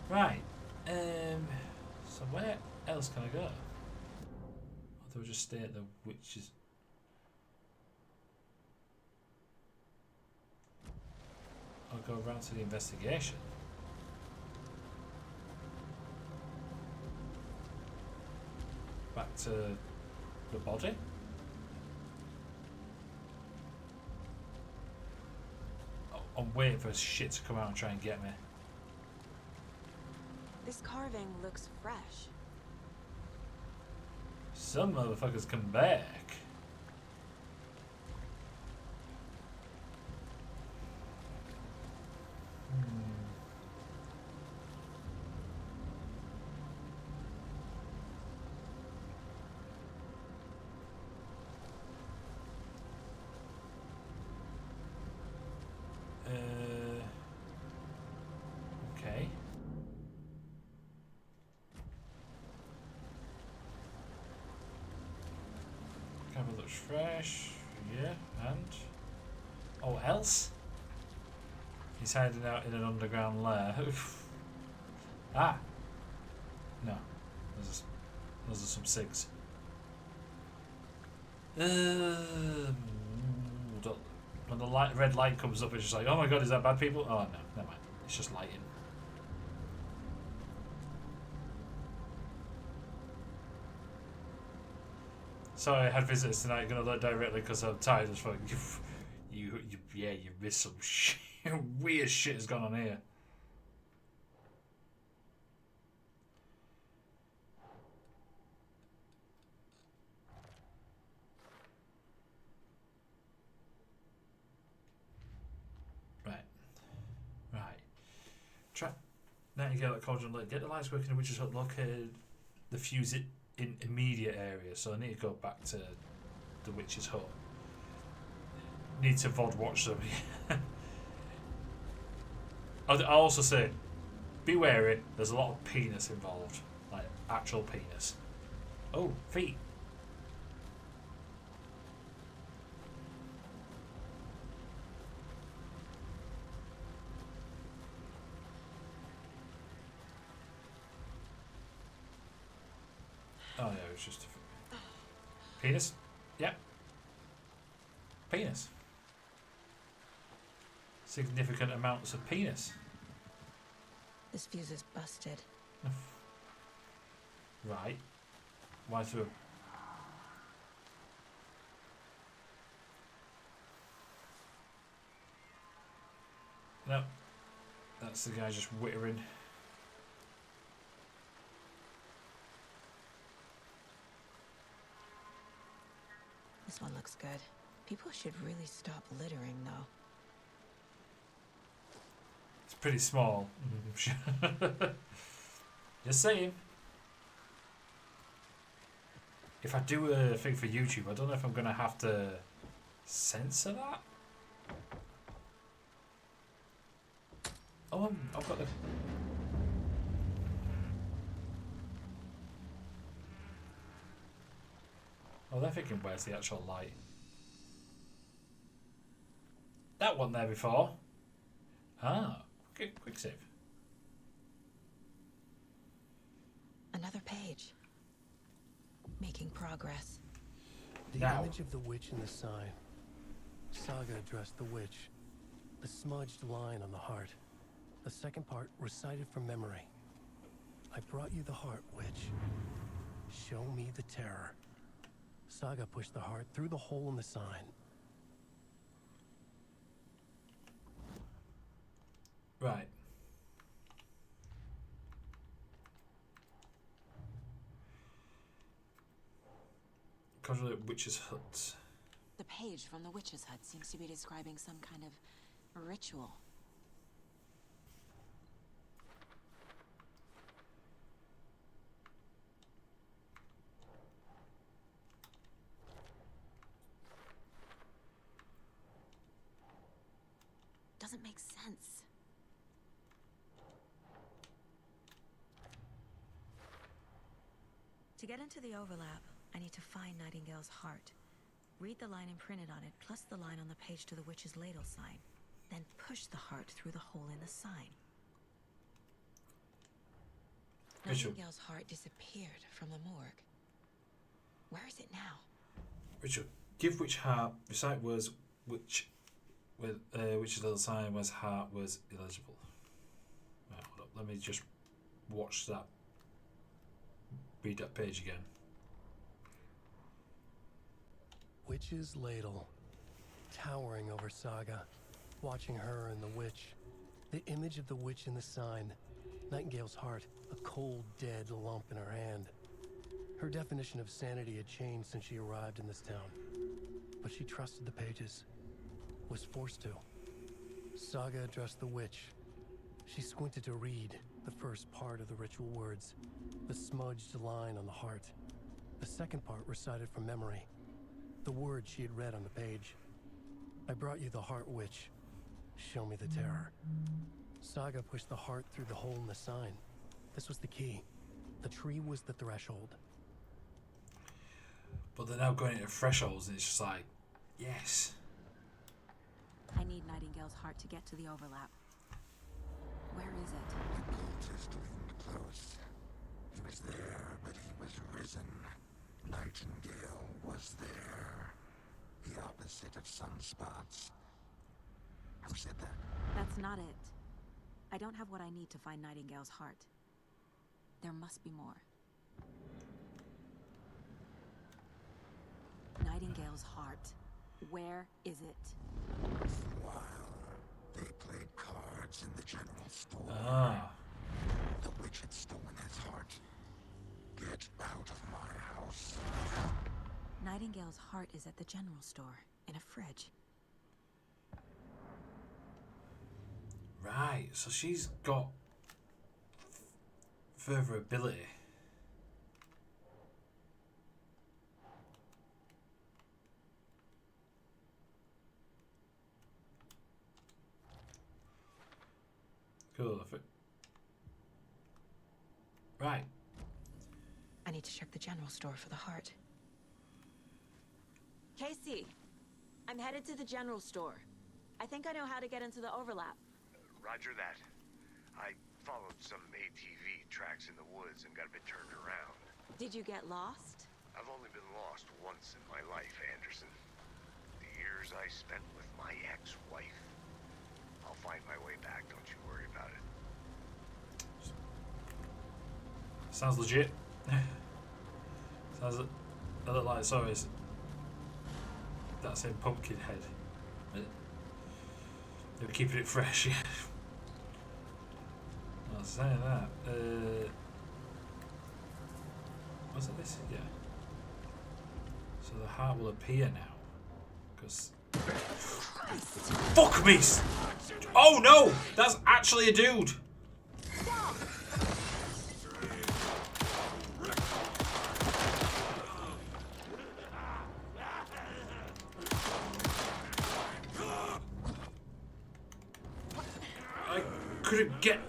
Right. So where else can I go? Or do I just stay at the witch's? I'll go around to the investigation. Back to the body. I'm waiting for shit to come out and try and get me. This carving looks fresh. Some motherfuckers come back. Okay. Camera looks fresh. Yeah, and oh, else? He's hiding out in an underground lair. Ah, no, those are some cigs. When the red light comes up, it's just like, oh my god, is that bad people? Oh no, never mind. It's just lighting. Sorry, I had visitors tonight. Gonna look directly because I'm tired as fuck. You missed some shit. Weird shit has gone on here. Right. Trap Nightingale at Cauldron Lake. Get the lights working in Witch's Hut. Locate the fuse it in immediate area. So I need to go back to the Witch's Hut. Need to VOD watch them. I'll also say, be wary. There's a lot of penis involved, like actual penis. Oh, feet. Oh yeah, it's just a penis. Yeah. Penis. Significant amounts of penis. This fuse is busted. Right. Why through? No. That's the guy just wittering. This one looks good. People should really stop littering, though. It's pretty small. Just saying. If I do a thing for YouTube, I don't know if I'm going to have to censor that. Oh, I've got the... Oh, they're thinking, where's the actual light? That wasn't there before. Ah, okay, quick save. Another page. Making progress. The image of the witch in the sign. Saga addressed the witch. The smudged line on the heart. The second part recited from memory. I brought you the heart, witch. Show me the terror. Saga pushed the heart through the hole in the sign. Right. Conjure Witch's Hut. The page from the Witch's Hut seems to be describing some kind of ritual. Doesn't make sense. To get into the overlap, I need to find Nightingale's heart. Read the line imprinted on it, plus the line on the page to the witch's ladle sign. Then push the heart through the hole in the sign. Nightingale's heart disappeared from the morgue. Where is it now? Richard, give which heart, recite words which with which little sign was heart was illegible. Right, hold up, let me just watch that. Read that page again. Witch's ladle, towering over Saga. watching her and the witch. The image of the witch in the sign. Nightingale's heart, a cold, dead lump in her hand. Her definition of sanity had changed since she arrived in this town. But she trusted the pages. Was forced to. Saga addressed the witch. She squinted to read the first part of the ritual words, the smudged line on the heart. The second part recited from memory, the words she had read on the page. I brought you the heart, witch. Show me the terror. Saga pushed the heart through the hole in the sign. This was the key. The tree was the threshold. But they're now going into thresholds, and it's just like, yes. I need Nightingale's heart to get to the overlap. Where is it? The cult is getting close. He was there, but he was risen. Nightingale was there. The opposite of sunspots. Who said that? That's not it. I don't have what I need to find Nightingale's heart. There must be more. Nightingale's heart. Where is it? While they played cards in the general store, the witch had stolen his heart. Get out of my house. Nightingale's heart is at the general store, in a fridge. Right, so she's got further ability. Cool. Right. I need to check the general store for the heart. Casey, I'm headed to the general store. I think I know how to get into the overlap. Roger that. I followed some ATV tracks in the woods and got a bit turned around. Did you get lost? I've only been lost once in my life, Anderson. The years I spent with my ex-wife. I'll find my way back, don't you worry about it. Sounds legit. Sounds a little like, sorry, that's in Pumpkinhead. They were keeping it fresh, yeah. I was saying that. Was it this? Yeah. So the heart will appear now. Because... Fuck me! Oh no! That's actually a dude! I couldn't get...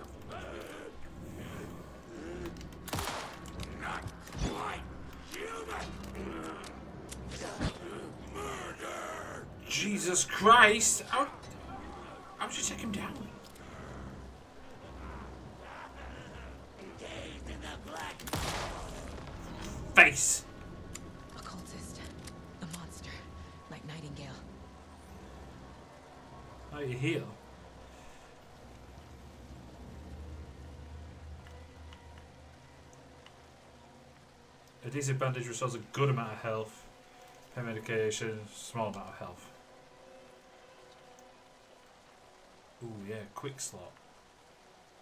Jesus Christ! How did you take him down? Face! Occultist. A monster. Like Nightingale. How do you heal? Adhesive bandage restores a good amount of health. Pain medication, small amount of health. Ooh, yeah, quick slot.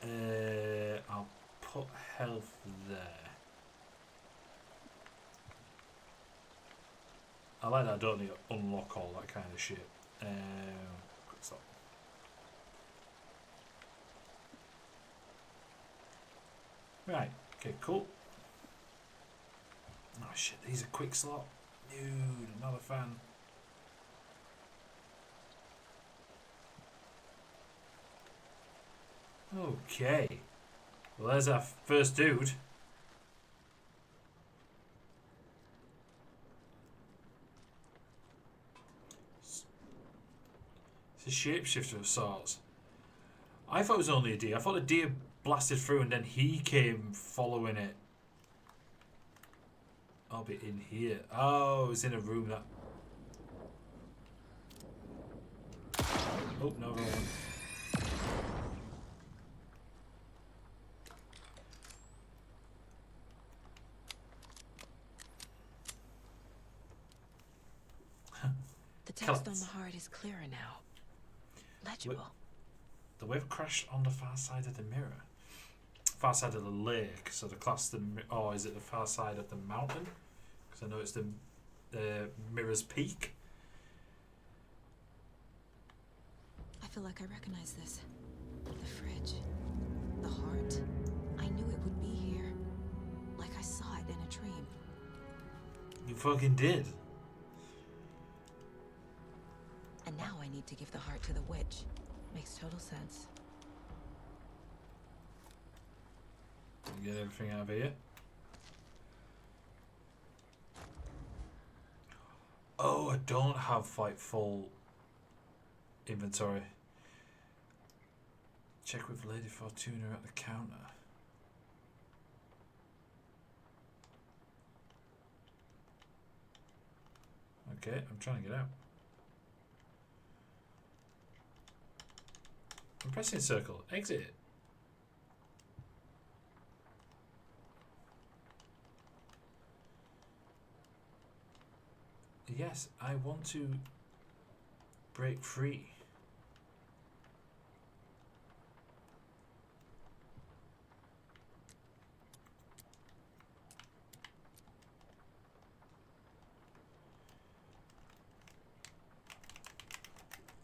I'll put health there. I like that I don't need to unlock all that kind of shit. Quick slot. Right, okay, cool. Oh shit, these are quick slot. Nude, not a fan. Okay. Well, there's our first dude. It's a shapeshifter of sorts. I thought it was only a deer. I thought a deer blasted through and then he came following it. I'll be in here. Oh, it's in a room that... Oh, no, wrong one. The text on the heart is clearer now. legible. The wave crashed on the far side of the mirror. Far side of the lake, so the class the... Or is it the far side of the mountain? Because I know it's the mirror's peak. I feel like I recognize this. The fridge. The heart. I knew it would be here. Like I saw it in a dream. You fucking did. And now I need to give the heart to the witch. Makes total sense. Get everything out of here. Oh, I don't have like full inventory. Check with Lady Fortuna at the counter. Okay, I'm trying to get out. I'm pressing circle. Exit. Yes, I want to break free.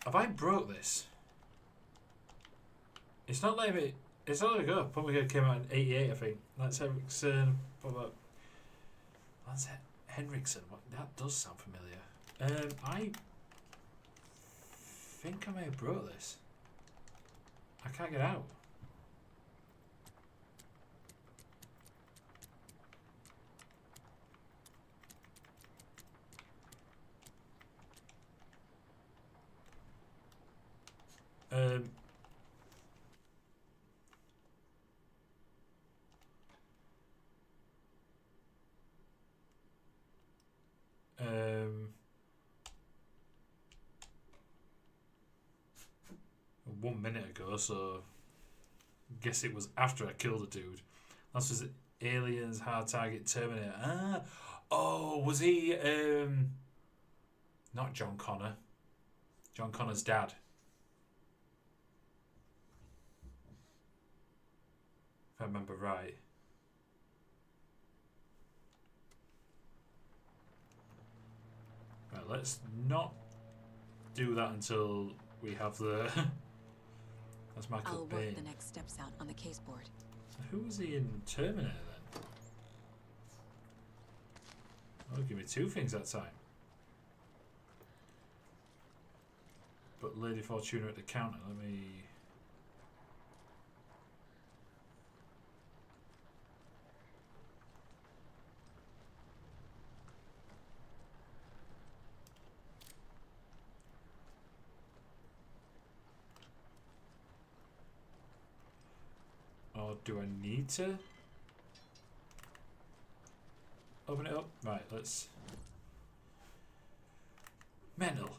Have I broke this? It's not letting me. It's not letting me go. Pumpkin came out in '88, I think. Lance Henriksen. Lance Henriksen. What? That does sound familiar. I think I may have broke this. I can't get out. One minute ago, so guess it was after I killed a dude. That was Aliens, Hard Target, Terminator. Ah, oh, was he not John Connor? John Connor's dad. If I remember right. Right, let's not do that until we have the... That's Michael I'll Bay. work the next steps out on the case board. So who was he in Terminator then? Oh, give me two things that time. But Lady Fortuna at the counter, let me... Or do I need to open it up? Right, let's... Mental.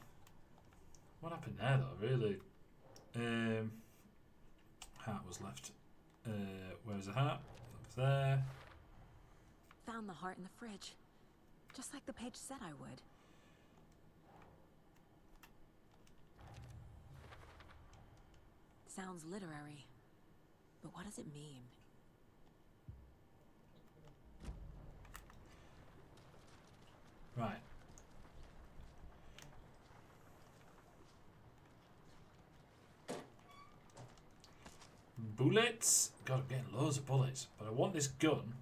What happened there though, really? Heart was left. Where's the heart? It was there. Found the heart in the fridge. Just like the page said I would. Sounds literary. But what does it mean? Right. Bullets? God, I'm getting loads of bullets. But I want this gun.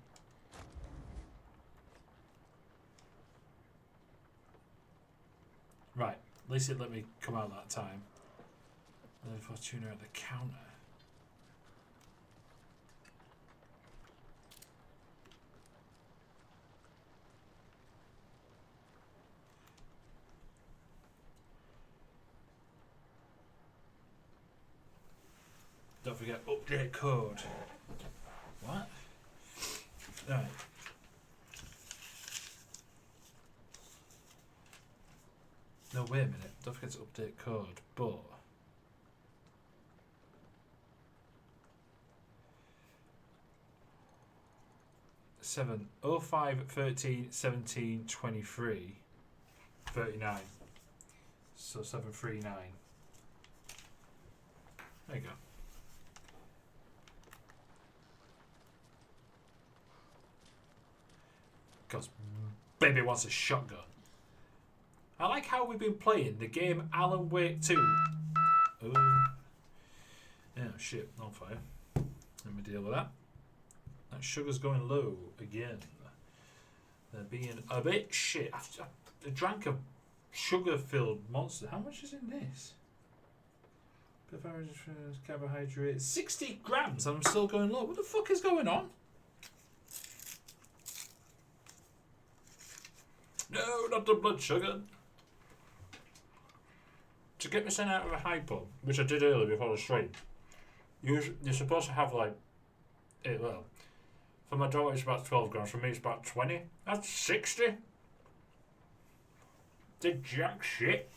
Right. At least it let me come out that time. Lady Fortuna at the counter. Don't forget update code. What? Right. No, wait a minute. Don't forget to update code, but... Seven 05 13 17 23 39. So 739. There you go. Because baby wants a shotgun. I like how we've been playing the game Alan Wake 2. Oh. Yeah, shit, on fire. Let me deal with that. That sugar's going low again. They're being a bit shit. I drank a sugar-filled monster. How much is in this? Carbohydrates. 60 grams. I'm still going low. What the fuck is going on? No, not the blood sugar. To get me sent out of a hypo, which I did earlier before the stream, you're supposed to have like, well, for my daughter it's about 12 grams, for me it's about 20. That's 60. Did jack shit.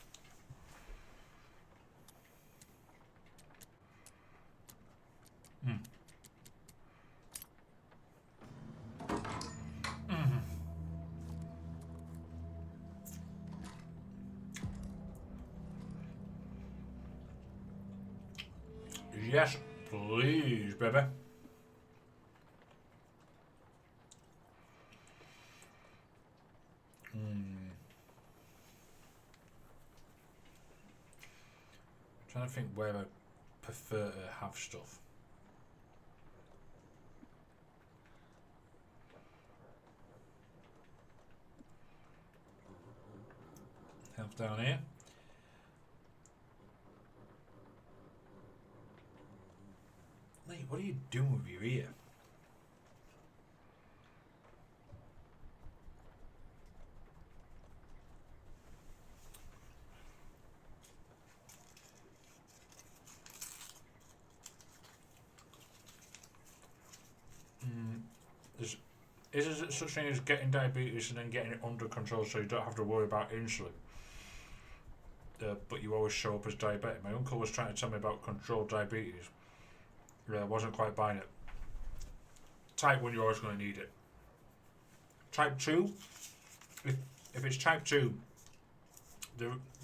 Yes, please, baby. Trying to think where I prefer to have stuff. Have down here. Lee, what are you doing with your ear? Is it such thing as getting diabetes and then getting it under control so you don't have to worry about insulin? But you always show up as diabetic. My uncle was trying to tell me about controlled diabetes. I wasn't quite buying it. Type 1, you're always going to need it. Type 2, if it's type 2,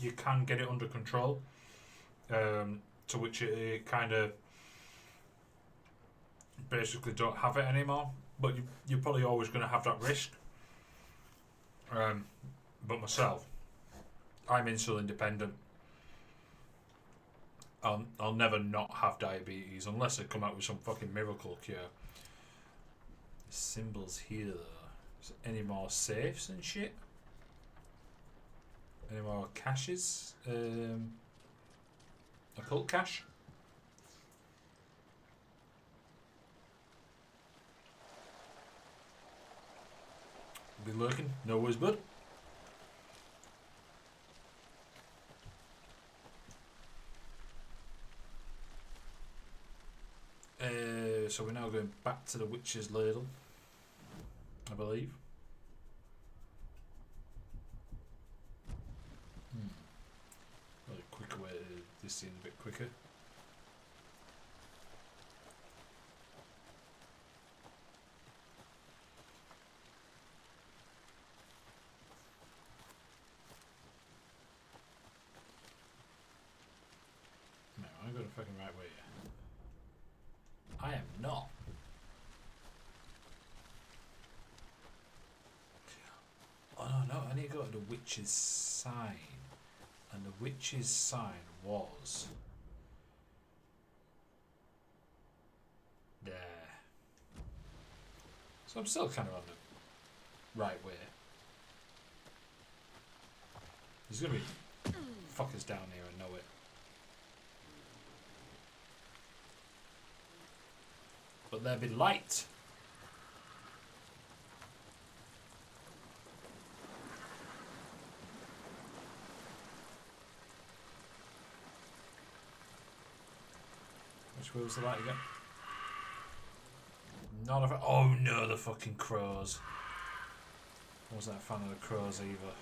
you can get it under control, to which it kind of basically don't have it anymore. But you're probably always going to have that risk. But myself, I'm insulin dependent. I'll never not have diabetes unless they come out with some fucking miracle cure. Symbols here though. Is there any more safes and shit? Any more caches? Occult cache? Be lurking, no worries, bud. So we're now going back to the witch's ladle, I believe. Well, a quicker way to this scene a bit quicker. No, I'm going the fucking right way. I am not. Oh no, I need to go to the witch's sign. And the witch's sign was there. So I'm still kind of on the right way. There's gonna be fuckers down here, I know it. But there be light. Which way was the light again? Not a oh no, the fucking crows. I wasn't a fan of the crows either.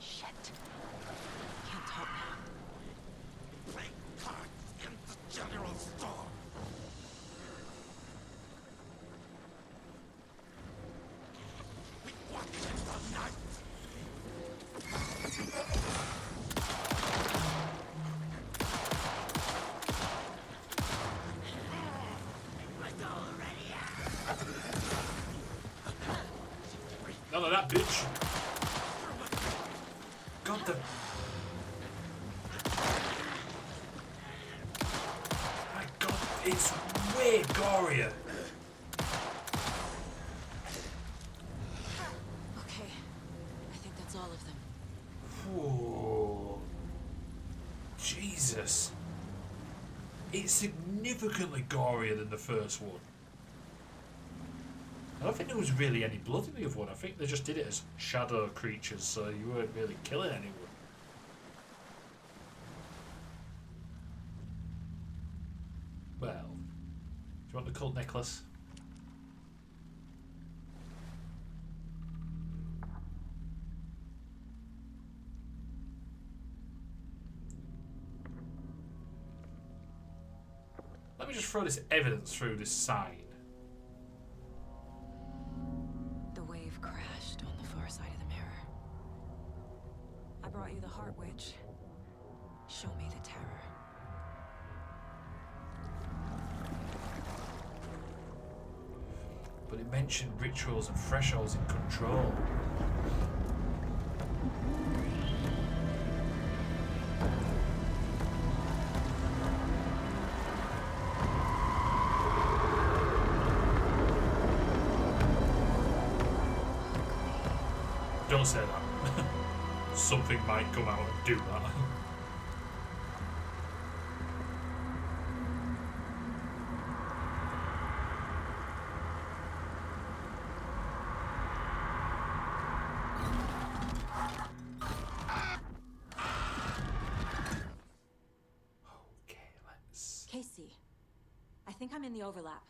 Shit. Can't talk now. Play cards in the general store. We watch in the night. that, bitch! God, my God, it's way gorier. Okay, I think that's all of them. Whoa. Jesus. It's significantly gorier than the first one. I don't think there was really any blood in the other one. I think they just did it as shadow creatures, so you weren't really killing anyone. Well, do you want the cult necklace? Let me just throw this evidence through this sign. The wave crashed on the far side of the mirror. I brought you the Heart Witch. Show me the terror. But it mentioned rituals and thresholds in control. Don't say that. Something might come out and do that. Casey, I think I'm in the overlap.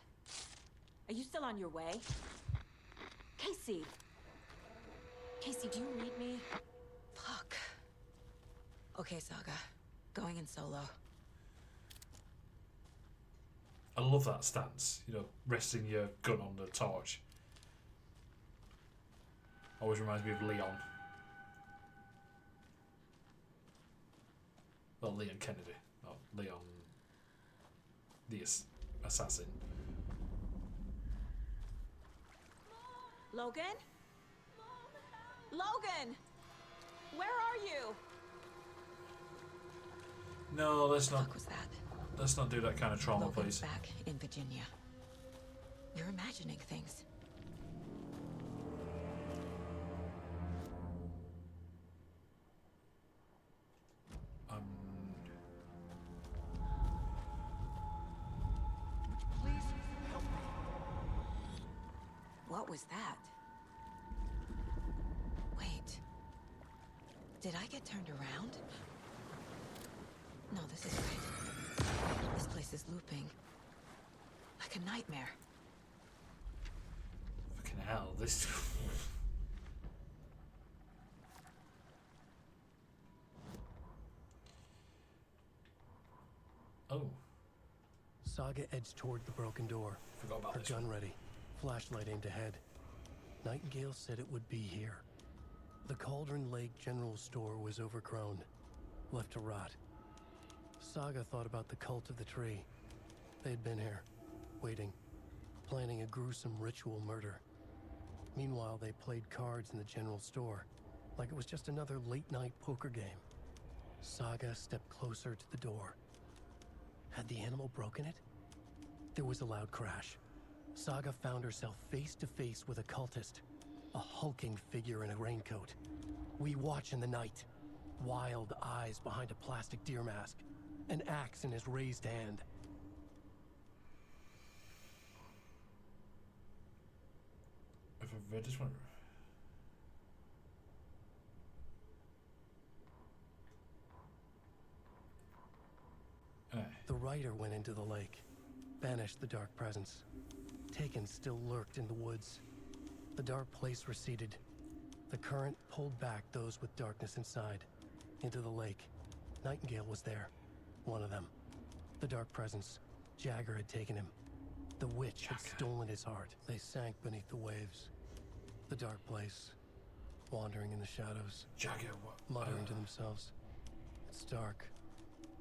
Are you still on your way? Casey! Casey, do you read me? Fuck. Okay, Saga. Going in solo. I love that stance, you know, resting your gun on the torch. Always reminds me of Leon. Well, Leon Kennedy, not Leon the assassin. Logan? Logan! Where are you? No, let's not. What the fuck was that? Let's not do that kind of trauma, Logan's please. back in Virginia. You're imagining things. Please help me. What was that? Wait. Did I get turned around? No, this is right. This place is looping. Like a nightmare. Fucking hell, this. Oh. Saga edged toward the broken door. Forgot about her this gun ready, flashlight aimed ahead. Nightingale said it would be here. The Cauldron Lake General Store was overgrown, left to rot. Saga thought about the cult of the tree. They had been here, waiting, planning a gruesome ritual murder. Meanwhile, they played cards in the general store, like it was just another late-night poker game. Saga stepped closer to the door. Had the animal broken it? There was a loud crash. Saga found herself face to face with a cultist, a hulking figure in a raincoat. We watch in the night. Wild eyes behind a plastic deer mask, an axe in his raised hand. If I've read this one. The rider went into the lake, banished the dark presence. Taken still lurked in the woods. The dark place receded. The current pulled back those with darkness inside, into the lake. Nightingale was there, one of them. The dark presence, Jagger had taken him. The witch had stolen his heart. They sank beneath the waves. The dark place, wandering in the shadows. Jagger, muttering to themselves. It's dark.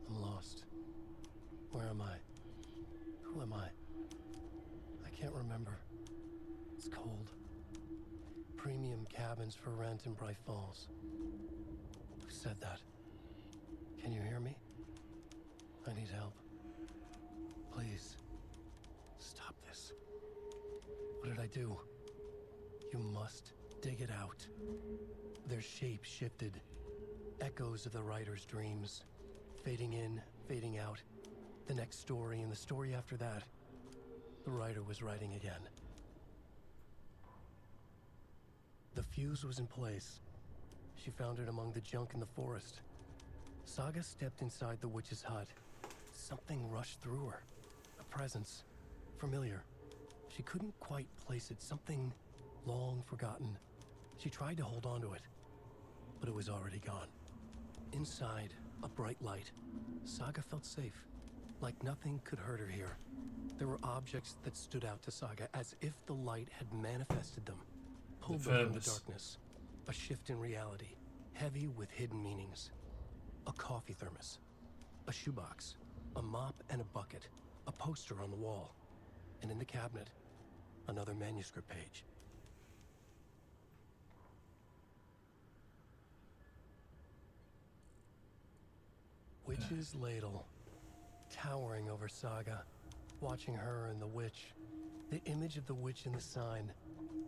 I'm lost. Where am I? Who am I? I can't remember. It's cold. Premium cabins decorations for rent in Bright Falls. Who said that? Can you hear me? I need help. Please. Stop this. What did I do? You must dig it out. Their shape shifted. Echoes of the writer's dreams. Fading in, fading out. The next story and the story after that. The writer was writing again. The fuse was in place. She found it among the junk in the forest. Saga stepped inside the witch's hut. Something rushed through her. A presence. Familiar. She couldn't quite place it. Something long forgotten. She tried to hold on to it, but it was already gone. Inside, a bright light. Saga felt safe. Like nothing could hurt her here. There were objects that stood out to Saga as if the light had manifested them. Pulled them from the darkness. A shift in reality, heavy with hidden meanings. A coffee thermos, a shoebox, a mop and a bucket, a poster on the wall, and in the cabinet, another manuscript page. Witch's ladle, towering over Saga, watching her and the witch. The image of the witch in the sign.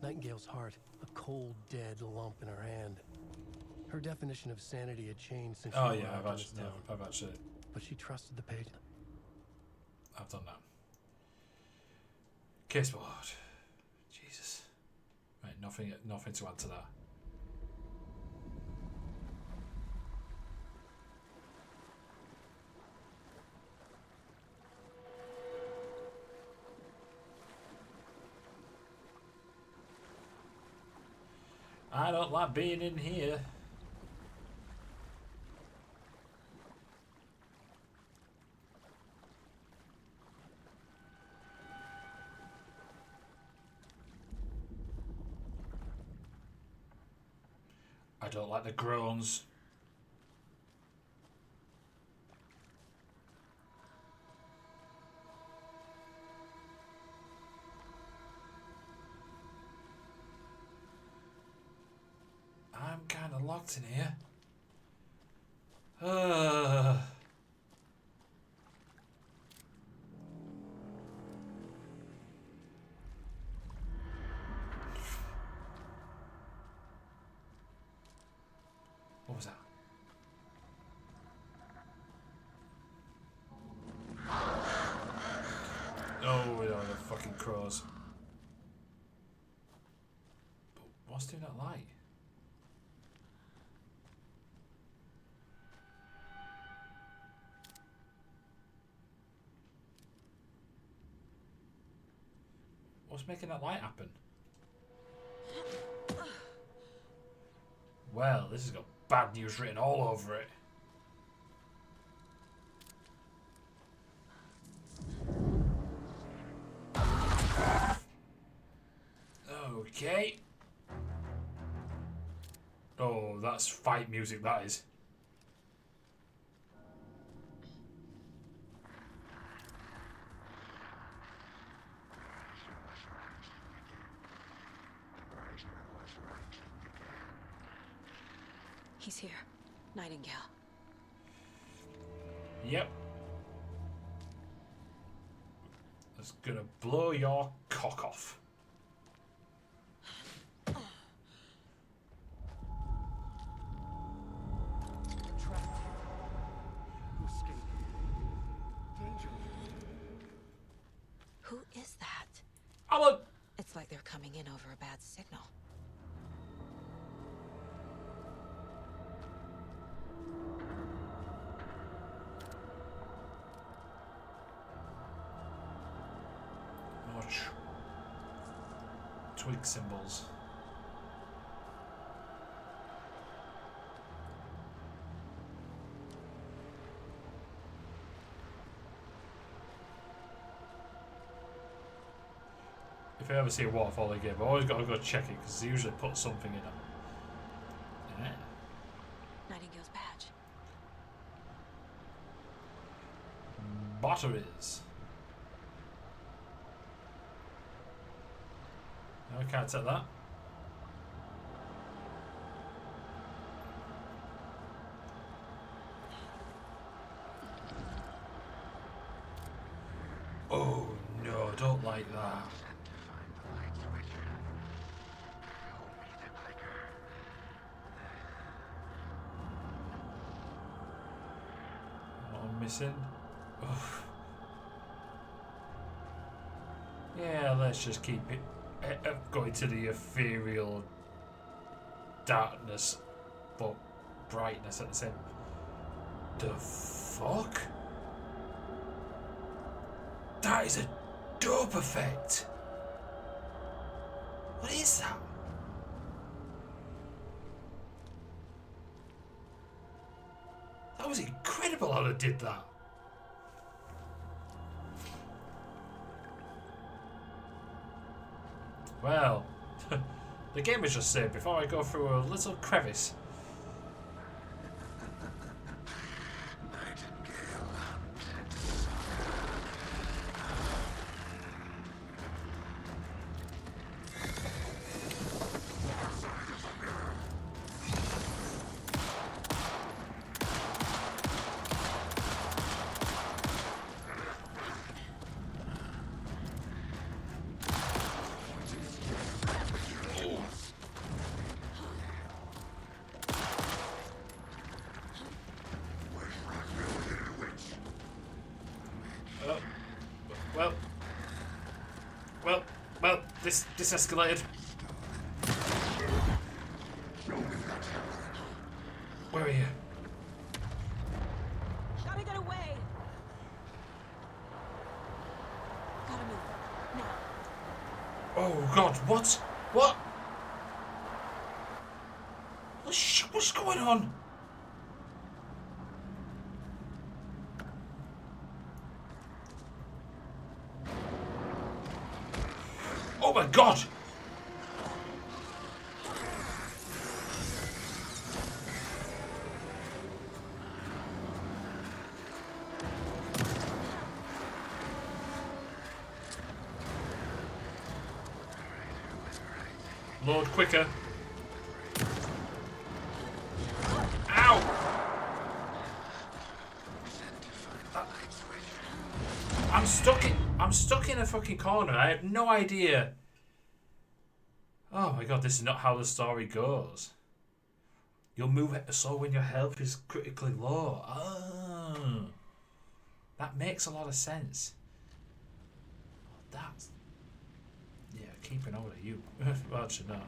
Nightingale's heart, a cold, dead lump in her hand. Her definition of sanity had changed since she arrived in this town. I've actually. But she trusted the page. I've done that. Caseboard. Jesus. Right, nothing to add to that. I don't like being in here. I don't like the groans. I'm kind of locked in here. What was that? Oh, we don't have fucking crows. But what's doing that light? What's making that light happen? Well, this has got bad news written all over it. Okay. Oh, that's fight music, that is. He's here. Nightingale. Yep. That's gonna blow your cock off. Who is that? Alan! It's like they're coming in over a bad signal. Watch. Twig symbols. If I ever see a waterfall again, I've always got to go check it because they usually put something in them. Yeah. Nightingale's badge. Batteries. No, I can't take that. I don't like that. What I'm missing? Ugh. Yeah, let's just keep it going to the ethereal darkness, but brightness at the same. The fuck? That is a dope effect. What is that? That was incredible how they did that. Well, the game was just saved before I go through a little crevice. Well, this escalated. Where are you? Gotta get away. Gotta move. Now. Oh God, what? What? What's going on? Oh my God! Load quicker. Ow! I'm stuck in a fucking corner. I have no idea. Oh my God, this is not how the story goes. You'll move it so when your health is critically low. Oh. That makes a lot of sense. That's... Yeah, keeping hold of you. Well, actually, no.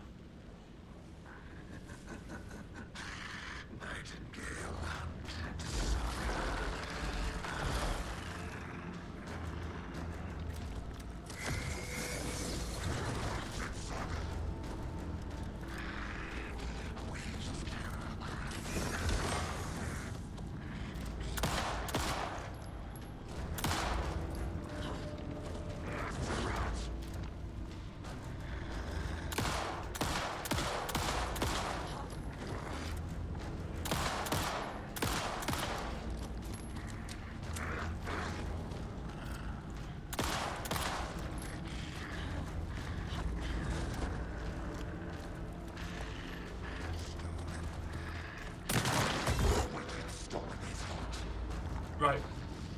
Right,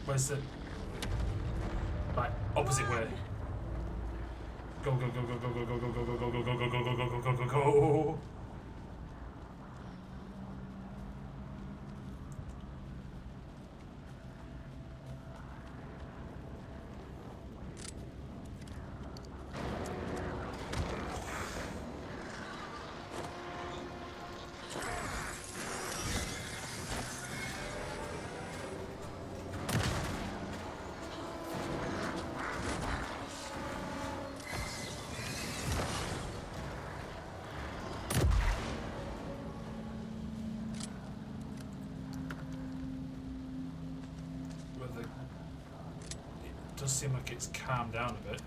where's the... Right, opposite way. Go, go, go, go, go, go, go, go, go, go, go, go, go, go, go, go, go, go, go, go. Does seem like it's calmed down a bit.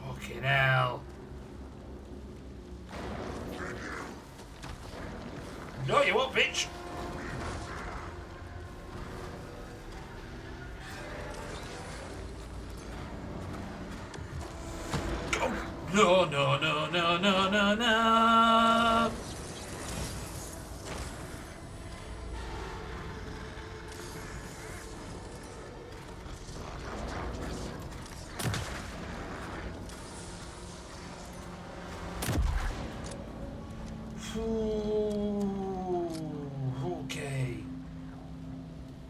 Fucking hell. No, you won't, bitch. Go. No, no, no, no, no, no, no.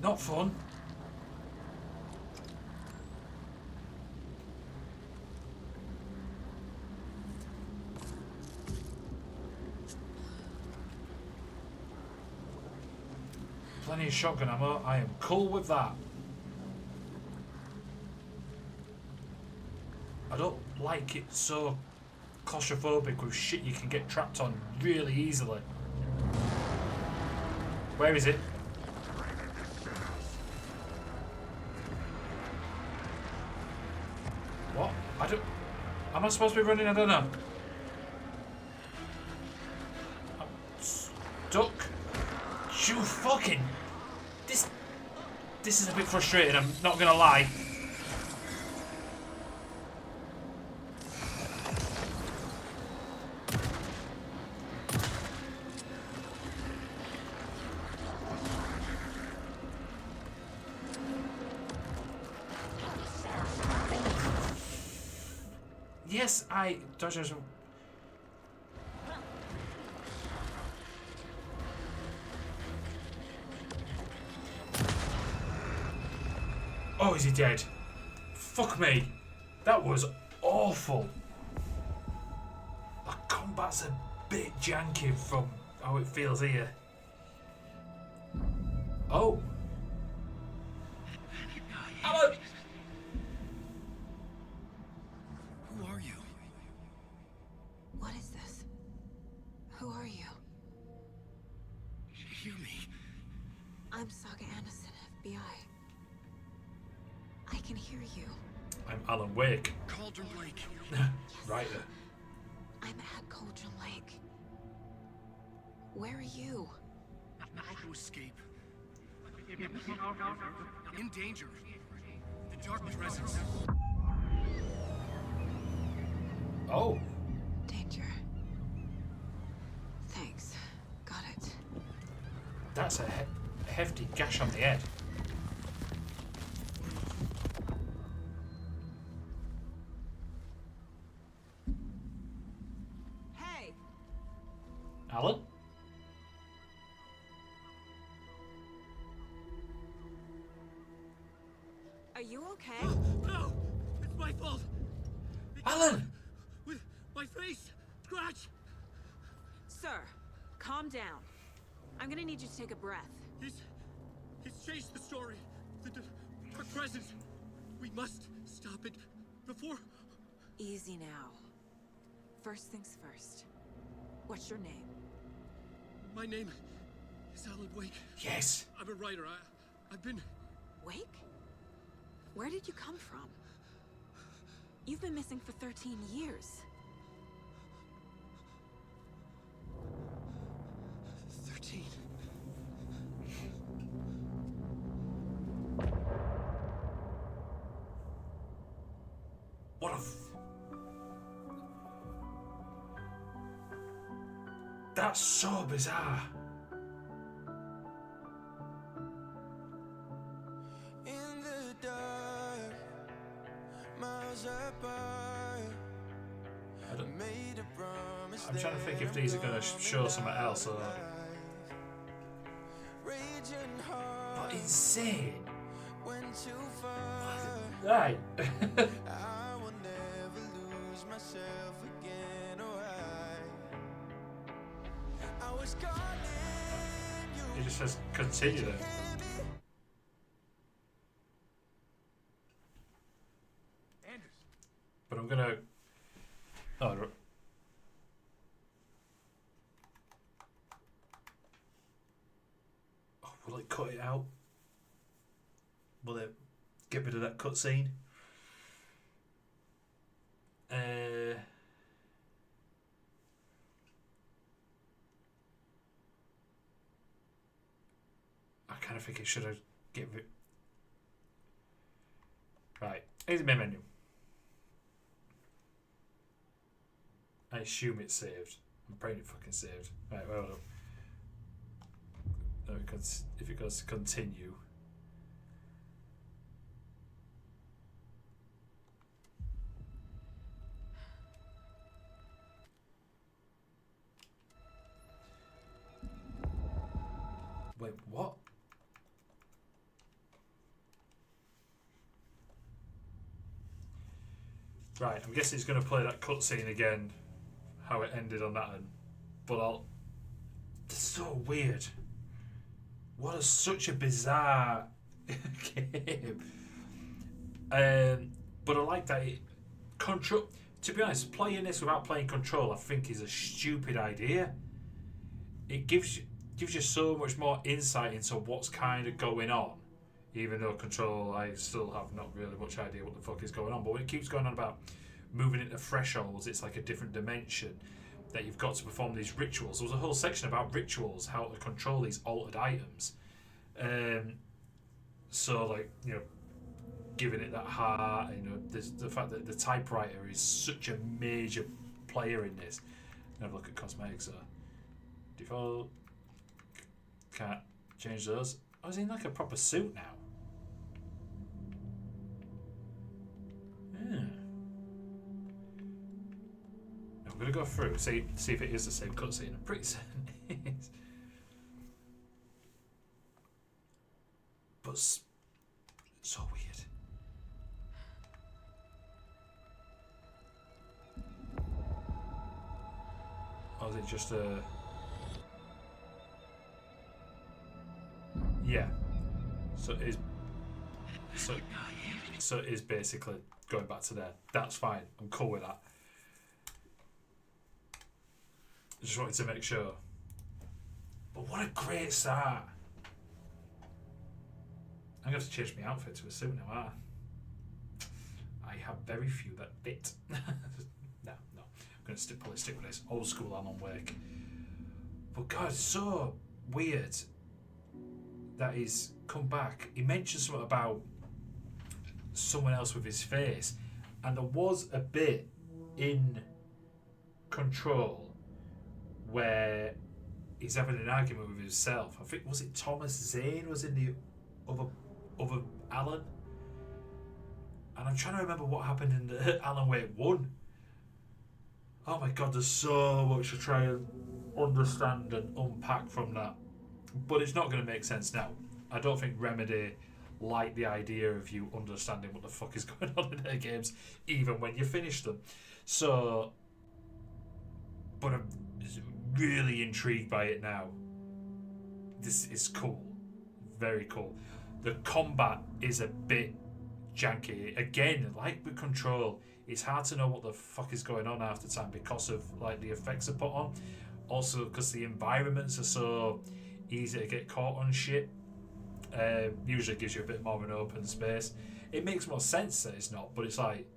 Not fun. Plenty of shotgun ammo. I am cool with that. I don't like it so claustrophobic with shit you can get trapped on really easily. Where is it? What? I don't... Am I supposed to be running? I don't know. I'm stuck. You fucking... This is a bit frustrating, I'm not gonna lie. Yes, I... Oh, is he dead? Fuck me. That was awful. The combat's a bit janky from how it feels here. Oh. Hello. Who are you? What is this? Who are you? Hear me. I'm Saga Anderson, FBI. I can hear you. I'm Alan Wake. Cauldron Lake. Writer. I'm at Cauldron Lake. Where are you? How to escape. In danger. The dark presence. Oh. Danger. Thanks. Got it. That's a hefty gash on the head. Hey! Alan? Are you okay? No! It's my fault! Alan! With my face! Scratch! Sir, calm down. I'm gonna need you to take a breath. He's changed the story. The dark presence. We must stop it before... Easy now. First things first. What's your name? My name is Alan Wake. Yes. I'm a writer. I've been... Wake? Where did you come from? You've been missing for 13 years. 13. What a... That's so bizarre. In the dark, miles apart. Made a promise. I'm trying to think if these are going to show something else or... But insane. Went too far. Right. I will never lose myself again. Oh, I was calling you. It just says continue then. But I'm gonna... Oh, will it cut it out? Will it get rid of that cutscene? I kind of think it should have get rid. Right, here's my menu. I assume it's saved. I'm praying it fucking saved. Right, well done. No, because if it goes to continue. Wait, what? Right, I'm guessing it's going to play that cutscene again, how it ended on that end. But it's so weird. What a such a bizarre game. But I like that Control. To be honest, playing this without playing Control, I think, is a stupid idea. It gives you so much more insight into what's kind of going on. Even though Control, I still have not really much idea what the fuck is going on. But when it keeps going on about moving into thresholds, it's like a different dimension that you've got to perform these rituals. There was a whole section about rituals, how to control these altered items. So, like, you know, giving it that heart, you know, the fact that the typewriter is such a major player in this. Have a look at cosmetics. Default. Can't change those. I was in like a proper suit now. Yeah. I'm gonna go through, see if it is the same cutscene. I'm pretty certain it is. But it's so weird. Or is it just a... Yeah. So it is... So it is basically going back to there. That's fine. I'm cool with that. I just wanted to make sure. But what a great start. I'm going to have to change my outfit to a suit now, aren't I? I have very few that fit. No. I'm going to probably stick with this old school Alan Wake. But God, it's so weird that he's come back. He mentioned something about someone else with his face, and there was a bit in Control where he's having an argument with himself. I think, was it Thomas Zane was in the other Alan? And I'm trying to remember what happened in the Alan Wake 1. Oh my God, there's so much to try and understand and unpack from that. But it's not going to make sense now. I don't think Remedy like the idea of you understanding what the fuck is going on in their games, even when you finish them. So, but I'm really intrigued by it now. This is cool. Very cool. The combat is a bit janky. Again, like with Control, it's hard to know what the fuck is going on half the time because of like the effects are put on. Also because the environments are so easy to get caught on shit. Usually gives you a bit more of an open space. It makes more sense that it's not, but it's like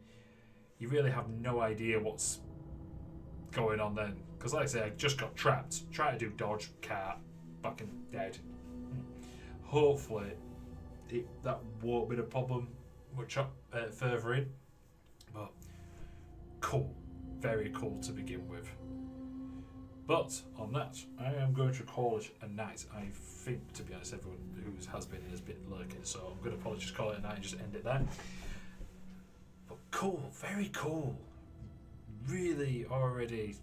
you really have no idea what's going on then. Because like I say, I just got trapped. Try to do dodge, cat, fucking dead. Hopefully that won't be the problem much further in. But cool. Very cool to begin with. But on that, I am going to call it a night. I think, to be honest, everyone who has been has been lurking, so I'm going to probably just call it a night and just end it there. But cool, very cool. Really already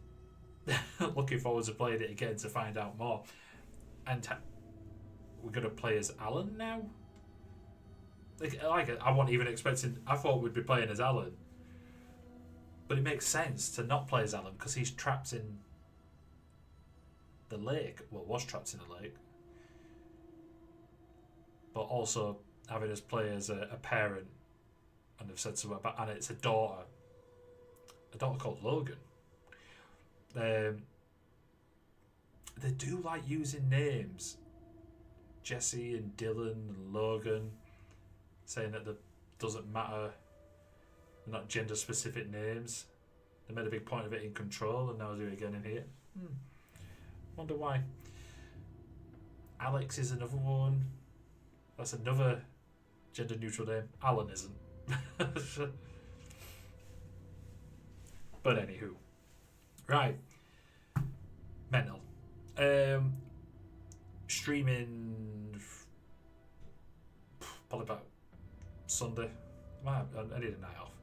looking forward to playing it again to find out more. And we're going to play as Alan now? I wasn't even expecting... I thought we'd be playing as Alan. But it makes sense to not play as Alan because he's trapped in the lake. Well, was trapped in the lake. But also having us play as a parent, and they've said something about, and it's a daughter called Logan. They do like using names, Jesse and Dylan and Logan, saying that it doesn't matter, they're not gender specific names. They made a big point of it in Control, and now they do it again in here. Wonder why. Alex is another one. That's another gender neutral name. Alan isn't. But anywho. Right. Mental. Streaming probably about Sunday. I need a night off.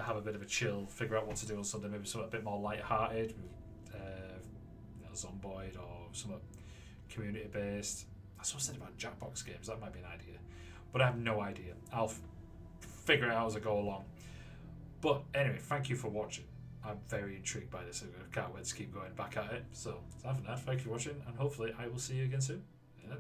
Have a bit of a chill, figure out what to do on Sunday, maybe something a bit more light-hearted, Zomboid or something community based. I sort of said about Jackbox games, that might be an idea, but I have no idea. I'll figure it out as I go along. But anyway, thank you for watching. I'm very intrigued by this. I can't wait to keep going back at it. So, other than that, thank you for watching, and hopefully I will see you again soon. Yeah.